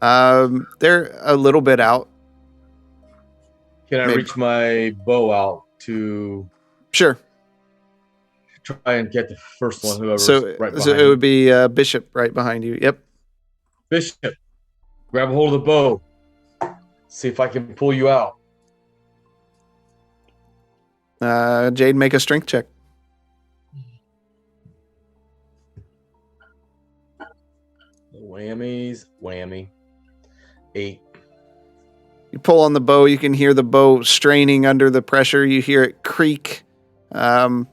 They're a little bit out. Can I Maybe. reach my bow out to Sure. try and get the first one, whoever's So, right behind so it me? would be Bishop right behind you. Yep. Bishop, grab a hold of the bow. See if I can pull you out. Jade, make a strength check. Whammies, whammy. 8. You pull on the bow. You can hear the bow straining under the pressure. You hear it creak. And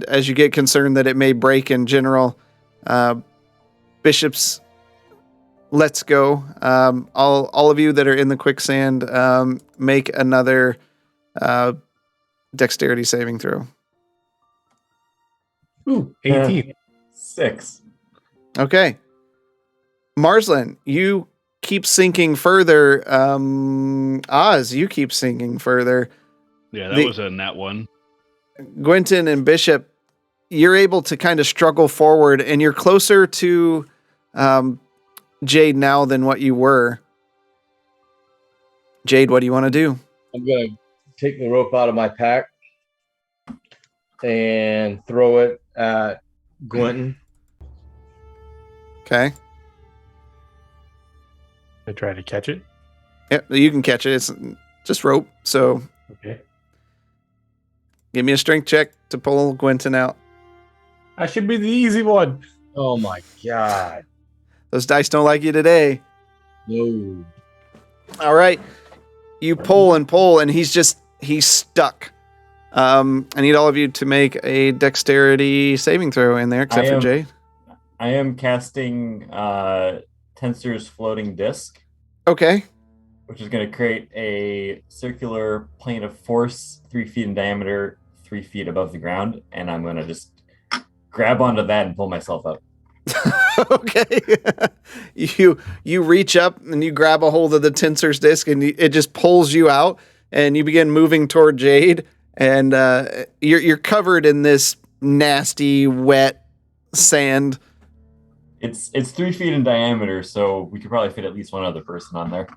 as you get concerned that it may break in general, Bishop's lets go. All of you that are in the quicksand, make another dexterity saving throw. Ooh, 18. 6. Okay. Marsland, you keep sinking further. Oz, you keep sinking further. Yeah, that was a nat 1. Gwynton and Bishop, you're able to kind of struggle forward, and you're closer to Jade now than what you were. Jade, what do you want to do? I'm going to take the rope out of my pack and throw it at Gwynton. Okay. I try to catch it. Yep, you can catch it. It's just rope. So Okay. give me a strength check to pull Gwynton out. I should be the easy one. Oh my God. Those dice don't like you today. No. All right. You pull, and he's stuck. I need all of you to make a dexterity saving throw in there, except for Jade. I am casting Tensor's floating disc, Okay. which is going to create a circular plane of force 3 feet in diameter, 3 feet above the ground, and I'm going to just grab onto that and pull myself up. Okay. You reach up and you grab a hold of the tensor's disc, and it just pulls you out, and you begin moving toward Jade, and you're covered in this nasty, wet sand. It's 3 feet in diameter, so we could probably fit at least one other person on there.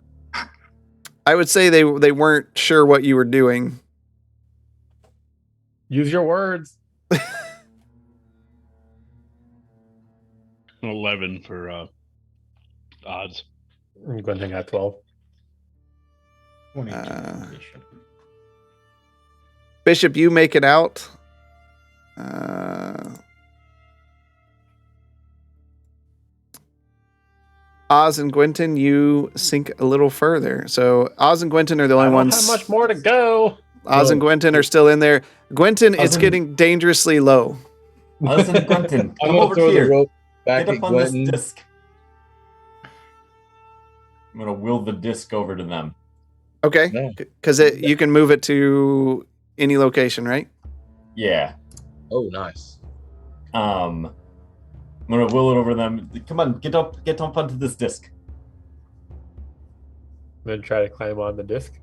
I would say they weren't sure what you were doing. Use your words. 11 for odds. I'm going to got 12. 22 Uh, Bishop. Bishop, you make it out. Oz and Gwynton, you sink a little further. So Oz and Gwynton are the I only don't ones. have much more to go. Oz and Gwynton are still in there. Gwynton, Oz it's and- getting dangerously low. Listen, Quentin, I'm come going over to throw here. the rope back Get at up on this Gwynton. disc. I'm going to will the disc over to them. Okay, Yeah. because you can move it to any location, right? Yeah. Oh, nice. I'm going to will it over to them. Come on, get up onto this disc. Then try to climb on the disc.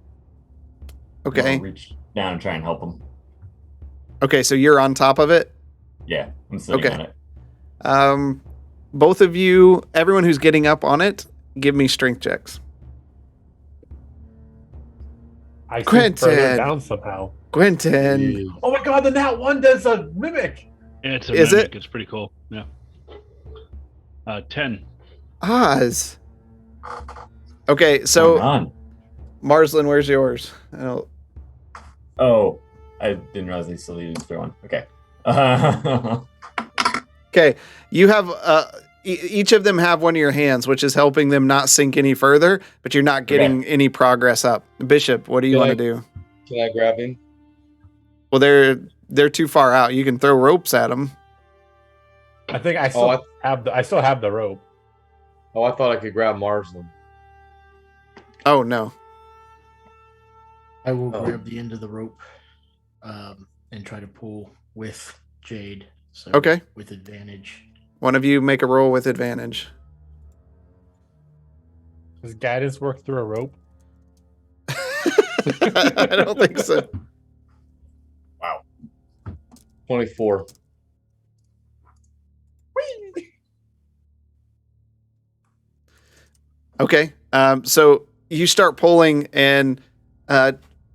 Okay. I'll reach down and try and help them. Okay, so you're on top of it. Yeah, I'm sitting Okay. on it. Both of you, everyone who's getting up on it, give me strength checks. I sink Quentin. further down somehow. Gwynton. Oh my god, then that one does a mimic. Yeah, it's a Is mimic. it? It's pretty cool. Yeah. 10. Oz. Okay, so Come on. Marsland, where's yours? Oh, I didn't realize they still needed to throw one. Okay. Okay, you have each of them have one of your hands, which is helping them not sink any further, but you're not getting any progress up. Bishop, what do you want to do? Can I grab him? Well, they're too far out. You can throw ropes at them. I think I still have the rope. Oh, I thought I could grab Marsland. Oh no. I will grab the end of the rope and try to pull with Jade. So Okay. With advantage. One of you make a roll with advantage. Does guidance work through a rope? I don't think so. Wow. 24. Okay. So you start pulling, and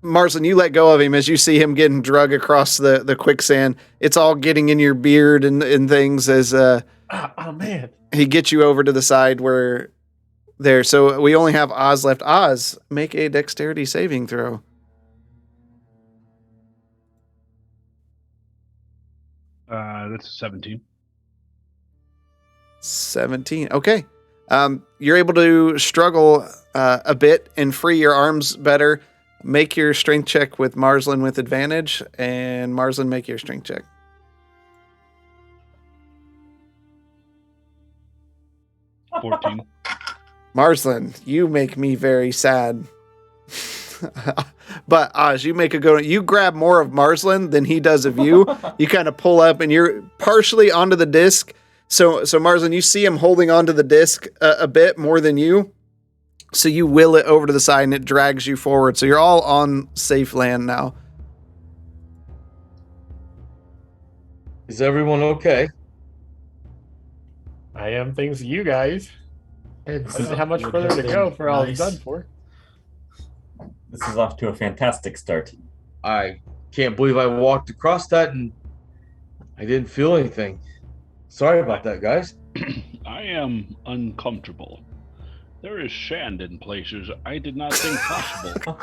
Marsland, you let go of him as you see him getting drug across the quicksand. It's all getting in your beard and things as oh man, he gets you over to the side where there. So we only have Oz left. Oz, make a dexterity saving throw. That's a 17. 17. Okay. You're able to struggle a bit and free your arms better. Make your strength check with Marsland with advantage, and Marsland, make your strength check. $14. Marsland, you make me very sad. But Oz, you make a go. You grab more of Marsland than he does of you. You kind of pull up, and you're partially onto the disc. So Marsland, you see him holding onto the disc a bit more than you. So you will it over to the side, and it drags you forward. So you're all on safe land now. Is everyone okay? I am thanks to you guys. Heads I don't know up how much would further have to been go for all nice. it's done for. This is off to a fantastic start. I can't believe I walked across that and I didn't feel anything. Sorry about that, guys. I am uncomfortable. There is sand in places I did not think possible.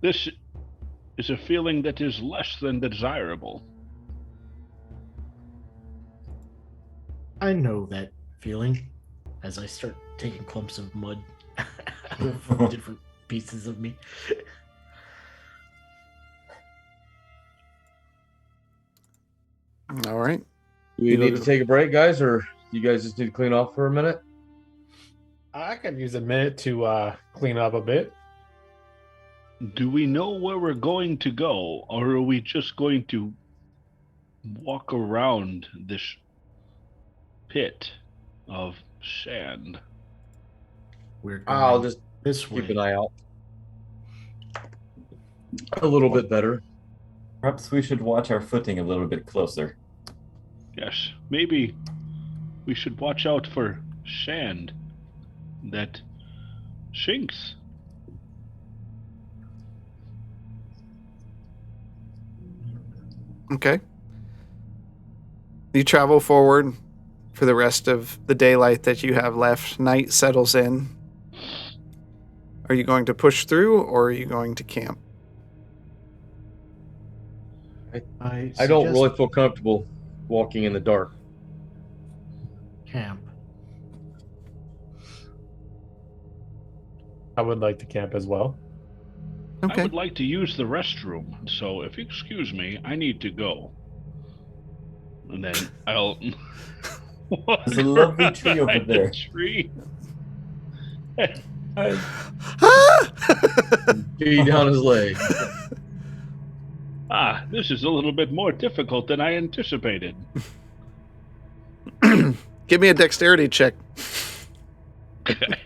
This is a feeling that is less than desirable. I know that feeling as I start taking clumps of mud out of different pieces of me. All right. Do we need to take a break, guys, or you guys just need to clean off for a minute? I could use a minute to clean up a bit. Do we know where we're going to go, or are we just going to walk around this pit of sand? We're I'll going just this way. keep an eye out. A little bit better. Perhaps we should watch our footing a little bit closer. Yes, maybe we should watch out for sand that sinks. Okay. You travel forward for the rest of the daylight that you have left. Night settles in. Are you going to push through, or are you going to camp? I don't really feel comfortable walking in the dark. Camp. I would like to camp as well. Okay. I would like to use the restroom, so if you excuse me, I need to go. And then I'll. There's a lovely tree over there. Tree. Pee down his leg. This is a little bit more difficult than I anticipated. Give me a dexterity check. Okay.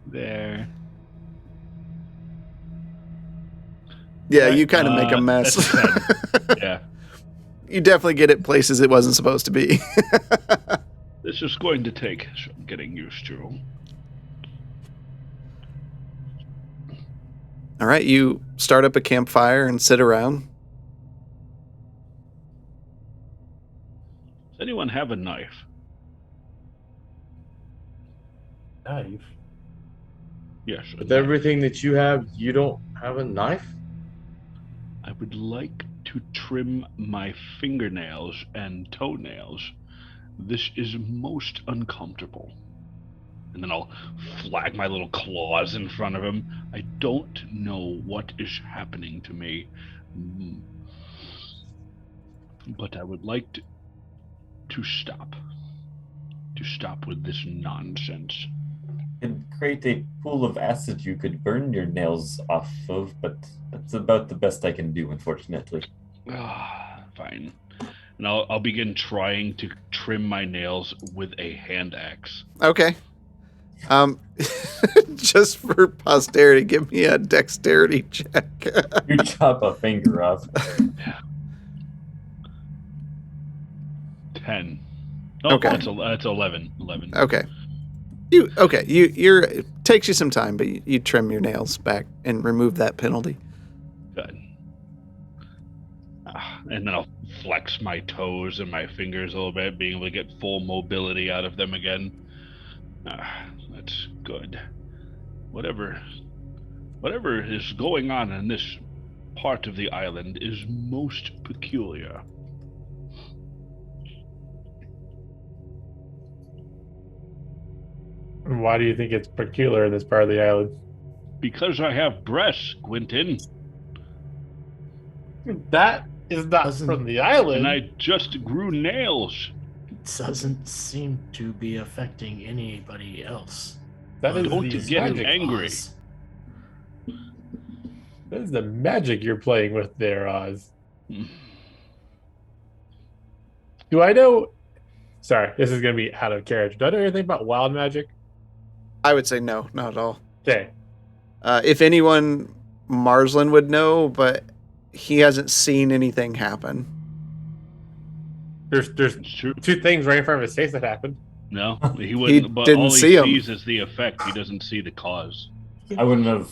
There. Yeah, you kind of make a mess. That's 10. Yeah. You definitely get it places it wasn't supposed to be. This is going to take some getting used to. All right, you start up a campfire and sit around. Does anyone have a knife? Knife. Yes. a With knife. everything that you have, you don't have a knife? I would like to to trim my fingernails and toenails. This is most uncomfortable. And then I'll flag my little claws in front of him. I don't know what is happening to me, but I would like to stop. To stop with this nonsense. Could create a pool of acid you could burn your nails off of, but that's about the best I can do, unfortunately. Fine. And I'll begin trying to trim my nails with a hand axe. Okay. Just for posterity, give me a dexterity check. You chop a finger off. 10. Oh, Okay. that's 11. 11. Okay. You're it takes you some time, but you trim your nails back and remove that penalty. Good. And then I'll flex my toes and my fingers a little bit, being able to get full mobility out of them again. That's good. Whatever is going on in this part of the island is most peculiar. Why do you think it's peculiar in this part of the island? Because I have breasts, Quentin. That is not Doesn't- from the island. And I just grew nails. It doesn't seem to be affecting anybody else. That is Don't the get magic. angry. Oz. That is the magic you're playing with there, Oz. Do I know? Sorry, this is going to be out of character. Do I know anything about wild magic? I would say no, not at all. Okay. If anyone, Marsland would know, but he hasn't seen anything happen. There's It's true. two things right in front of his face that happened. No, he wouldn't. But didn't all he see 'em. sees is the effect. He doesn't see the cause. I wouldn't have.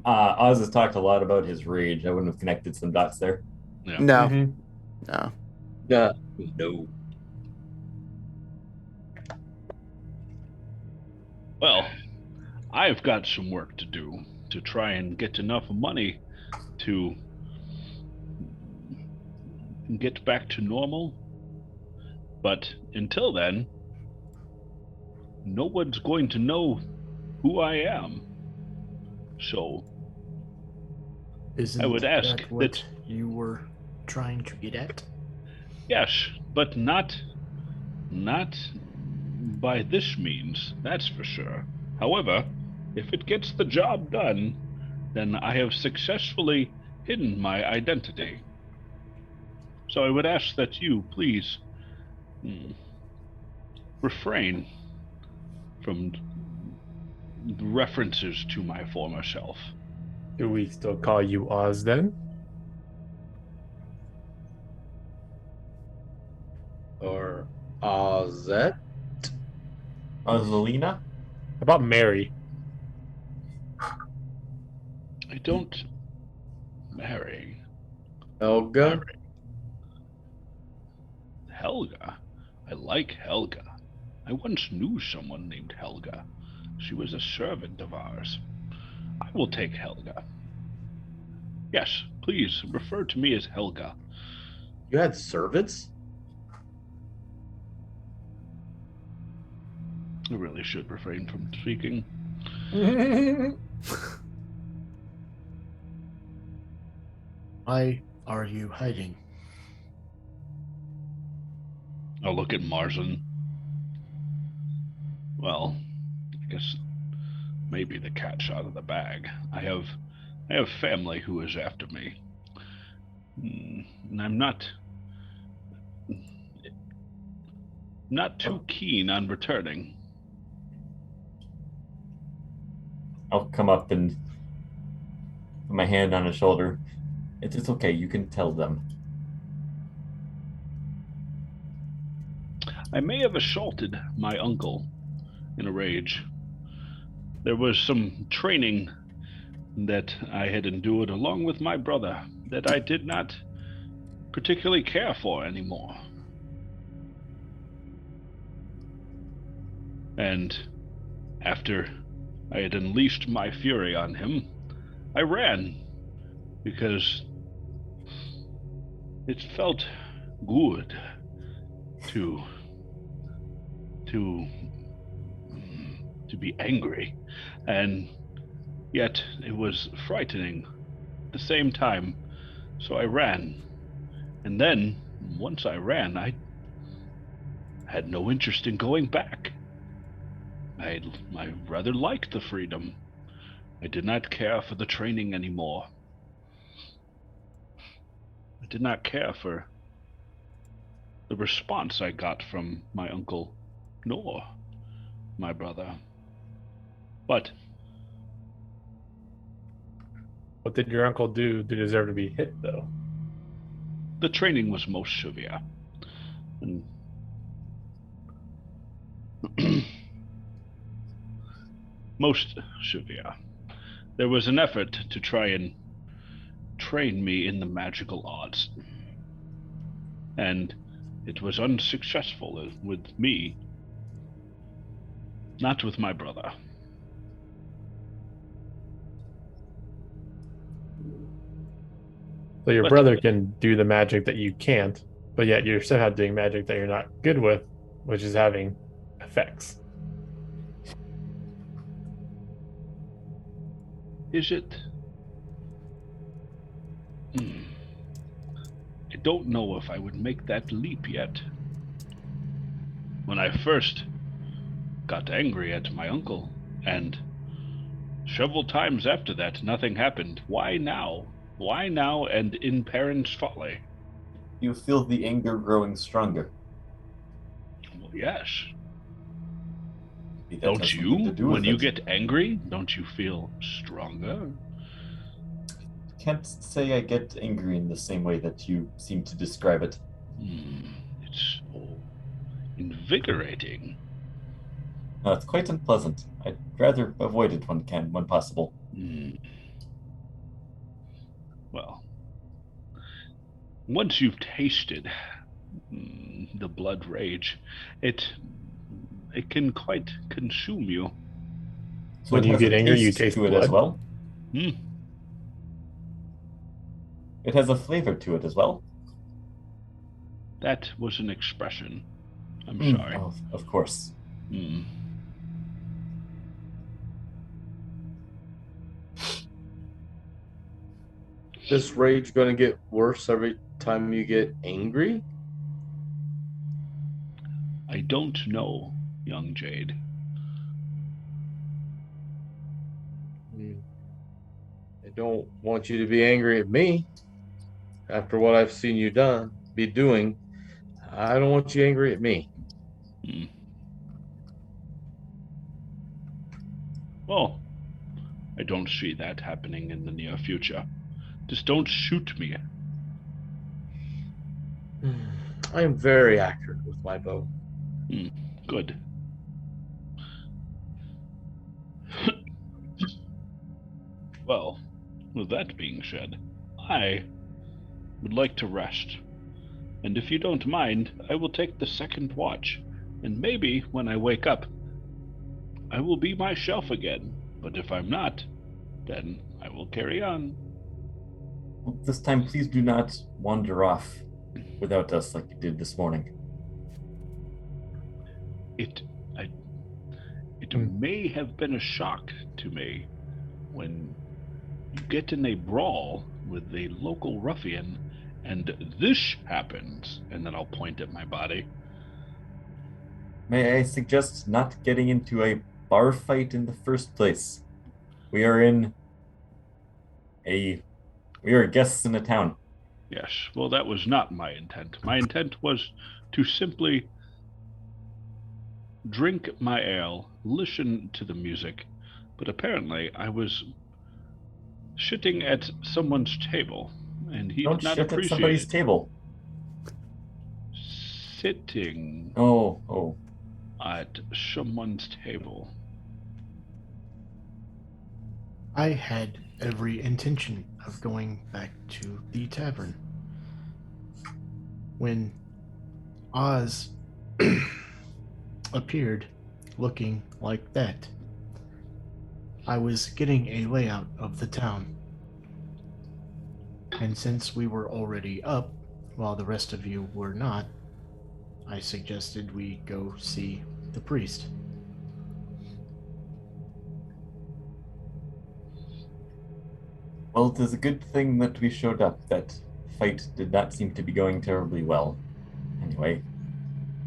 Oz has talked a lot about his rage. I wouldn't have connected some dots there. Yeah. No, Mhm. no. No. Well, I've got some work to do to try and get enough money to get back to normal. But until then, no one's going to know who I am. So Isn't I would ask that what you were trying to get at? yes, but not by this means, that's for sure. However, if it gets the job done, then I have successfully hidden my identity. So I would ask that you please refrain from references to my former self. Do we still call you Oz then? Or Ozette? Ozalina? How about Mary? I don't marry. Helga? Helga? I like Helga. I once knew someone named Helga. She was a servant of ours. I will take Helga. Yes, please refer to me as Helga. You had servants? I really should refrain from speaking. Why are you hiding? I'll look at Marsden. Well, I guess maybe the cat's out of the bag. I have family who is after me. And I'm not too keen on returning. I'll come up and put my hand on his shoulder. It's okay. You can tell them. I may have assaulted my uncle in a rage. There was some training that I had endured along with my brother that I did not particularly care for anymore. And after I had unleashed my fury on him, I ran because It felt good to to to be angry, and yet it was frightening at the same time. So I ran, and then once I ran, I had no interest in going back. I rather liked the freedom. I did not care for the training anymore. I did not care for the response I got from my uncle, nor my brother. But What did your uncle do to deserve to be hit, though? the training was most severe. And most severe. There was an effort to try and train me in the magical arts, and it was unsuccessful with me, not with my brother. So your But- brother can do the magic that you can't, but yet you're somehow doing magic that you're not good with, which is having effects. Is it? Hmm. I don't know if I would make that leap yet. When I first got angry at my uncle, and several times after that, nothing happened. Why now? Why now and in parents' folly? You feel the anger growing stronger. Well, yes. Maybe that has Don't something to you? do When with you it. get angry, don't you feel stronger? Can't say I get angry in the same way that you seem to describe it. It's so invigorating. No, it's quite unpleasant. I'd rather avoid it when possible. Well, once you've tasted the blood rage, it can quite consume you. So When it you has get a angry, you taste taste to it as blood? well. Hmm. It has a flavor to it as well. That was an expression. I'm Mm, sorry. oh, of course. Hmm. This rage going to get worse every time you get angry? I don't know, young Jade. I don't want you to be angry at me after what I've seen you be doing. I don't want you angry at me. Hmm. Well, I don't see that happening in the near future. Just don't shoot me. I am very accurate with my bow. Good. Well, with that being said, I would like to rest. And if you don't mind, I will take the second watch. And maybe when I wake up, I will be myself again. But if I'm not, then I will carry on. Well, this time, please do not wander off without us like you did this morning. It may have been a shock to me when you get in a brawl with a local ruffian and this happens, and then I'll point at my body. May I suggest not getting into a bar fight in the first place? We are guests in a town. Yes, well, that was not my intent. My intent was to simply drink my ale, listen to the music, but apparently I was sitting at someone's table, and he Don't did not shit at appreciate somebody's it. table. Sitting Oh. at someone's table. I had every intention of going back to the tavern. When Oz appeared looking like that, I was getting a layout of the town. And since we were already up, while the rest of you were not, I suggested we go see the priest. Well, it is a good thing that we showed up. That fight did not seem to be going terribly well. Anyway,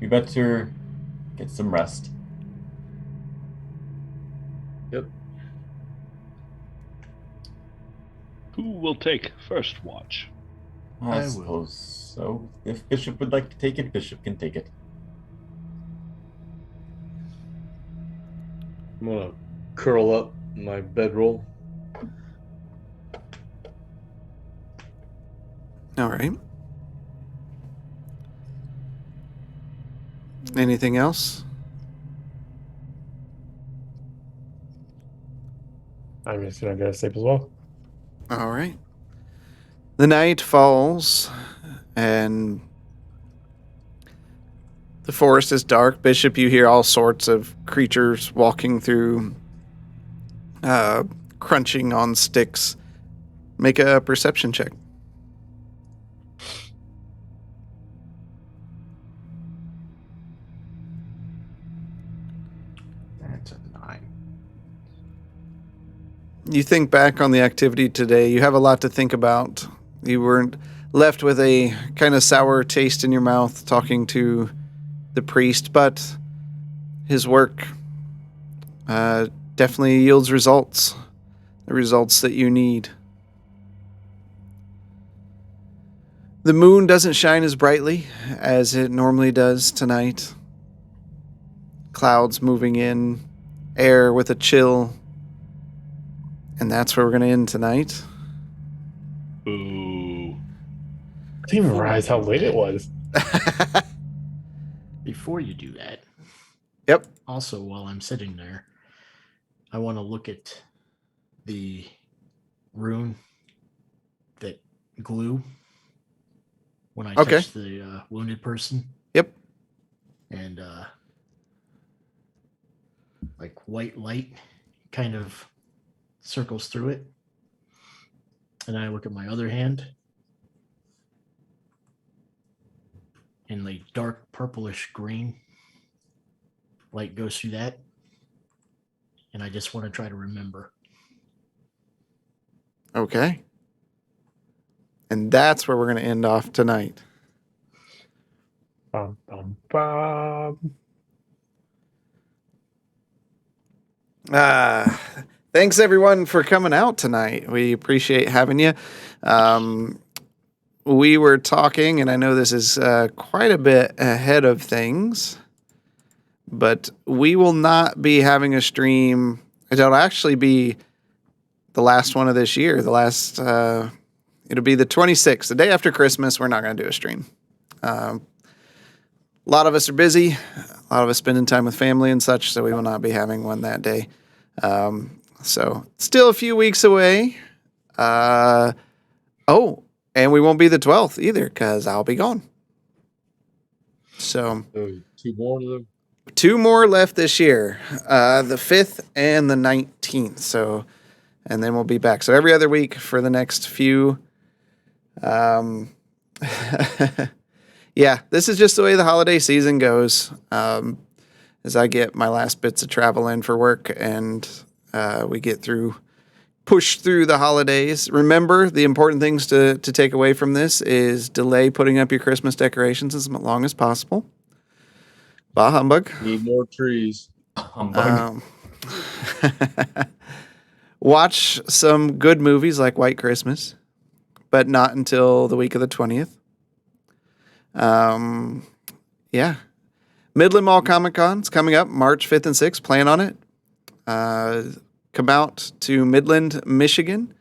we better get some rest. Yep. Who will take first watch? I I will. suppose so. If Bishop would like to take it, Bishop can take it. I'm gonna curl up in my bedroll. All right. Anything else? I'm just gonna go to sleep as well. All right. The night falls, and the forest is dark. Bishop, you hear all sorts of creatures walking through, crunching on sticks. Make a perception check. That's a 9. You think back on the activity today. You have a lot to think about. You weren't left with a kind of sour taste in your mouth talking to the priest, but his work definitely yields results. The results that you need. The moon doesn't shine as brightly as it normally does tonight. Clouds moving in, air with a chill. And that's where we're going to end tonight. Ooh. I didn't even realize how late it was. Before you do that, Yep. also while I'm sitting there, I want to look at the rune that glue when I Okay. touch the wounded person. Yep. And like white light kind of circles through it. And I look at my other hand, and like dark purplish green light goes through that. And I just want to try to remember. Okay. And that's where we're going to end off tonight. Bum, bum, bum. Thanks everyone for coming out tonight. We appreciate having you. We were talking, and I know this is quite a bit ahead of things, but we will not be having a stream. It'll actually be the last one of this year. It'll be the 26th, the day after Christmas. We're not going to do a stream. A lot of us are busy. A lot of us spending time with family and such, so we will not be having one that day. So still a few weeks away. And we won't be the 12th either because I'll be gone. So 2 more of them. 2 more left this year, the 5th and the 19th. So, and then we'll be back. So every other week for the next few. Yeah, this is just the way the holiday season goes. As I get my last bits of travel in for work and we push through the holidays. Remember, the important things to take away from this is delay putting up your Christmas decorations as long as possible. Bah humbug. Need more trees. Humbug. Watch some good movies like White Christmas, but not until the week of the 20th. Yeah. Midland Mall Comic Con's coming up March 5th and 6th. Plan on it. Come out to Midland, Michigan,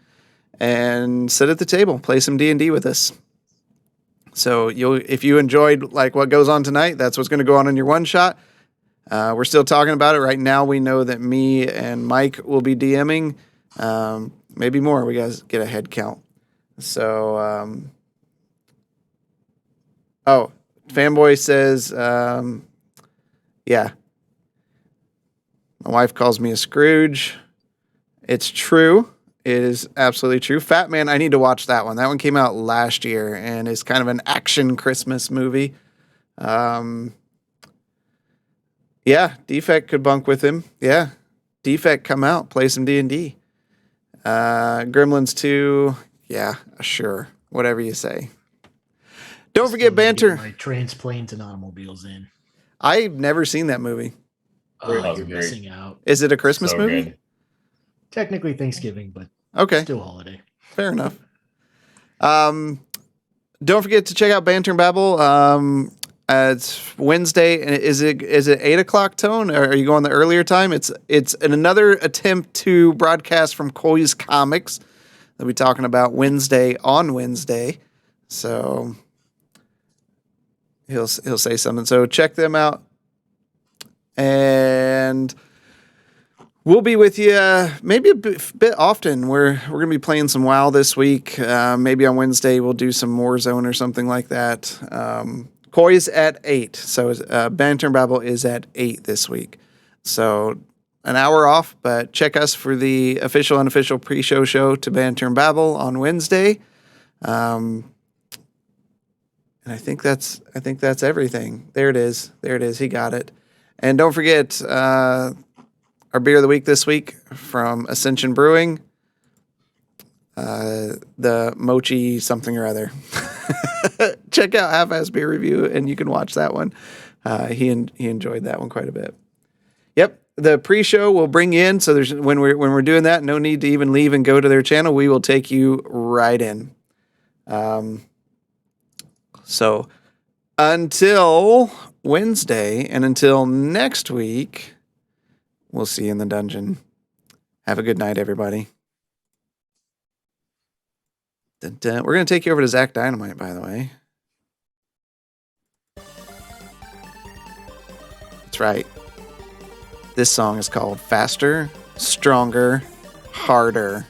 and sit at the table, play some D&D with us. So if you enjoyed like what goes on tonight, that's what's going to go on in your one shot. We're still talking about it right now. We know that me and Mike will be DMing, maybe more. We guys get a head count. So, Fanboy says, yeah. My wife calls me a Scrooge. It's true. It is absolutely true. Fat Man, I need to watch that one. That one came out last year and is kind of an action Christmas movie. Yeah, Defect could bunk with him. Yeah, Defect, come out, play some D&D. Gremlins 2, yeah, sure, whatever you say. Don't forget Still need to Banter. get my transplanes and automobiles in. I've never seen that movie. Great. Oh, you're Great. missing out. Is it a Christmas So movie? good. Technically Thanksgiving, but Okay, still holiday. fair enough. Don't forget to check out Banter and Babble. It's Wednesday, and is it 8:00 tone, or are you going the earlier time? It's another attempt to broadcast from Coy's Comics. They'll be talking about Wednesday on Wednesday, so he'll say something. So check them out, and we'll be with you maybe a bit often. We're going to be playing some WoW this week. Maybe on Wednesday we'll do some Warzone or something like that. Koi's at 8, so Banter and Babble is at 8 this week. So an hour off, but check us for the official unofficial pre-show show to Banter and Babble on Wednesday. And I think that's everything. There it is. He got it. And don't forget our beer of the week this week from Ascension Brewing. The mochi something or other. Check out Half-Ass Beer Review, and you can watch that one. He enjoyed that one quite a bit. Yep, the pre-show will bring you in. So there's when we're doing that, no need to even leave and go to their channel. We will take you right in. So until Wednesday and until next week, we'll see you in the dungeon. Have a good night, everybody. Dun, dun. We're going to take you over to Zach Dynamite, by the way. That's right. This song is called Faster, Stronger, Harder.